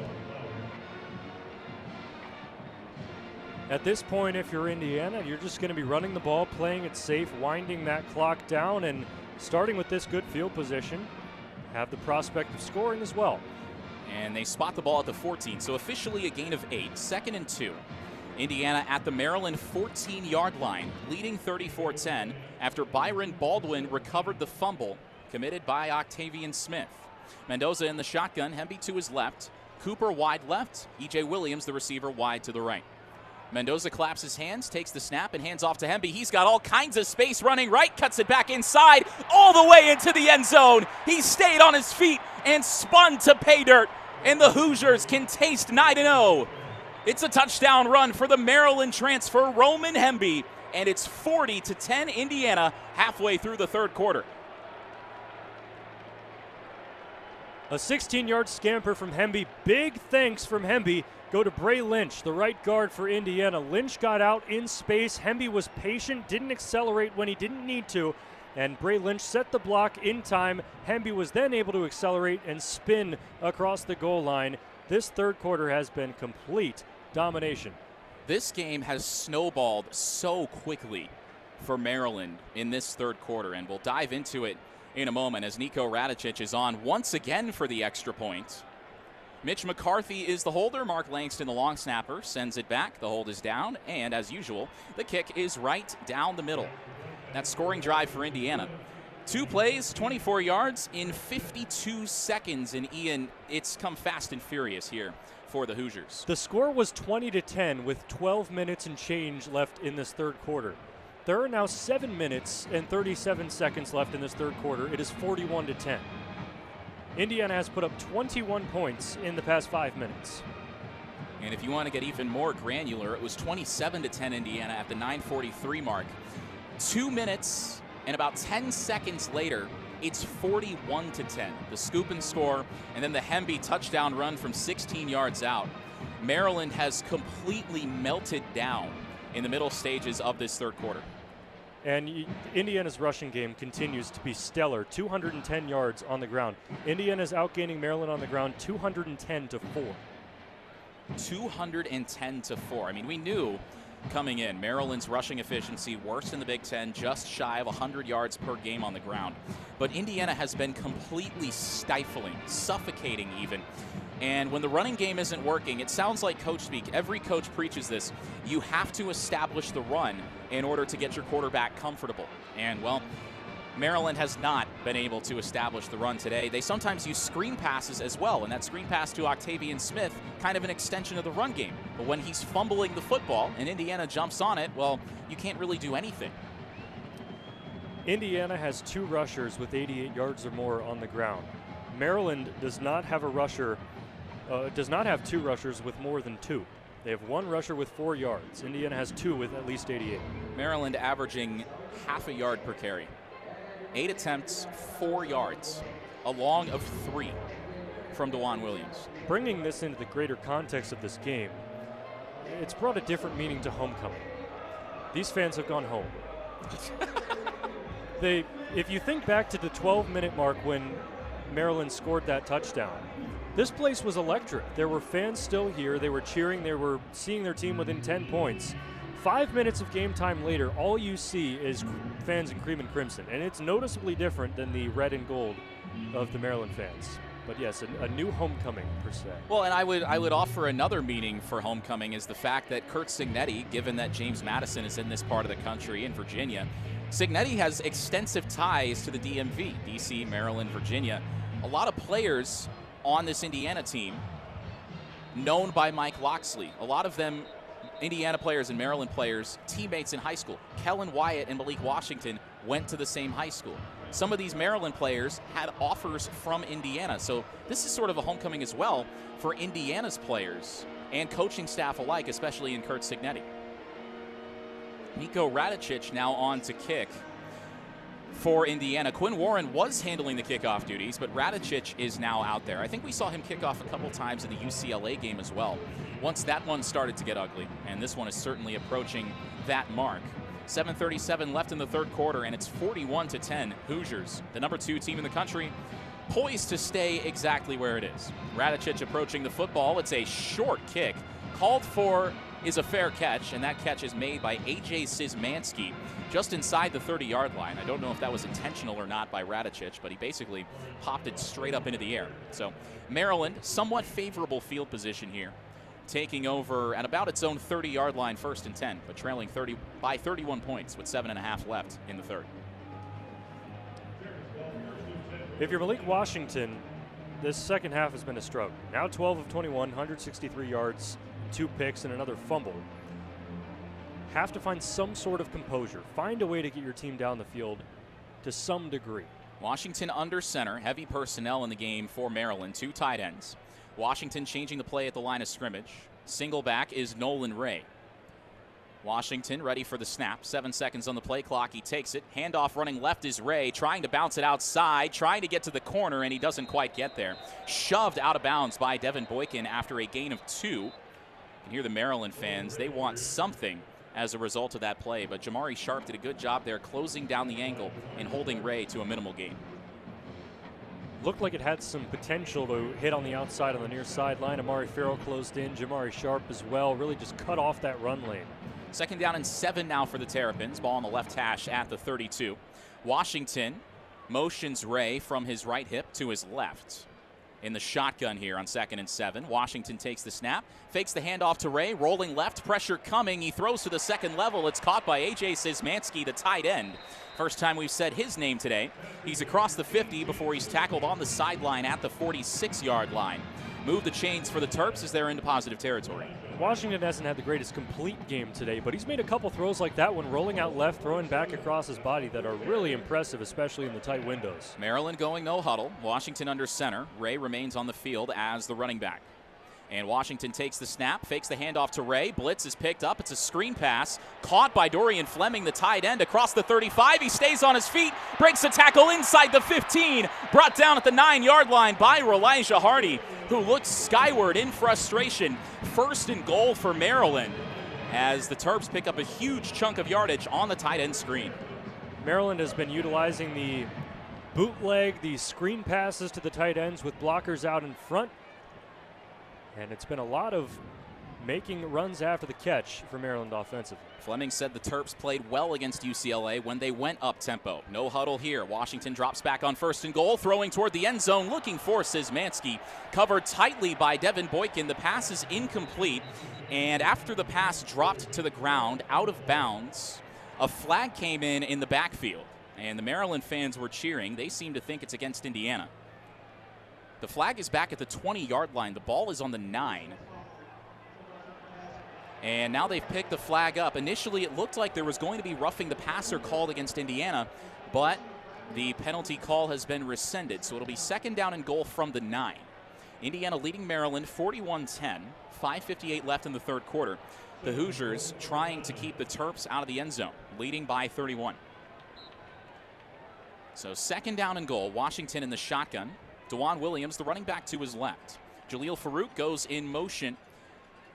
At this point, if you're Indiana, you're just going to be running the ball, playing it safe, winding that clock down, and starting with this good field position, have the prospect of scoring as well. And they spot the ball at the 14, so officially a gain of 8, 2nd and 2. Indiana at the Maryland 14-yard line, leading 34-10 after Byron Baldwin recovered the fumble committed by Octavian Smith. Mendoza in the shotgun, Hemby to his left, Cooper wide left, E.J. Williams, the receiver, wide to the right. Mendoza claps his hands, takes the snap, and hands off to Hemby. He's got all kinds of space running right, cuts it back inside, all the way into the end zone. He stayed on his feet and spun to pay dirt, and the Hoosiers can taste 9-0. It's a touchdown run for the Maryland transfer, Roman Hemby, and it's 40-10 Indiana halfway through the third quarter. A 16-yard scamper from Hemby. Big thanks from Hemby go to Bray Lynch, the right guard for Indiana. Lynch got out in space. Hemby was patient, didn't accelerate when he didn't need to, and Bray Lynch set the block in time. Hemby was then able to accelerate and spin across the goal line. This third quarter has been complete domination. This game has snowballed so quickly for Maryland in this third quarter, and we'll dive into it in a moment as Nico Radicic is on once again for the extra point. Mitch McCarthy is the holder. Mark Langston, the long snapper, sends it back. The hold is down, and as usual, the kick is right down the middle. That scoring drive for Indiana. 2 plays, 24 yards in 52 seconds, and Ian, it's come fast and furious here for the Hoosiers. The score was 20-10 with 12 minutes and change left in this third quarter. There are now 7 minutes and 37 seconds left in this third quarter. It is 41-10. Indiana has put up 21 points in the past 5 minutes. And if you want to get even more granular, it was 27-10 Indiana at the 9:43 mark. 2 minutes and about 10 seconds later, it's 41-10. The scoop and score, and then the Hemby touchdown run from 16 yards out. Maryland has completely melted down in the middle stages of this third quarter. And Indiana's rushing game continues to be stellar. 210 yards on the ground. Indiana's outgaining Maryland on the ground 210-4. 210-4. I mean, we knew coming in Maryland's rushing efficiency worst in the Big Ten, just shy of 100 yards per game on the ground. But Indiana has been completely stifling, suffocating even. And when the running game isn't working, it sounds like coach speak. Every coach preaches this. You have to establish the run in order to get your quarterback comfortable. And, well, Maryland has not been able to establish the run today. They sometimes use screen passes as well, and that screen pass to Octavian Smith, kind of an extension of the run game. But when he's fumbling the football and Indiana jumps on it, well, you can't really do anything. Indiana has 2 rushers with 88 yards or more on the ground. Maryland does not have a rusher, does not have 2 rushers with more than 2. They have 1 rusher with 4 yards. Indiana has 2 with at least 88. Maryland averaging half a yard per carry. 8 attempts, 4 yards, a long of 3 from DeJuan Williams. Bringing this into the greater context of this game, it's brought a different meaning to homecoming. These fans have gone home. If you think back to the 12-minute mark when Maryland scored that touchdown, this place was electric. There were fans still here. They were cheering. They were seeing their team within 10 points. 5 minutes of game time later, all you see is fans in cream and crimson, and it's noticeably different than the red and gold of the Maryland fans. But yes, a new homecoming per se. Well, and I would offer another meaning for homecoming is the fact that Kurt Cignetti, given that James Madison is in this part of the country in Virginia, Cignetti has extensive ties to the DMV, DC, Maryland, Virginia. A lot of players on this Indiana team known by Mike Loxley. A lot of them Indiana players and Maryland players, teammates in high school. Kellen Wyatt and Malik Washington went to the same high school. Some of these Maryland players had offers from Indiana. So this is sort of a homecoming as well for Indiana's players and coaching staff alike, especially in Kurt Cignetti. Nico Radicic now on to kick. for Indiana. Quinn Warren was handling the kickoff duties, but Radicic is now out there. I think we saw him kick off a couple times in the UCLA game as well, once that one started to get ugly, and this one is certainly approaching that mark. 7:37 left in the third quarter, and it's 41-10 Hoosiers, the number 2 team in the country, poised to stay exactly where it is. Radicic approaching the football. It's a short kick. Called for is a fair catch, and that catch is made by A.J. Szymanski just inside the 30-yard line. I don't know if that was intentional or not by Radicic, but he basically popped it straight up into the air. So Maryland, somewhat favorable field position here, taking over at about its own 30-yard line, 1st and 10, but trailing 31 points with 7.5 left in the third. If you're Malik Washington, this second half has been a struggle. Now 12 of 21, 163 yards, 2 picks, and another fumble. Have to find some sort of composure. Find a way to get your team down the field to some degree. Washington under center, heavy personnel in the game for Maryland, 2 tight ends. Washington changing the play at the line of scrimmage. Single back is Nolan Ray. Washington ready for the snap. 7 seconds on the play clock. He takes it. Handoff running left is Ray, trying to bounce it outside, trying to get to the corner, and he doesn't quite get there. Shoved out of bounds by Devin Boykin after a gain of 2. You can hear the Maryland fans. They want something as a result of that play, but Jamari Sharp did a good job there closing down the angle and holding Ray to a minimal gain. Looked like it had some potential to hit on the outside on the near sideline. Amari Farrell closed in. Jamari Sharp as well. Really just cut off that run lane. 2nd down and 7 now for the Terrapins. Ball on the left hash at the 32. Washington motions Ray from his right hip to his left. In the shotgun here on 2nd and 7. Washington takes the snap, fakes the handoff to Ray, rolling left, pressure coming. He throws to the second level. It's caught by A.J. Szymanski, the tight end. First time we've said his name today. He's across the 50 before he's tackled on the sideline at the 46-yard line. Move the chains for the Terps as they're into positive territory. Washington hasn't had the greatest complete game today, but he's made a couple throws like that one, rolling out left, throwing back across his body, that are really impressive, especially in the tight windows. Maryland going no huddle. Washington under center. Ray remains on the field as the running back. And Washington takes the snap, fakes the handoff to Ray. Blitz is picked up. It's a screen pass. Caught by Dorian Fleming, the tight end, across the 35. He stays on his feet, breaks the tackle inside the 15. Brought down at the 9-yard line by Elijah Hardy, who looks skyward in frustration. 1st and goal for Maryland as the Terps pick up a huge chunk of yardage on the tight end screen. Maryland has been utilizing the bootleg, the screen passes to the tight ends with blockers out in front. And it's been a lot of making runs after the catch for Maryland offensively. Fleming said the Terps played well against UCLA when they went up-tempo. No huddle here. Washington drops back on 1st and goal, throwing toward the end zone, looking for Szymanski. Covered tightly by Devin Boykin. The pass is incomplete, and after the pass dropped to the ground, out of bounds, a flag came in the backfield, and the Maryland fans were cheering. They seem to think it's against Indiana. The flag is back at the 20-yard line. The ball is on the 9. And now they've picked the flag up. Initially, it looked like there was going to be roughing the passer called against Indiana, but the penalty call has been rescinded. So it'll be 2nd down and goal from the 9. Indiana leading Maryland 41-10. 5:58 left in the third quarter. The Hoosiers trying to keep the Terps out of the end zone, leading by 31. So 2nd down and goal. Washington in the shotgun. DeJuan Williams, the running back, to his left. Jaleel Farouk goes in motion.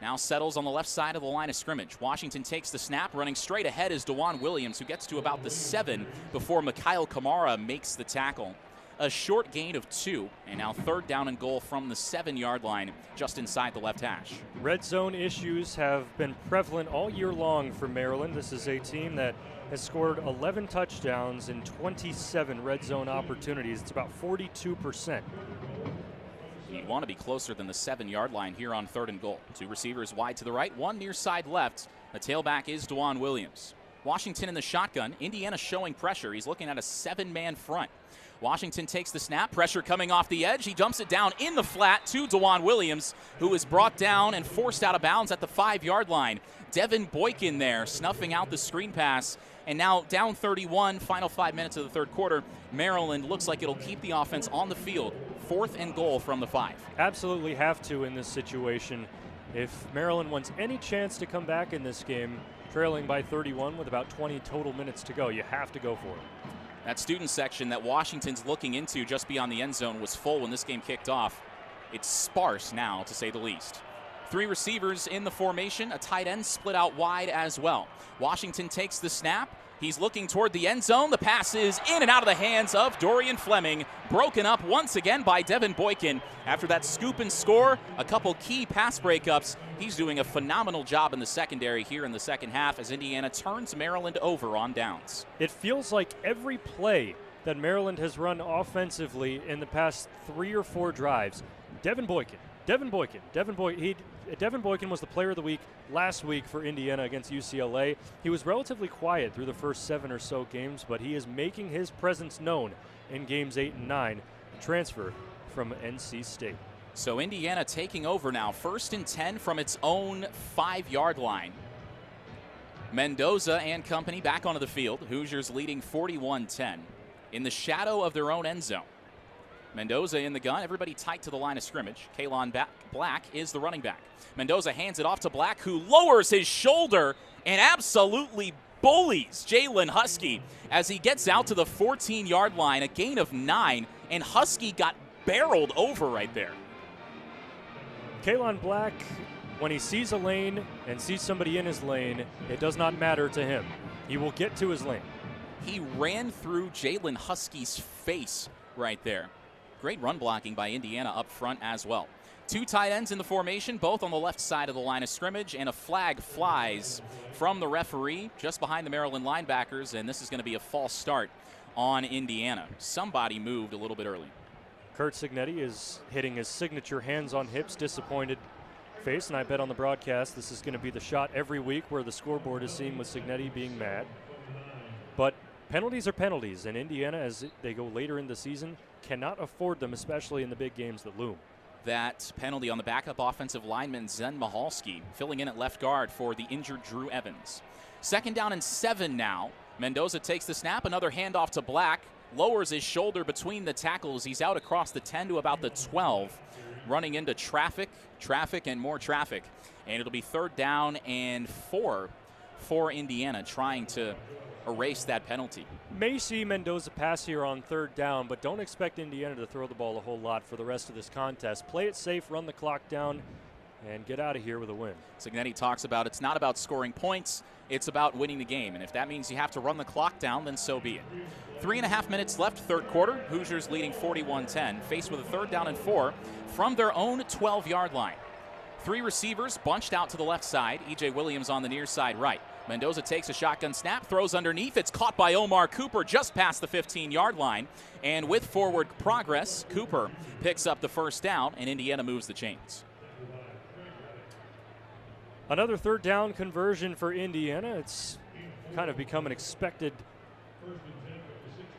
Now settles on the left side of the line of scrimmage. Washington takes the snap. Running straight ahead is DeJuan Williams, who gets to about the 7 before Mikhail Kamara makes the tackle. A short gain of 2, and now 3rd down and goal from the 7-yard line, just inside the left hash. Red zone issues have been prevalent all year long for Maryland. This is a team that has scored 11 touchdowns in 27 red zone opportunities. It's about 42%. You want to be closer than the 7-yard line here on 3rd and goal. 2 receivers wide to the right, 1 near side left. The tailback is DeJuan Williams. Washington in the shotgun. Indiana showing pressure. He's looking at a 7-man front. Washington takes the snap, pressure coming off the edge. He dumps it down in the flat to DeJuan Williams, who is brought down and forced out of bounds at the 5-yard line. Devin Boykin there, snuffing out the screen pass. And now down 31, final 5 minutes of the third quarter. Maryland looks like it'll keep the offense on the field. 4th and goal from the 5. Absolutely have to in this situation. If Maryland wants any chance to come back in this game, trailing by 31 with about 20 total minutes to go, you have to go for it. That student section that Washington's looking into just beyond the end zone was full when this game kicked off. It's sparse now, to say the least. 3 receivers in the formation, a tight end split out wide as well. Washington takes the snap. He's looking toward the end zone. The pass is in and out of the hands of Dorian Fleming. Broken up once again by Devin Boykin. After that scoop and score, a couple key pass breakups. He's doing a phenomenal job in the secondary here in the second half as Indiana turns Maryland over on downs. It feels like every play that Maryland has run offensively in the past 3 or 4 drives, Devin Boykin was the player of the week last week for Indiana against UCLA. He was relatively quiet through the first 7 or so games, but he is making his presence known in games 8 and 9, transfer from NC State. So Indiana taking over now, 1st and 10 from its own 5-yard line. Mendoza and company back onto the field. Hoosiers leading 41-10 in the shadow of their own end zone. Mendoza in the gun, everybody tight to the line of scrimmage. Kalon Black is the running back. Mendoza hands it off to Black, who lowers his shoulder and absolutely bullies Jalen Husky as he gets out to the 14-yard line, a gain of 9, and Husky got barreled over right there. Kalon Black, when he sees a lane and sees somebody in his lane, it does not matter to him. He will get to his lane. He ran through Jalen Husky's face right there. Great run blocking by Indiana up front as well. 2 tight ends in the formation, both on the left side of the line of scrimmage, and a flag flies from the referee just behind the Maryland linebackers, and this is going to be a false start on Indiana. Somebody moved a little bit early. Curt Cignetti is hitting his signature hands on hips, disappointed face, and I bet on the broadcast this is going to be the shot every week where the scoreboard is seen with Cignetti being mad. But penalties are penalties, and Indiana, as they go later in the season, cannot afford them, especially in the big games that loom. That penalty on the backup offensive lineman Zen Mahalski, filling in at left guard for the injured Drew Evans. 2nd down and 7 now. Mendoza takes the snap, another handoff to Black, lowers his shoulder between the tackles. He's out across the 10 to about the 12, running into traffic, and more traffic. And it'll be 3rd down and 4 for Indiana, trying to erase that penalty. May see Mendoza pass here on 3rd down, but don't expect Indiana to throw the ball a whole lot for the rest of this contest. Play it safe, run the clock down, and get out of here with a win. Cignetti talks about it's not about scoring points, it's about winning the game. And if that means you have to run the clock down, then so be it. 3.5 minutes left, 3rd quarter. Hoosiers leading 41-10, faced with a 3rd down and 4 from their own 12-yard line. 3 receivers bunched out to the left side. E.J. Williams on the near side right. Mendoza takes a shotgun snap, throws underneath. It's caught by Omar Cooper just past the 15-yard line. And with forward progress, Cooper picks up the 1st down, and Indiana moves the chains. Another 3rd down conversion for Indiana. It's kind of become an expected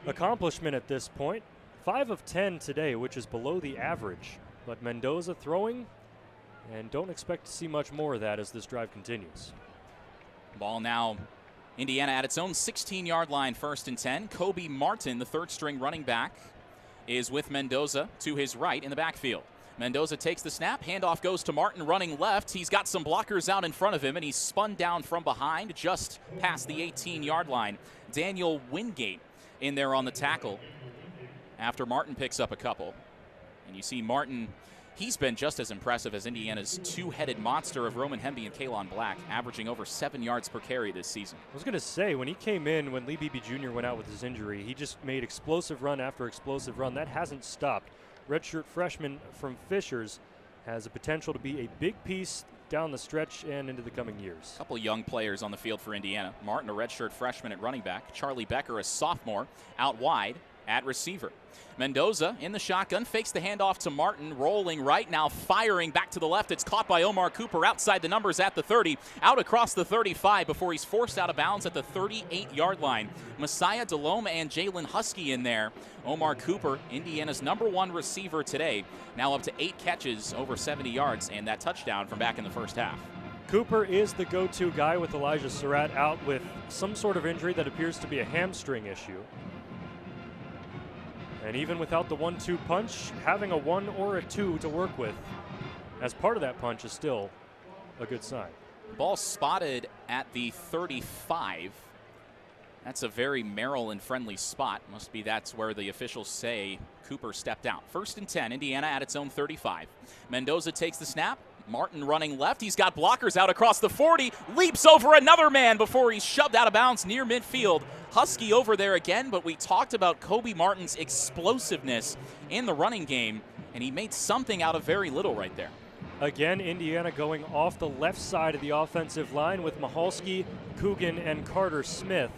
accomplishment at this point. 5 of 10 today, which is below the average. But Mendoza throwing, and don't expect to see much more of that as this drive continues. Ball now, Indiana at its own 16-yard line, 1st and 10. Kobe Martin, the 3rd-string running back, is with Mendoza to his right in the backfield. Mendoza takes the snap, handoff goes to Martin running left. He's got some blockers out in front of him, and he's spun down from behind just past the 18-yard line. Daniel Wingate in there on the tackle after Martin picks up a couple. And you see Martin, he's been just as impressive as Indiana's 2-headed monster of Roman Hemby and Kalon Black, averaging over 7 yards per carry this season. I was going to say, when he came in, when Lee Beebe Jr. went out with his injury, he just made explosive run after explosive run. That hasn't stopped. Redshirt freshman from Fishers has the potential to be a big piece down the stretch and into the coming years. A couple young players on the field for Indiana. Martin, a redshirt freshman at running back. Charlie Becker, a sophomore, out wide at receiver. Mendoza in the shotgun, fakes the handoff to Martin, rolling right now, firing back to the left. It's caught by Omar Cooper outside the numbers at the 30, out across the 35 before he's forced out of bounds at the 38-yard line. Messiah Delome and Jalen Husky in there. Omar Cooper, Indiana's #1 receiver today, now up to 8 catches, over 70 yards, and that touchdown from back in the first half. Cooper is the go-to guy with Elijah Surratt out with some sort of injury that appears to be a hamstring issue. And even without the 1-2 punch, having a 1 or a 2 to work with as part of that punch is still a good sign. Ball spotted at the 35. That's a very Maryland-friendly spot. Must be that's where the officials say Cooper stepped out. 1st and 10, Indiana at its own 35. Mendoza takes the snap. Martin running left. He's got blockers out across the 40. Leaps over another man before he's shoved out of bounds near midfield. Husky over there again, but we talked about Kobe Martin's explosiveness in the running game, and he made something out of very little right there. Again, Indiana going off the left side of the offensive line with Michalski, Coogan, and Carter Smith.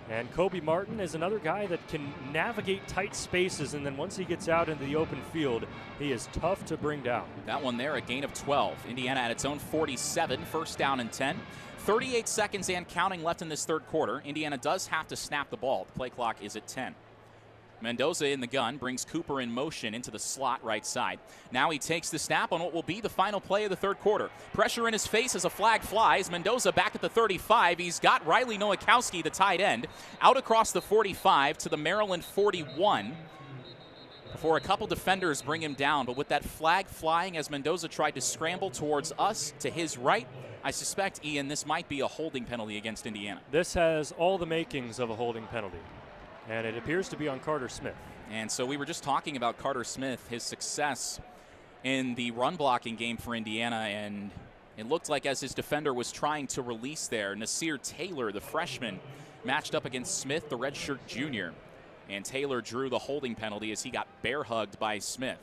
And Kobe Martin is another guy that can navigate tight spaces, and then once he gets out into the open field, he is tough to bring down. That one there, a gain of 12. Indiana at its own 47, 1st down and 10. 38 seconds and counting left in this third quarter. Indiana does have to snap the ball. The play clock is at 10. Mendoza in the gun brings Cooper in motion into the slot right side. Now he takes the snap on what will be the final play of the third quarter. Pressure in his face as a flag flies. Mendoza back at the 35. He's got Riley Nowakowski, the tight end, out across the 45 to the Maryland 41 before a couple defenders bring him down. But with that flag flying as Mendoza tried to scramble towards us to his right, I suspect, Ian, this might be a holding penalty against Indiana. This has all the makings of a holding penalty, and it appears to be on Carter Smith. And so we were just talking about Carter Smith, his success in the run blocking game for Indiana, and it looked like as his defender was trying to release there, Nasir Taylor, the freshman, matched up against Smith, the redshirt junior, and Taylor drew the holding penalty as he got bear hugged by Smith.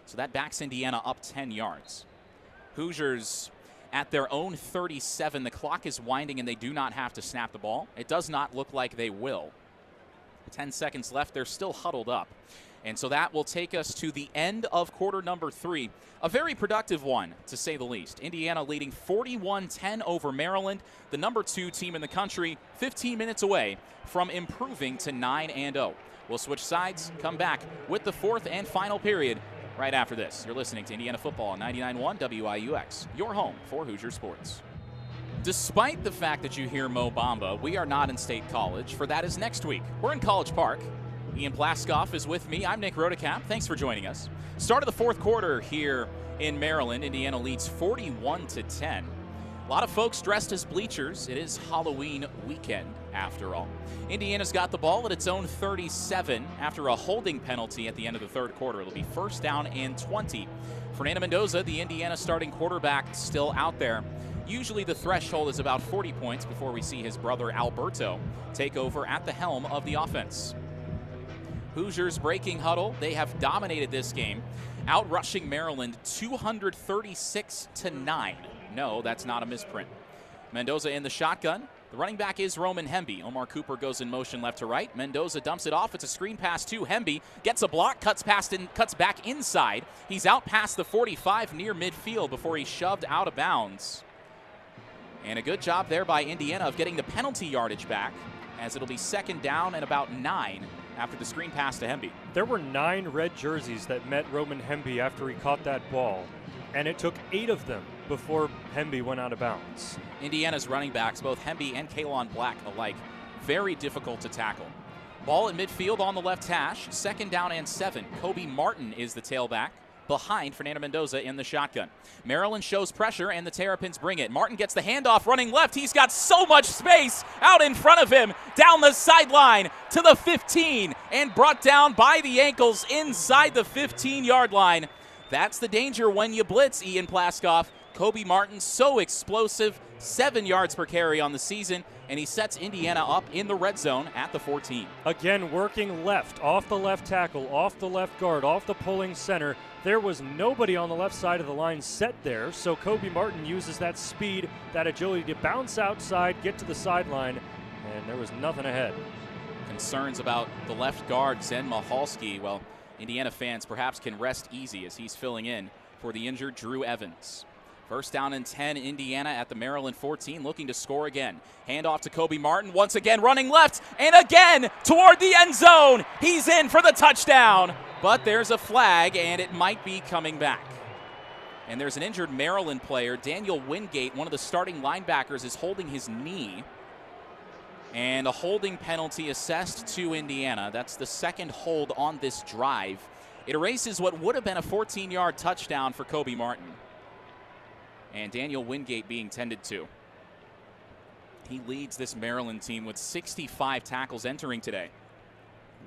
So that backs Indiana up 10 yards. Hoosiers at their own 37. The clock is winding and they do not have to snap the ball. It does not look like they will. 10 seconds left. They're still huddled up. And so that will take us to the end of quarter number 3. A very productive one, to say the least. Indiana leading 41-10 over Maryland, the number 2 team in the country, 15 minutes away from improving to 9-0. We'll switch sides, come back with the 4th and final period right after this. You're listening to Indiana Football on 99.1 WIUX, your home for Hoosier Sports. Despite the fact that you hear Mo Bamba, we are not in State College, for that is next week. We're in College Park. Ian Plaskoff is with me. I'm Nick Rodecap. Thanks for joining us. Start of the 4th quarter here in Maryland. Indiana leads 41-10. A lot of folks dressed as bleachers. It is Halloween weekend, after all. Indiana's got the ball at its own 37 after a holding penalty at the end of the third quarter. It'll be 1st down and 20. Fernando Mendoza, the Indiana starting quarterback, still out there. Usually the threshold is about 40 points before we see his brother Alberto take over at the helm of the offense. Hoosiers breaking huddle. They have dominated this game, outrushing Maryland 236-9. No, that's not a misprint. Mendoza in the shotgun. The running back is Roman Hemby. Omar Cooper goes in motion left to right. Mendoza dumps it off. It's a screen pass to Hemby. Gets a block, cuts back inside. He's out past the 45 near midfield before he's shoved out of bounds. And a good job there by Indiana of getting the penalty yardage back, as it'll be 2nd down and about 9 after the screen pass to Hemby. There were 9 red jerseys that met Roman Hemby after he caught that ball, and it took 8 of them before Hemby went out of bounds. Indiana's running backs, both Hemby and Kalon Black alike, very difficult to tackle. Ball at midfield on the left hash, 2nd down and 7. Kobe Martin is the tailback, behind Fernando Mendoza in the shotgun. Maryland shows pressure, and the Terrapins bring it. Martin gets the handoff running left. He's got so much space out in front of him, down the sideline to the 15, and brought down by the ankles inside the 15-yard line. That's the danger when you blitz, Ian Plaskoff. Kobe Martin, so explosive, 7 yards per carry on the season, and he sets Indiana up in the red zone at the 14. Again, working left, off the left tackle, off the left guard, off the pulling center. There was nobody on the left side of the line set there, so Kobe Martin uses that speed, that agility to bounce outside, get to the sideline, and there was nothing ahead. Concerns about the left guard, Zen Michalski. Well, Indiana fans perhaps can rest easy as he's filling in for the injured Drew Evans. 1st down and 10, Indiana at the Maryland 14, looking to score again. Handoff to Kobe Martin, once again running left, and again toward the end zone. He's in for the touchdown, but there's a flag, and it might be coming back. And there's an injured Maryland player, Daniel Wingate, one of the starting linebackers, is holding his knee. And a holding penalty assessed to Indiana. That's the 2nd hold on this drive. It erases what would have been a 14-yard touchdown for Kobe Martin. And Daniel Wingate being tended to. He leads this Maryland team with 65 tackles entering today.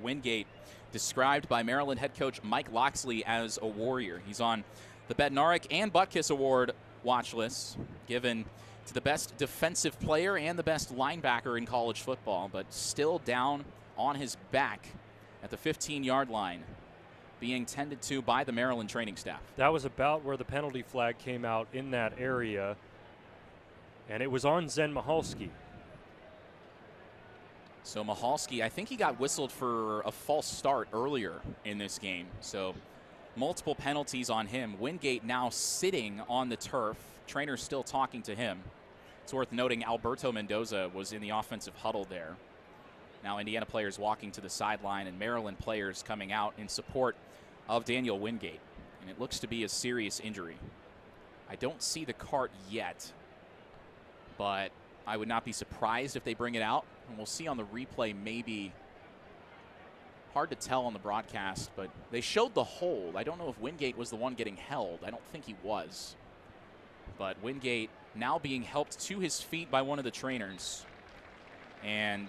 Wingate, described by Maryland head coach Mike Loxley as a warrior. He's on the Bednarik and Butkus Award watch lists, given to the best defensive player and the best linebacker in college football, but still down on his back at the 15-yard line, being tended to by the Maryland training staff. That was about where the penalty flag came out in that area, and it was on Zen Mahalski. So Mahalski, I think he got whistled for a false start earlier in this game. So multiple penalties on him. Wingate now sitting on the turf. Trainer's still talking to him. It's worth noting Alberto Mendoza was in the offensive huddle there. Now Indiana players walking to the sideline and Maryland players coming out in support of Daniel Wingate. And it looks to be a serious injury. I don't see the cart yet, but I would not be surprised if they bring it out. And we'll see on the replay, maybe. Hard to tell on the broadcast, but they showed the hold. I don't know if Wingate was the one getting held. I don't think he was. But Wingate now being helped to his feet by one of the trainers. And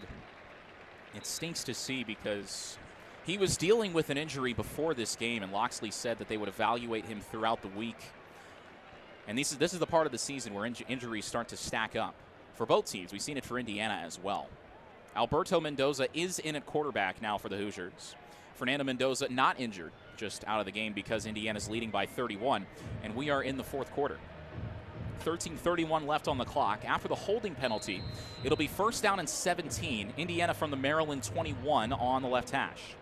it stinks to see because he was dealing with an injury before this game, and Loxley said that they would evaluate him throughout the week. And this is the part of the season where injuries start to stack up for both teams. We've seen it for Indiana as well. Alberto Mendoza is in at quarterback now for the Hoosiers. Fernando Mendoza not injured, just out of the game because Indiana's leading by 31, and we are in the fourth quarter. 13:31 left on the clock. After the holding penalty, it'll be first down and 17. Indiana from the Maryland 21 on the left hash.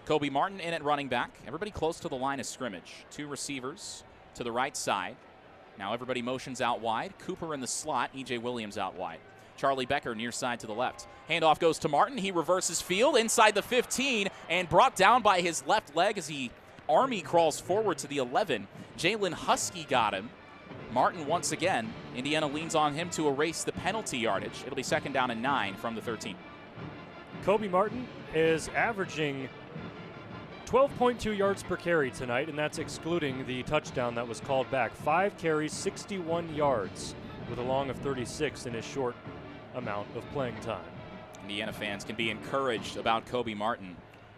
Kobe Martin in at running back. Everybody close to the line of scrimmage. Two receivers to the right side. Now everybody motions out wide. Cooper in the slot. E.J. Williams out wide. Charlie Becker near side to the left. Handoff goes to Martin. He reverses field inside the 15 and brought down by his left leg as he army crawls forward to the 11. Jalen Husky got him. Martin once again. Indiana leans on him to erase the penalty yardage. It'll be second down and 9 from the 13. Kobe Martin is averaging 12.2 yards per carry tonight, and that's excluding the touchdown that was called back. 5 carries, 61 yards, with a long of 36 in his short amount of playing time. Indiana fans can be encouraged about Kobe Martin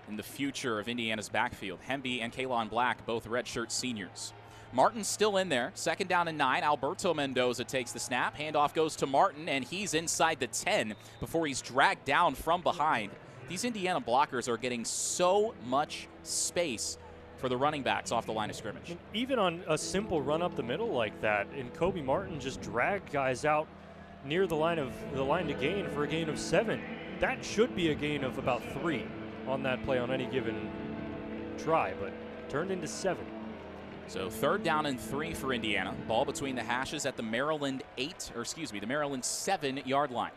in the future of Indiana's backfield. Hemby and Kalon Black, both redshirt seniors. Martin's still in there. Second down and 9. Alberto Mendoza takes the snap. Handoff goes to Martin, and he's inside the 10 before he's dragged down from behind. These Indiana blockers are getting so much space for the running backs off the line of scrimmage. And even on a simple run up the middle like that, and Kobe Martin just dragged guys out near the line to gain for a gain of 7. That should be a gain of about 3 on that play on any given try, but turned into 7. So third down and 3 for Indiana. Ball between the hashes at the Maryland 7-yard line.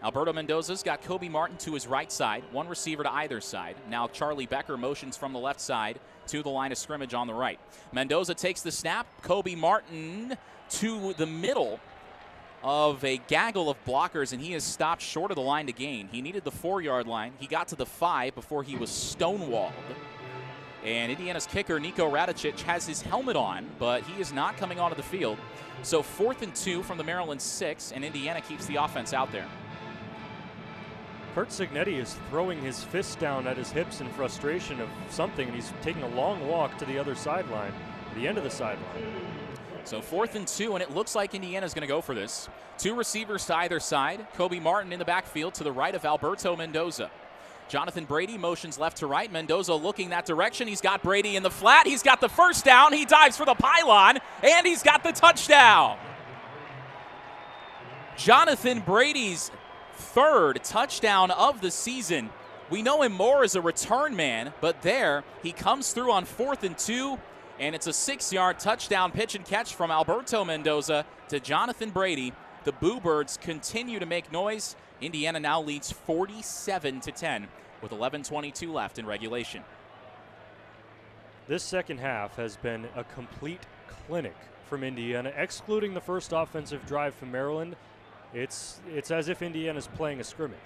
Alberto Mendoza's got Kobe Martin to his right side, one receiver to either side. Now Charlie Becker motions from the left side to the line of scrimmage on the right. Mendoza takes the snap. Kobe Martin to the middle of a gaggle of blockers, and he is stopped short of the line to gain. He needed the 4-yard line. He got to the 5 before he was stonewalled. And Indiana's kicker, Niko Radicic, has his helmet on, but he is not coming onto the field. So 4th and 2 from the Maryland 6, and Indiana keeps the offense out there. Kurt Cignetti is throwing his fist down at his hips in frustration of something, and he's taking a long walk to the other sideline, the end of the sideline. So 4th and 2, and it looks like Indiana's going to go for this. 2 receivers to either side. Kobe Martin in the backfield to the right of Alberto Mendoza. Jonathan Brady motions left to right. Mendoza looking that direction. He's got Brady in the flat. He's got the first down. He dives for the pylon, and he's got the touchdown. Jonathan Brady's 3rd touchdown of the season. We know him more as a return man, but there he comes through on 4th and 2, and it's a 6-yard touchdown pitch and catch from Alberto Mendoza to Jonathan Brady. The Boo Birds continue to make noise. Indiana now leads 47-10 with 11:22 left in regulation. This second half has been a complete clinic from Indiana, excluding the first offensive drive from Maryland. It's as if Indiana's playing a scrimmage.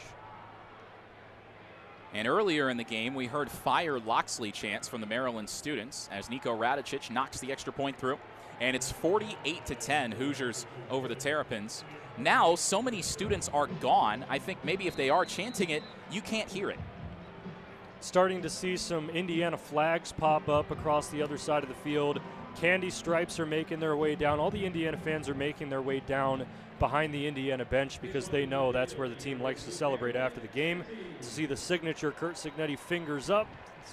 And earlier in the game, we heard fire Loxley chants from the Maryland students as Niko Radicic knocks the extra point through. And it's 48-10 Hoosiers over the Terrapins. Now, so many students are gone, I think maybe if they are chanting it, you can't hear it. Starting to see some Indiana flags pop up across the other side of the field. Candy stripes are making their way down. All the Indiana fans are making their way down behind the Indiana bench because they know that's where the team likes to celebrate after the game. To see the signature Curt Cignetti fingers up,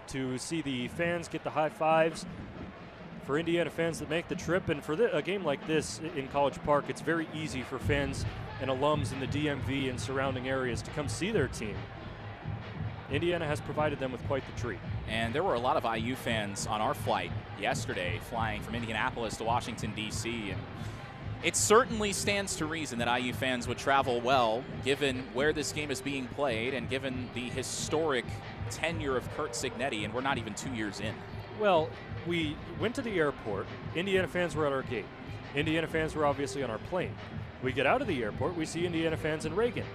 to see the fans get the high fives. For Indiana fans that make the trip, and for a game like this in College Park, it's very easy for fans and alums in the DMV and surrounding areas to come see their team. Indiana has provided them with quite the treat. And there were a lot of IU fans on our flight yesterday, flying from Indianapolis to Washington, D.C., and it certainly stands to reason that IU fans would travel well, given where this game is being played and given the historic tenure of Curt Cignetti, and we're not even 2 years in. Well, we went to the airport. Indiana fans were at our gate. Indiana fans were obviously on our plane. We get out of the airport. We see Indiana fans in Reagan.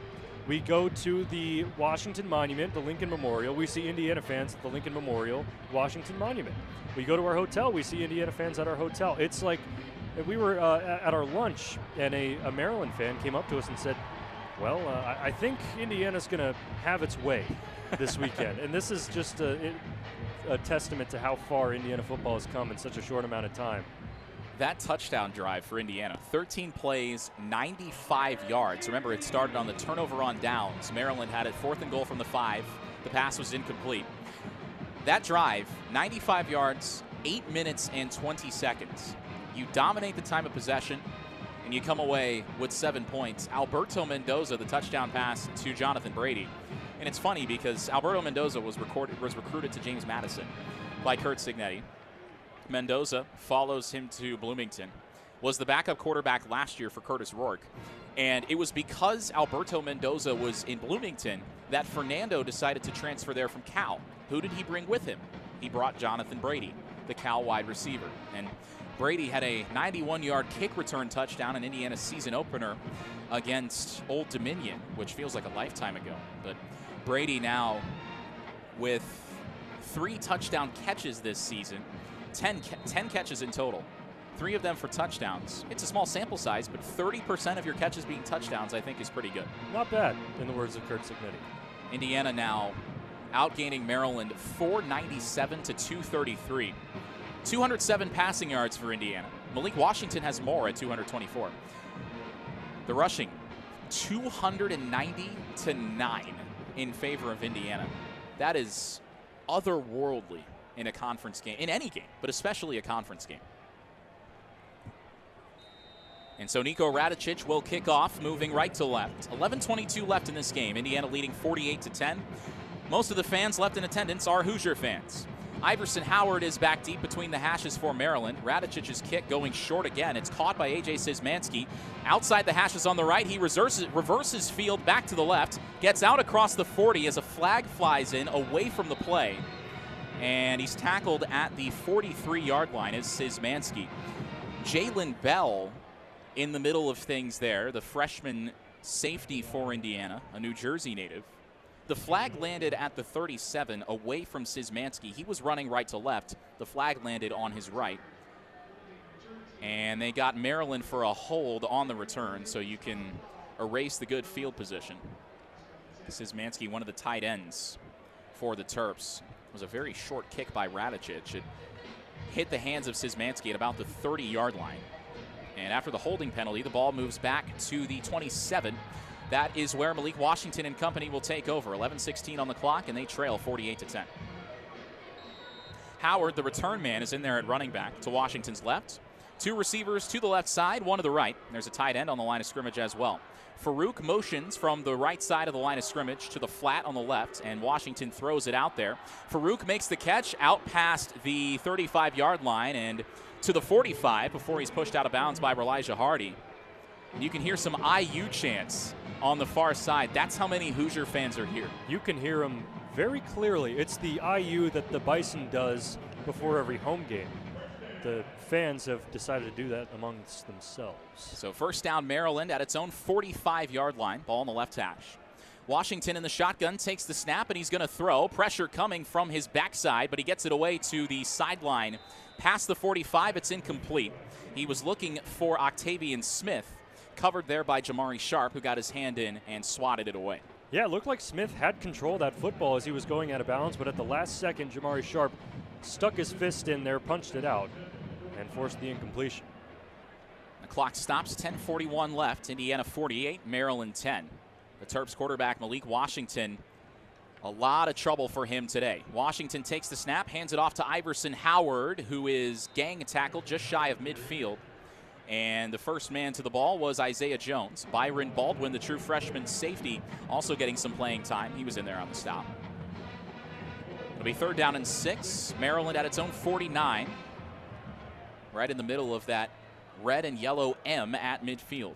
We go to the Washington Monument, the Lincoln Memorial. We see Indiana fans at the Lincoln Memorial, Washington Monument. We go to our hotel. We see Indiana fans at our hotel. It's like we were at our lunch, and a Maryland fan came up to us and said, well, I think Indiana's going to have its way this weekend. And this is just a testament to how far Indiana football has come in such a short amount of time. That touchdown drive for Indiana, 13 plays, 95 yards. Remember, it started on the turnover on downs. Maryland had it 4th and goal from the 5. The pass was incomplete. That drive, 95 yards, 8 minutes and 20 seconds. You dominate the time of possession, and you come away with 7 points. Alberto Mendoza, the touchdown pass to Jonathan Brady. And it's funny because Alberto Mendoza was recruited to James Madison by Curt Cignetti. Mendoza follows him to Bloomington, was the backup quarterback last year for Curtis Rourke. And it was because Alberto Mendoza was in Bloomington that Fernando decided to transfer there from Cal. Who did he bring with him? He brought Jonathan Brady, the Cal wide receiver. And Brady had a 91-yard kick return touchdown in Indiana's season opener against Old Dominion, which feels like a lifetime ago. But Brady now with 3 touchdown catches this season, 10 catches in total, 3 of them for touchdowns. It's a small sample size, but 30% of your catches being touchdowns I think is pretty good. Not bad, in the words of Curt Cignetti. Indiana now outgaining Maryland 497 to 233. 207 passing yards for Indiana. Malik Washington has more at 224. The rushing, 290 to 9 in favor of Indiana. That is otherworldly in a conference game, in any game, but especially a conference game. And so Nico Radicic will kick off, moving right to left. 11:22 left in this game. Indiana leading 48-10. Most of the fans left in attendance are Hoosier fans. Iverson Howard is back deep between the hashes for Maryland. Radicic's kick going short again. It's caught by A.J. Szymanski. Outside the hashes on the right, he reverses field back to the left, gets out across the 40 as a flag flies in away from the play. And he's tackled at the 43-yard line as Szymanski. Jalen Bell in the middle of things there, the freshman safety for Indiana, a New Jersey native. The flag landed at the 37 away from Szymanski. He was running right to left. The flag landed on his right. And they got Maryland for a hold on the return, so you can erase the good field position. Szymanski, one of the tight ends for the Terps. It was a very short kick by Radicic. It hit the hands of Szymanski at about the 30-yard line. And after the holding penalty, the ball moves back to the 27. That is where Malik Washington and company will take over. 11:16 on the clock, and they trail 48-10. Howard, the return man, is in there at running back to Washington's left. 2 receivers to the left side, 1 to the right. There's a tight end on the line of scrimmage as well. Farouk motions from the right side of the line of scrimmage to the flat on the left, and Washington throws it out there. Farouk makes the catch out past the 35-yard line and to the 45 before he's pushed out of bounds by Elijah Hardy. And you can hear some IU chants on the far side. That's how many Hoosier fans are here. You can hear them very clearly. It's the IU that the Bison does before every home game. The fans have decided to do that amongst themselves. So first down, Maryland at its own 45-yard line. Ball on the left hash. Washington in the shotgun takes the snap, and he's going to throw. Pressure coming from his backside, but he gets it away to the sideline. Past the 45, it's incomplete. He was looking for Octavian Smith, covered there by Jamari Sharp, who got his hand in and swatted it away. Yeah, it looked like Smith had control of that football as he was going out of bounds, but at the last second, Jamari Sharp stuck his fist in there, punched it out, and forced the incompletion. The clock stops, 10:41 left. Indiana 48, Maryland 10. The Terps quarterback Malik Washington, a lot of trouble for him today. Washington takes the snap, hands it off to Iverson Howard, who is gang tackled just shy of midfield. And the first man to the ball was Isaiah Jones. Byron Baldwin, the true freshman safety, also getting some playing time. He was in there on the stop. It'll be 3rd down and 6. Maryland at its own 49. Right in the middle of that red and yellow M at midfield.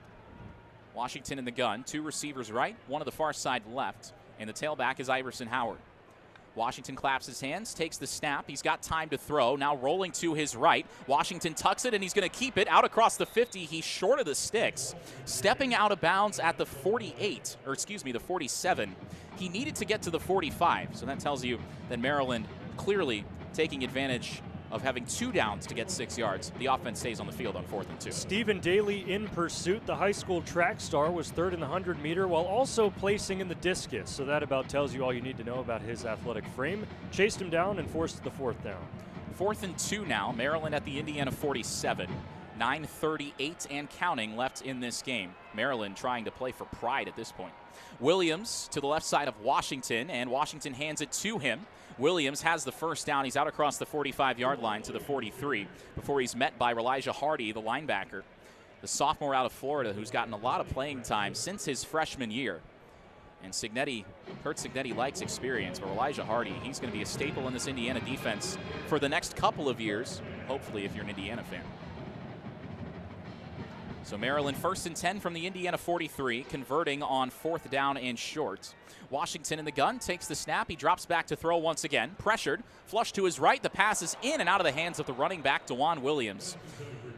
Washington in the gun. 2 receivers right, one to the far side left. And the tailback is Iverson Howard. Washington claps his hands, takes the snap. He's got time to throw. Now rolling to his right. Washington tucks it, and he's going to keep it out across the 50. He's short of the sticks. Stepping out of bounds at the 48, or excuse me, the 47. He needed to get to the 45, so that tells you that Maryland clearly taking advantage of having 2 downs to get 6 yards. The offense stays on the field on 4th and 2. Stephen Daly in pursuit. The high school track star was 3rd in the 100-meter while also placing in the discus. So that about tells you all you need to know about his athletic frame. Chased him down and forced the 4th down. 4th and 2 now. Maryland at the Indiana 47. 9:38 and counting left in this game. Maryland trying to play for pride at this point. Williams to the left side of Washington, and Washington hands it to him. Williams has the first down. He's out across the 45-yard line to the 43 before he's met by Elijah Hardy, the linebacker, the sophomore out of Florida who's gotten a lot of playing time since his freshman year. And Kurt Cignetti likes experience, but Elijah Hardy, he's going to be a staple in this Indiana defense for the next couple of years, hopefully if you're an Indiana fan. So Maryland 1st and 10 from the Indiana 43, converting on 4th down and short. Washington in the gun, takes the snap. He drops back to throw once again. Pressured, flush to his right. The pass is in and out of the hands of the running back, DeJuan Williams.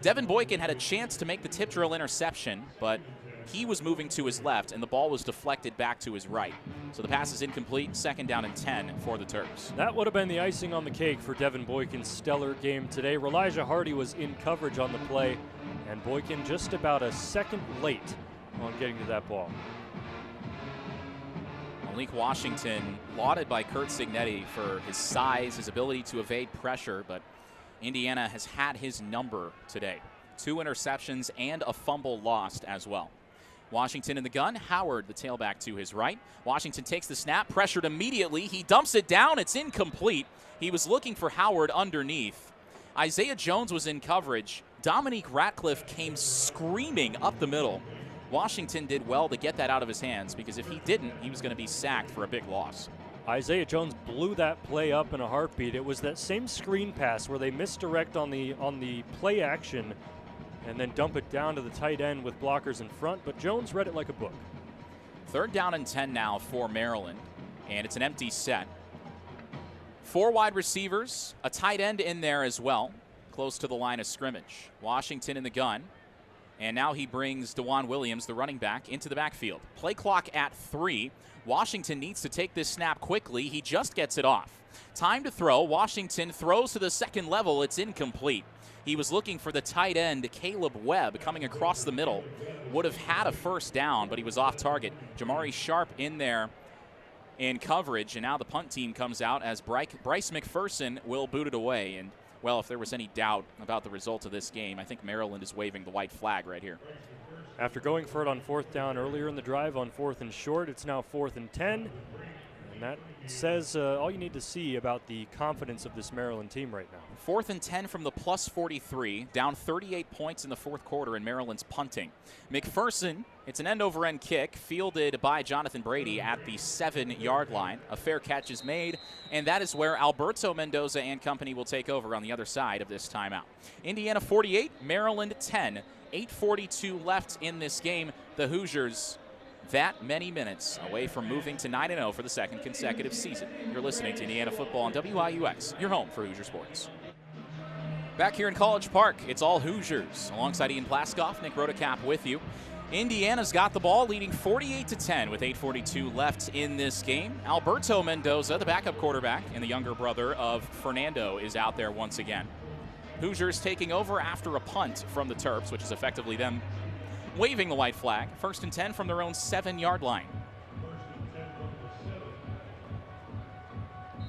Devin Boykin had a chance to make the tip drill interception, but he was moving to his left, and the ball was deflected back to his right. So the pass is incomplete, 2nd down and 10 for the Terps. That would have been the icing on the cake for Devin Boykin's stellar game today. Elijah Hardy was in coverage on the play, and Boykin just about a second late on getting to that ball. Malik Washington lauded by Kurt Cignetti for his size, his ability to evade pressure, but Indiana has had his number today. 2 interceptions and a fumble lost as well. Washington in the gun. Howard, the tailback, to his right. Washington takes the snap, pressured immediately. He dumps it down. It's incomplete. He was looking for Howard underneath. Isaiah Jones was in coverage. Dominique Ratcliffe came screaming up the middle. Washington did well to get that out of his hands, because if he didn't, he was going to be sacked for a big loss. Isaiah Jones blew that play up in a heartbeat. It was that same screen pass where they misdirect on the play action and then dump it down to the tight end with blockers in front, but Jones read it like a book. 3rd down and 10 now for Maryland, and it's an empty set. 4 wide receivers, a tight end in there as well, close to the line of scrimmage. Washington in the gun, and now he brings DeJuan Williams, the running back, into the backfield. Play clock at 3. Washington needs to take this snap quickly. He just gets it off. Time to throw. Washington throws to the second level. It's incomplete. He was looking for the tight end, Caleb Webb, coming across the middle. Would have had a first down, but he was off target. Jamari Sharp in there in coverage, and now the punt team comes out as Bryce McPherson will boot it away. And, well, if there was any doubt about the result of this game, I think Maryland is waving the white flag right here. After going for it on 4th down earlier in the drive on 4th and short, it's now 4th and 10. And that says all you need to see about the confidence of this Maryland team right now. 4th and 10 from the plus 43, down 38 points in the 4th quarter, and Maryland's punting. McPherson, it's an end-over-end kick, fielded by Jonathan Brady at the 7-yard line. A fair catch is made, and that is where Alberto Mendoza and company will take over on the other side of this timeout. Indiana 48, Maryland 10. 8:42 left in this game. The Hoosiers that many minutes away from moving to 9-0 for the 2nd consecutive season. You're listening to Indiana football on WIUX, your home for Hoosier sports. Back here in College Park, it's all Hoosiers. Alongside Ian Plaskoff, Nick Rodecap with you. Indiana's got the ball, leading 48-10 with 8:42 left in this game. Alberto Mendoza, the backup quarterback and the younger brother of Fernando, is out there once again. Hoosiers taking over after a punt from the Terps, which is effectively them waving the white flag. 1st and 10 from their own 7-yard line.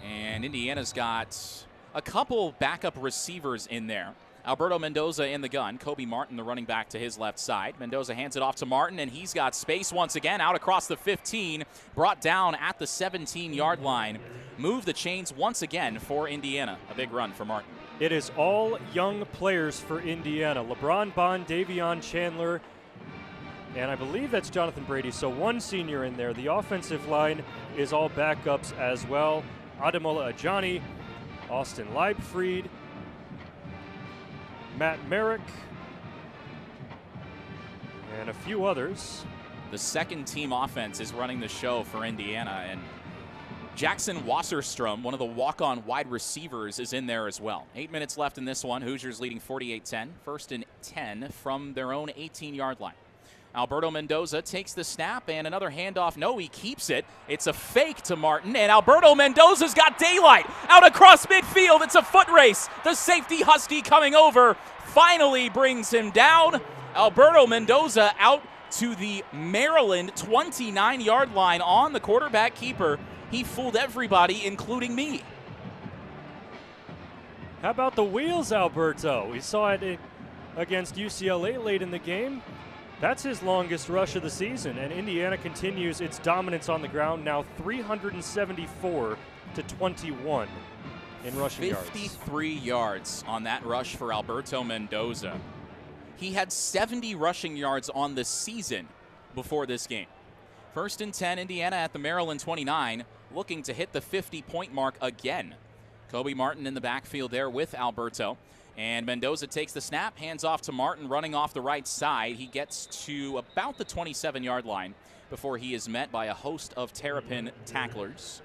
And Indiana's got a couple backup receivers in there. Alberto Mendoza in the gun. Kobe Martin, the running back, to his left side. Mendoza hands it off to Martin, and he's got space once again out across the 15. Brought down at the 17-yard line. Move the chains once again for Indiana. A big run for Martin. It is all young players for Indiana. LeBron Bond, Davion Chandler, and I believe that's Jonathan Brady. So one senior in there. The offensive line is all backups as well. Ademola Ajani, Austin Leibfried, Matt Merrick, and a few others. The second-team offense is running the show for Indiana, and Jackson Wasserstrom, one of the walk-on wide receivers, is in there as well. 8 minutes left in this one. Hoosiers leading 48-10. 1st and 10 from their own 18-yard line. Alberto Mendoza takes the snap, and another handoff. No, he keeps it. It's a fake to Martin, and Alberto Mendoza's got daylight out across midfield. It's a foot race. The safety Husky coming over finally brings him down. Alberto Mendoza out to the Maryland 29-yard line on the quarterback keeper. He fooled everybody, including me. How about the wheels, Alberto? We saw it against UCLA late in the game. That's his longest rush of the season, and Indiana continues its dominance on the ground, now 374-21 in rushing yards. 53 yards on that rush for Alberto Mendoza. He had 70 rushing yards on the season before this game. 1st and 10, Indiana at the Maryland 29, looking to hit the 50-point mark again. Kobe Martin in the backfield there with Alberto. And Mendoza takes the snap, hands off to Martin, running off the right side. He gets to about the 27-yard line before he is met by a host of Terrapin tacklers.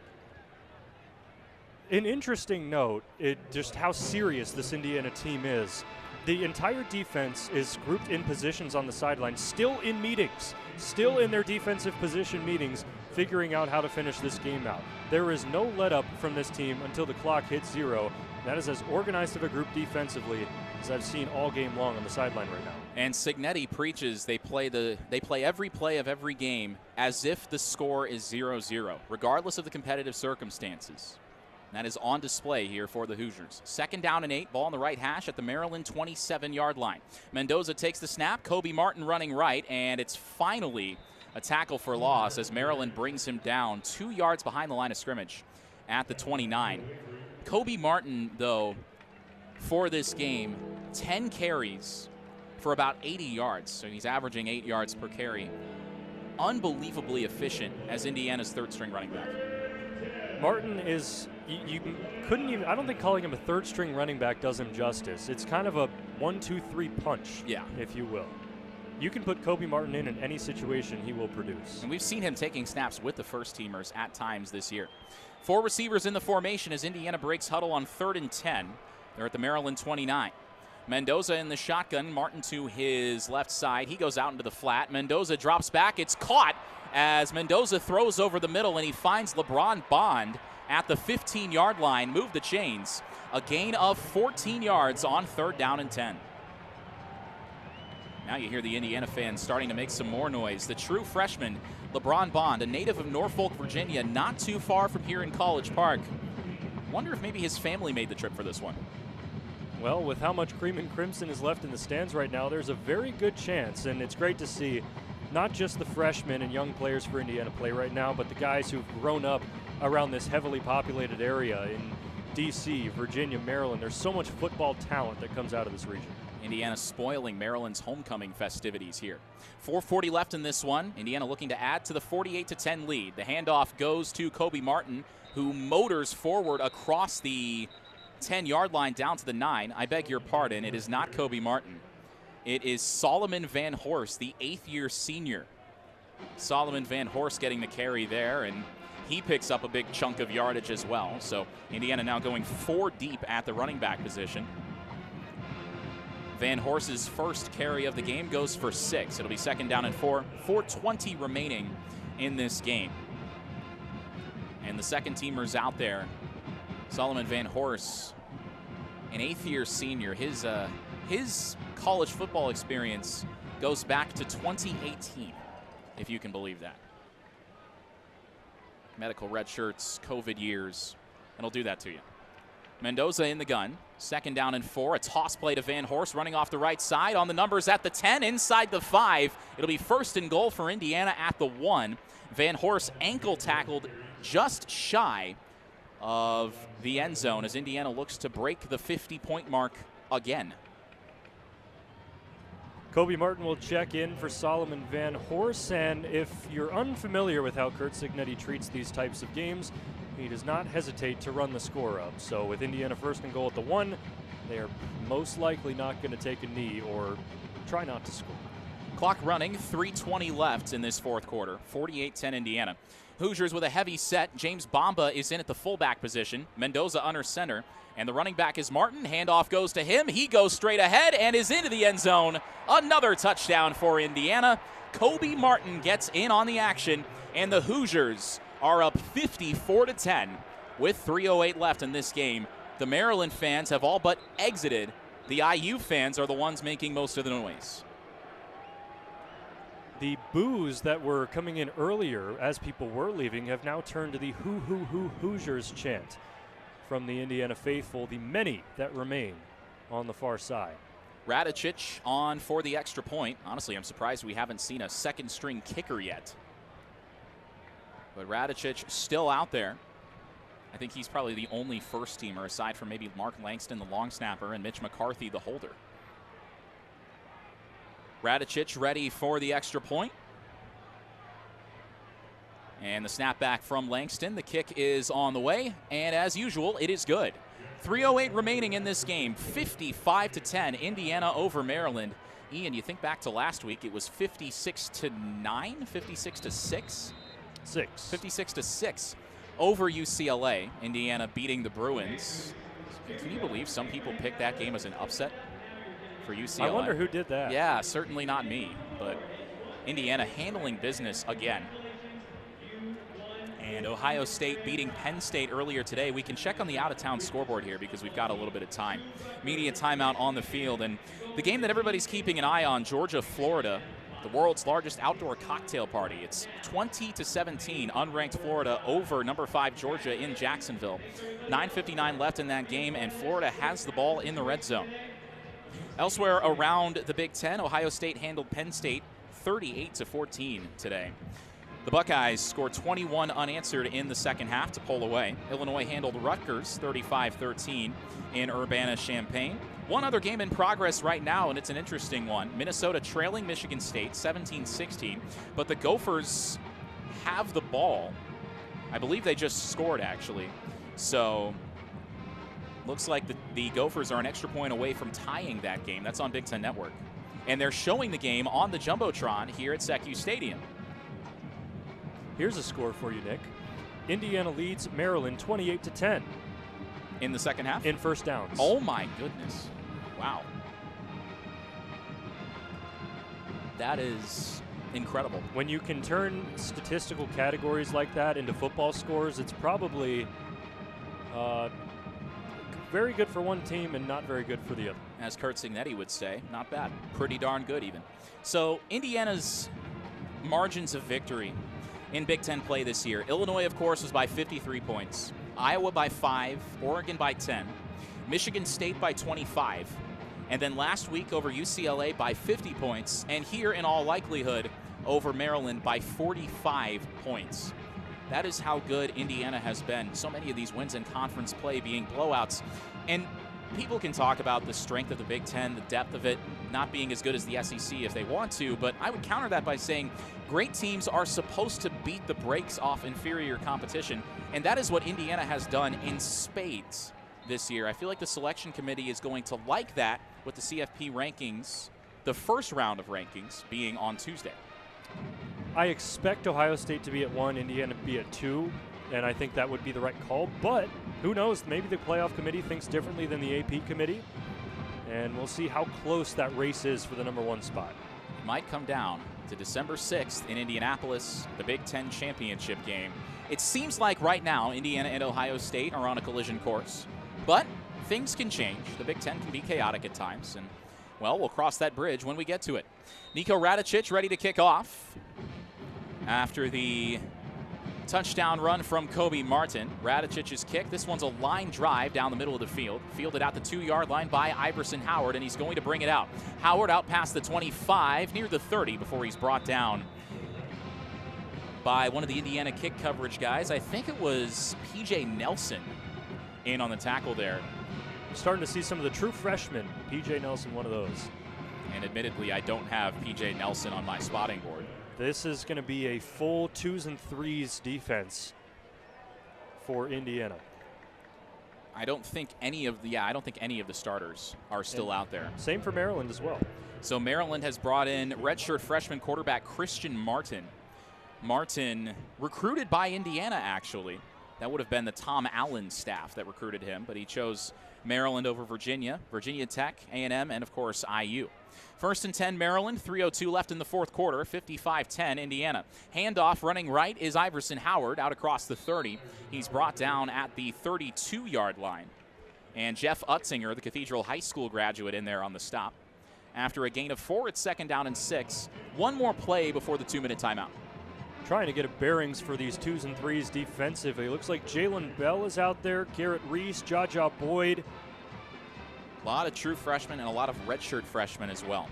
An interesting note, just how serious this Indiana team is. The entire defense is grouped in positions on the sideline, still in meetings, still in their defensive position meetings, figuring out how to finish this game out. There is no let-up from this team until the clock hits 0. That is as organized of a group defensively as I've seen all game long on the sideline right now. And Signetti preaches they play every play of every game as if the score is 0-0, regardless of the competitive circumstances. And that is on display here for the Hoosiers. 2nd down and 8, ball on the right hash at the Maryland 27-yard line. Mendoza takes the snap, Kobe Martin running right, and it's finally a tackle for loss as Maryland brings him down 2 yards behind the line of scrimmage at the 29. Kobe Martin, though, for this game, 10 carries for about 80 yards. So he's averaging 8 yards per carry. Unbelievably efficient as Indiana's 3rd-string running back. Martin is, you couldn't even, I don't think calling him a 3rd-string running back does him justice. It's kind of a 1-2-3 punch, if you will. You can put Kobe Martin in any situation, he will produce. And we've seen him taking snaps with the first-teamers at times this year. 4 receivers in the formation as Indiana breaks huddle on 3rd and 10. They're at the Maryland 29. Mendoza in the shotgun, Martin to his left side. He goes out into the flat. Mendoza drops back. It's caught as Mendoza throws over the middle, and he finds LeBron Bond at the 15-yard line. Move the chains. A gain of 14 yards on 3rd down and 10. Now you hear the Indiana fans starting to make some more noise. The true freshman, LeBron Bond, a native of Norfolk, Virginia, not too far from here in College Park. Wonder if maybe his family made the trip for this one. Well, with how much cream and crimson is left in the stands right now, there's a very good chance, and it's great to see not just the freshmen and young players for Indiana play right now, but the guys who've grown up around this heavily populated area in D.C., Virginia, Maryland. There's so much football talent that comes out of this region. Indiana spoiling Maryland's homecoming festivities here. 4:40 left in this one. Indiana looking to add to the 48-10 lead. The handoff goes to Kobe Martin, who motors forward across the 10-yard line down to the 9. I beg your pardon, it is not Kobe Martin. It is Solomon Van Horst, the 8th-year senior. Solomon Van Horst getting the carry there, and he picks up a big chunk of yardage as well. So Indiana now going 4 deep at the running back position. Van Horst's first carry of the game goes for 6. It'll be 2nd down and 4. 4:20 remaining in this game. And the second teamers out there, Solomon Van Horst, an 8th-year senior. His college football experience goes back to 2018, if you can believe that. Medical red shirts, COVID years, it'll do that to you. Mendoza in the gun. 2nd down and 4. A toss play to Van Horst running off the right side on the numbers at the 10, inside the 5. It'll be 1st and goal for Indiana at the 1. Van Horst ankle tackled just shy of the end zone as Indiana looks to break the 50-point mark again. Kobe Martin will check in for Solomon Van Horst, and if you're unfamiliar with how Curt Cignetti treats these types of games, he does not hesitate to run the score up. So with Indiana 1st and goal at the 1, they are most likely not going to take a knee or try not to score. Clock running, 3:20 left in this 4th quarter, 48-10 Indiana. Hoosiers with a heavy set. James Bamba is in at the fullback position. Mendoza under center. And the running back is Martin. Handoff goes to him. He goes straight ahead and is into the end zone. Another touchdown for Indiana. Kobe Martin gets in on the action, and the Hoosiers are up 54-10 with 3:08 left in this game. The Maryland fans have all but exited. The IU fans are the ones making most of the noise. The boos that were coming in earlier as people were leaving have now turned to the hoo Hoosiers chant from the Indiana faithful, the many that remain on the far side. Radicic on for the extra point. Honestly, I'm surprised we haven't seen a 2nd-string kicker yet. But Radicic still out there. I think he's probably the only first-teamer aside from maybe Mark Langston, the long snapper, and Mitch McCarthy, the holder. Radicic ready for the extra point. And the snap back from Langston. The kick is on the way, and as usual, it is good. 3:08 remaining in this game. 55-10, Indiana over Maryland. Ian, you think back to last week, it was 56-9, 56-6? 56-6 over UCLA. Indiana beating the Bruins. Can you believe some people picked that game as an upset for UCLA? I wonder who did that. Yeah, certainly not me, but Indiana handling business again. And Ohio State beating Penn State earlier today. We can check on the out-of-town scoreboard here because we've got a little bit of time. Media timeout on the field. And the game that everybody's keeping an eye on, Georgia, Florida, the world's largest outdoor cocktail party. It's 20-17, unranked Florida over number 5 Georgia in Jacksonville. 9:59 left in that game, and Florida has the ball in the red zone. Elsewhere around the Big Ten, Ohio State handled Penn State 38-14 today. The Buckeyes scored 21 unanswered in the second half to pull away. Illinois handled Rutgers 35-13 in Urbana-Champaign. One other game in progress right now, and it's an interesting one. Minnesota trailing Michigan State 17-16, but the Gophers have the ball. I believe they just scored, actually. So looks like the Gophers are an extra point away from tying that game. That's on Big Ten Network. And they're showing the game on the Jumbotron here at SECU Stadium. Here's a score for you, Nick. Indiana leads Maryland 28-10. In the second half? In first downs. Oh, my goodness. Wow. That is incredible. When you can turn statistical categories like that into football scores, it's probably very good for one team and not very good for the other. As Curt Cignetti would say, not bad. Pretty darn good, even. So Indiana's margins of victory in Big Ten play this year. Illinois, of course, was by 53 points. Iowa by 5. Oregon by 10. Michigan State by 25. And then last week over UCLA by 50 points. And here, in all likelihood, over Maryland by 45 points. That is how good Indiana has been. So many of these wins in conference play being blowouts. And people can talk about the strength of the Big Ten, the depth of it, not being as good as the SEC if they want to, but I would counter that by saying great teams are supposed to beat the brakes off inferior competition, and that is what Indiana has done in spades this year. I feel like the selection committee is going to like that with the CFP rankings, the first round of rankings being on Tuesday. I expect Ohio State to be at 1, Indiana to be at 2, and I think that would be the right call, but who knows? Maybe the playoff committee thinks differently than the AP committee, And we'll see how close that race is for the #1 spot. It might come down to December 6th in Indianapolis, the Big Ten championship game. It seems like right now Indiana and Ohio State are on a collision course, but things can change. The Big Ten can be chaotic at times, and, well, we'll cross that bridge when we get to it. Nico Radicic ready to kick off after the touchdown run from Kobe Martin. Radicic's kick. This one's a line drive down the middle of the field. Fielded out the 2-yard line by Iverson Howard, and he's going to bring it out. Howard out past the 25, near the 30, before he's brought down by one of the Indiana kick coverage guys. I think it was P.J. Nelson in on the tackle there. I'm starting to see some of the true freshmen. P.J. Nelson, one of those. And admittedly, I don't have P.J. Nelson on my spotting board. This is going to be a full 2s and 3s defense for Indiana. I don't think any of the starters are still out there. Same for Maryland as well. So Maryland has brought in redshirt freshman quarterback Christian Martin. Martin recruited by Indiana, actually. That would have been the Tom Allen staff that recruited him, but he chose Maryland over Virginia, Virginia Tech, A&M, and of course IU. 1st and 10 Maryland, 3:02 left in the fourth quarter, 55-10 Indiana. Handoff running right is Iverson Howard out across the 30. He's brought down at the 32-yard line. And Jeff Utzinger, the Cathedral High School graduate, in there on the stop. After a gain of 4, it's 2nd down and 6. One more play before the 2-minute timeout. Trying to get a bearings for these 2s and 3s defensively. It looks like Jalen Bell is out there, Garrett Reese, Jaja Boyd. A lot of true freshmen and a lot of redshirt freshmen as well.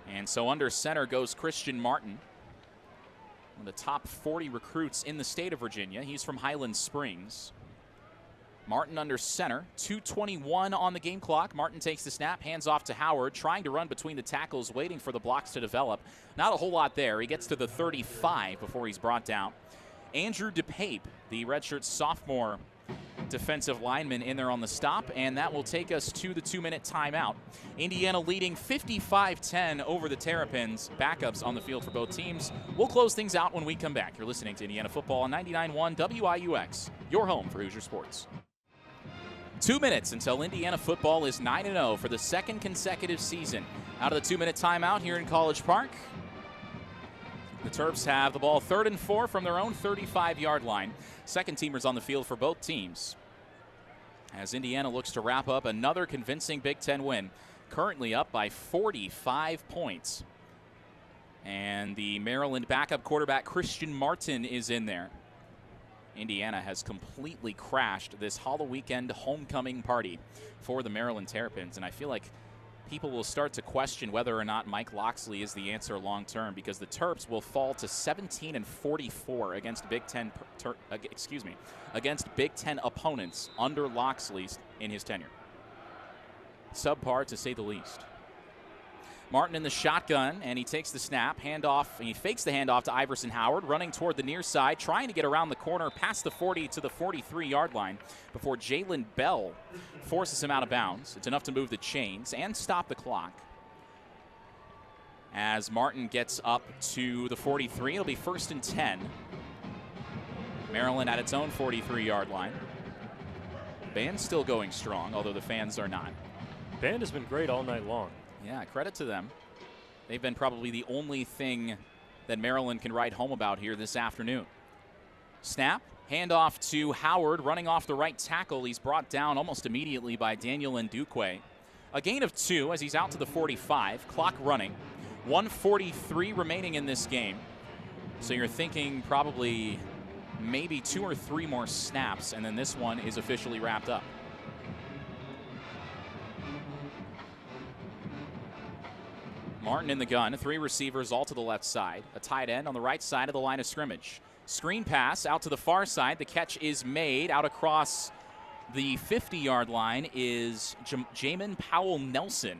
And so under center goes Christian Martin, one of the top 40 recruits in the state of Virginia. He's from Highland Springs. Martin under center, 2:21 on the game clock. Martin takes the snap, hands off to Howard, trying to run between the tackles, waiting for the blocks to develop. Not a whole lot there. He gets to the 35 before he's brought down. Andrew DePape, the redshirt sophomore defensive lineman, in there on the stop, and that will take us to the 2-minute timeout. Indiana leading 55-10 over the Terrapins. Backups on the field for both teams. We'll close things out when we come back. You're listening to Indiana Football on 99.1 WIUX, your home for Hoosier Sports. 2 minutes until Indiana football is 9-0 for the second consecutive season. Out of the 2-minute timeout here in College Park, the Terps have the ball 3rd and 4 from their own 35-yard line. Second teamers on the field for both teams, as Indiana looks to wrap up another convincing Big Ten win, currently up by 45 points. And the Maryland backup quarterback Christian Martin is in there. Indiana has completely crashed this Halloween weekend homecoming party for the Maryland Terrapins, and I feel like people will start to question whether or not Mike Locksley is the answer long term, because the Terps will fall to 17-44 against against Big Ten opponents under Locksley in his tenure. Subpar to say the least. Martin in the shotgun, and he takes the snap, handoff, and he fakes the handoff to Iverson Howard, running toward the near side, trying to get around the corner past the 40 to the 43-yard line before Jalen Bell forces him out of bounds. It's enough to move the chains and stop the clock. As Martin gets up to the 43, it'll be 1st and 10. Maryland at its own 43-yard line. Band's still going strong, although the fans are not. Band has been great all night long. Yeah, credit to them. They've been probably the only thing that Maryland can write home about here this afternoon. Snap, handoff to Howard, running off the right tackle. He's brought down almost immediately by Daniel Ndukwe. A gain of 2 as he's out to the 45, clock running. 1:43 remaining in this game. So you're thinking probably maybe 2 or 3 more snaps, and then this one is officially wrapped up. Martin in the gun, 3 receivers all to the left side. A tight end on the right side of the line of scrimmage. Screen pass out to the far side. The catch is made. Out across the 50-yard line is Jamin Powell-Nelson,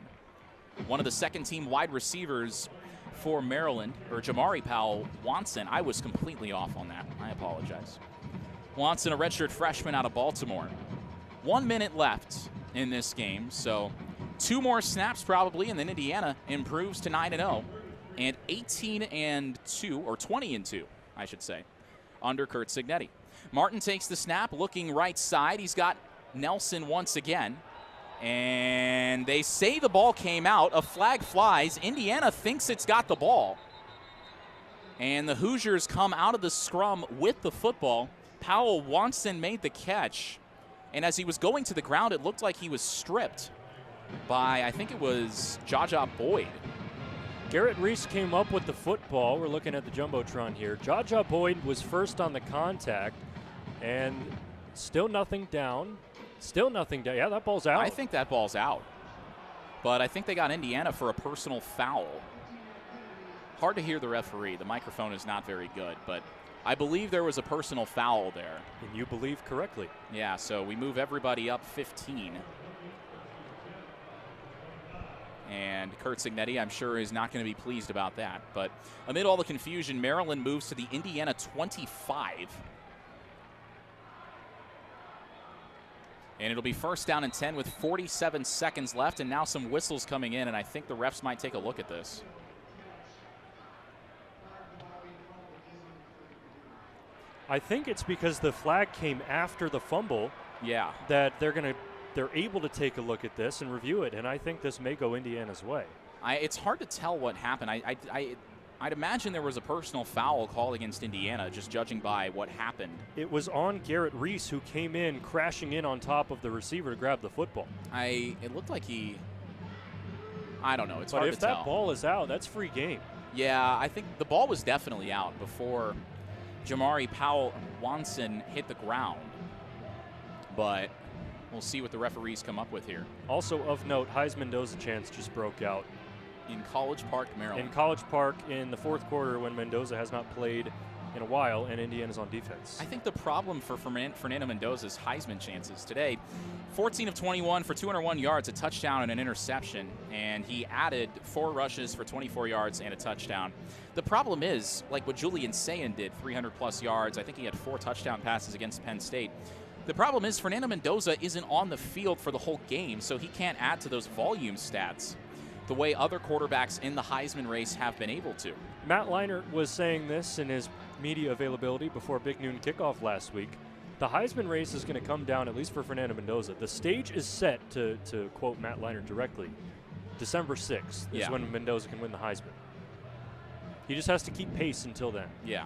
one of the second-team wide receivers for Maryland, or Jamari Powell-Watson. I was completely off on that. I apologize. Watson, a redshirt freshman out of Baltimore. 1 minute left in this game, so 2 more snaps probably, and then Indiana improves to 9-0 and 18-2, or 20-2, I should say, under Curt Cignetti. Martin takes the snap, looking right side. He's got Nelson once again. And they say the ball came out. A flag flies. Indiana thinks it's got the ball. And the Hoosiers come out of the scrum with the football. Powell Watson made the catch. And as he was going to the ground, it looked like he was stripped by, I think it was Jaja Boyd. Garrett Reese came up with the football. We're looking at the Jumbotron here. Jaja Boyd was first on the contact, and still nothing down. Still nothing down. Yeah, that ball's out. I think that ball's out. But I think they got Indiana for a personal foul. Hard to hear the referee. The microphone is not very good, but I believe there was a personal foul there. And you believe correctly. Yeah, so we move everybody up 15. And Kurt Signetti, I'm sure, is not going to be pleased about that. But amid all the confusion, Maryland moves to the Indiana 25. And it'll be first down and 10 with 47 seconds left, and now some whistles coming in, and I think the refs might take a look at this. I think it's because the flag came after the fumble. Yeah. That they're able to take a look at this and review it, and I think this may go Indiana's way. It's hard to tell what happened. I'd imagine there was a personal foul called against Indiana, just judging by what happened. It was on Garrett Reese, who came in crashing in on top of the receiver to grab the football. It looked like I don't know. It's hard to tell. But if that ball is out, that's free game. Yeah, I think the ball was definitely out before Jamari Powell Watson hit the ground. But we'll see what the referees come up with here. Also of note, Heisman Mendoza chance just broke out. In College Park, Maryland. In College Park in the fourth quarter when Mendoza has not played in a while and Indiana's on defense. I think the problem for Fernando Mendoza's Heisman chances today, 14 of 21 for 201 yards, a touchdown and an interception, and he added 4 rushes for 24 yards and a touchdown. The problem is, like what Julian Sayin did, 300-plus yards. I think he had 4 touchdown passes against Penn State. The problem is Fernando Mendoza isn't on the field for the whole game, so he can't add to those volume stats the way other quarterbacks in the Heisman race have been able to. Matt Leinart was saying this in his media availability before Big Noon kickoff last week. The Heisman race is going to come down, at least for Fernando Mendoza. The stage is set, to quote Matt Leinart directly, December 6th is when Mendoza can win the Heisman. He just has to keep pace until then. Yeah.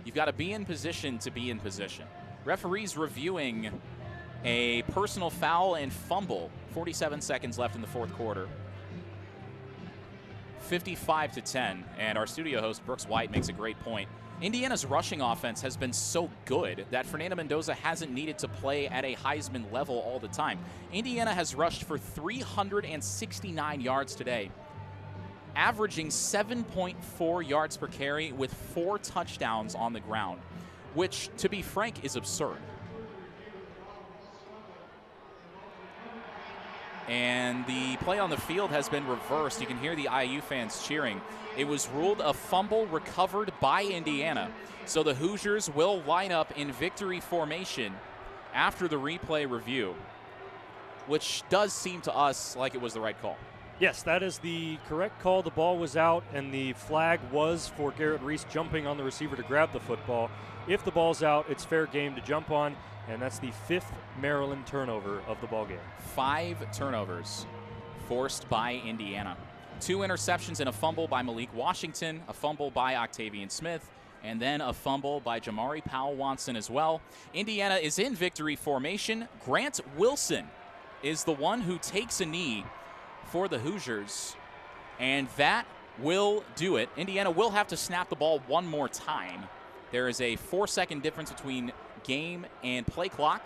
You've got to be in position to be in position. Referees reviewing a personal foul and fumble. 47 seconds left in the fourth quarter. 55-10, and our studio host Brooks White makes a great point. Indiana's rushing offense has been so good that Fernando Mendoza hasn't needed to play at a Heisman level all the time. Indiana has rushed for 369 yards today, averaging 7.4 yards per carry with 4 touchdowns on the ground, which, to be frank, is absurd. And the play on the field has been reversed. You can hear the IU fans cheering. It was ruled a fumble recovered by Indiana. So the Hoosiers will line up in victory formation after the replay review, which does seem to us like it was the right call. Yes, that is the correct call. The ball was out, and the flag was for Garrett Reese jumping on the receiver to grab the football. If the ball's out, it's fair game to jump on. And that's the 5th Maryland turnover of the ballgame. 5 turnovers forced by Indiana. 2 interceptions and a fumble by Malik Washington, a fumble by Octavian Smith, and then a fumble by Jamari Powell Watson as well. Indiana is in victory formation. Grant Wilson is the one who takes a knee for the Hoosiers, and that will do it. Indiana will have to snap the ball one more time. There is a 4-second difference between game and play clock.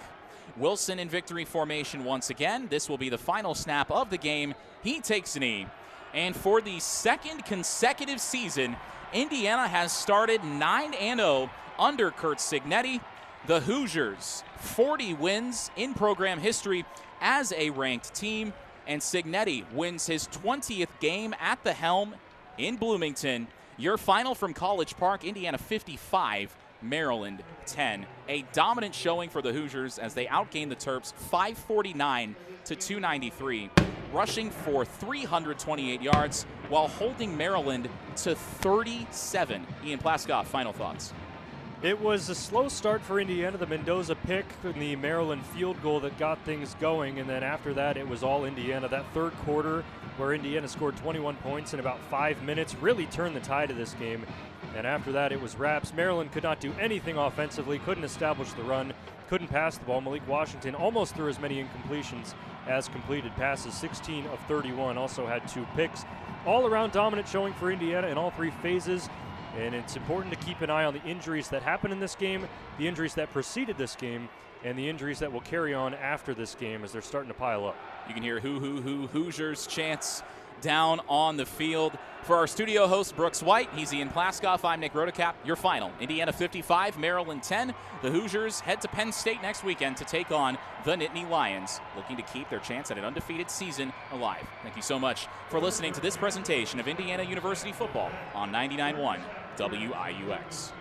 Wilson in victory formation once again. This will be the final snap of the game. He takes a knee. And for the 2nd consecutive season, Indiana has started 9-0 under Kurt Signetti. The Hoosiers, 40 wins in program history as a ranked team. And Signetti wins his 20th game at the helm in Bloomington. Your final from College Park, Indiana 55, Maryland 10. A dominant showing for the Hoosiers as they outgained the Terps 549-293, rushing for 328 yards while holding Maryland to 37. Ian Plaskoff, final thoughts. It was a slow start for Indiana, the Mendoza pick and the Maryland field goal that got things going, and then after that it was all Indiana. That third quarter where Indiana scored 21 points in about 5 minutes really turned the tide of this game, and after that it was wraps. Maryland could not do anything offensively, couldn't establish the run, couldn't pass the ball. Malik Washington almost threw as many incompletions as completed passes, 16 of 31, also had 2 picks. All around dominant showing for Indiana in all 3 phases. And it's important to keep an eye on the injuries that happened in this game, the injuries that preceded this game, and the injuries that will carry on after this game as they're starting to pile up. You can hear Hoosiers chants down on the field. For our studio host, Brooks White, he's Ian Plaskoff, I'm Nick Rodecap. Your final, Indiana 55, Maryland 10. The Hoosiers head to Penn State next weekend to take on the Nittany Lions, looking to keep their chance at an undefeated season alive. Thank you so much for listening to this presentation of Indiana University football on 99.1 WIUX.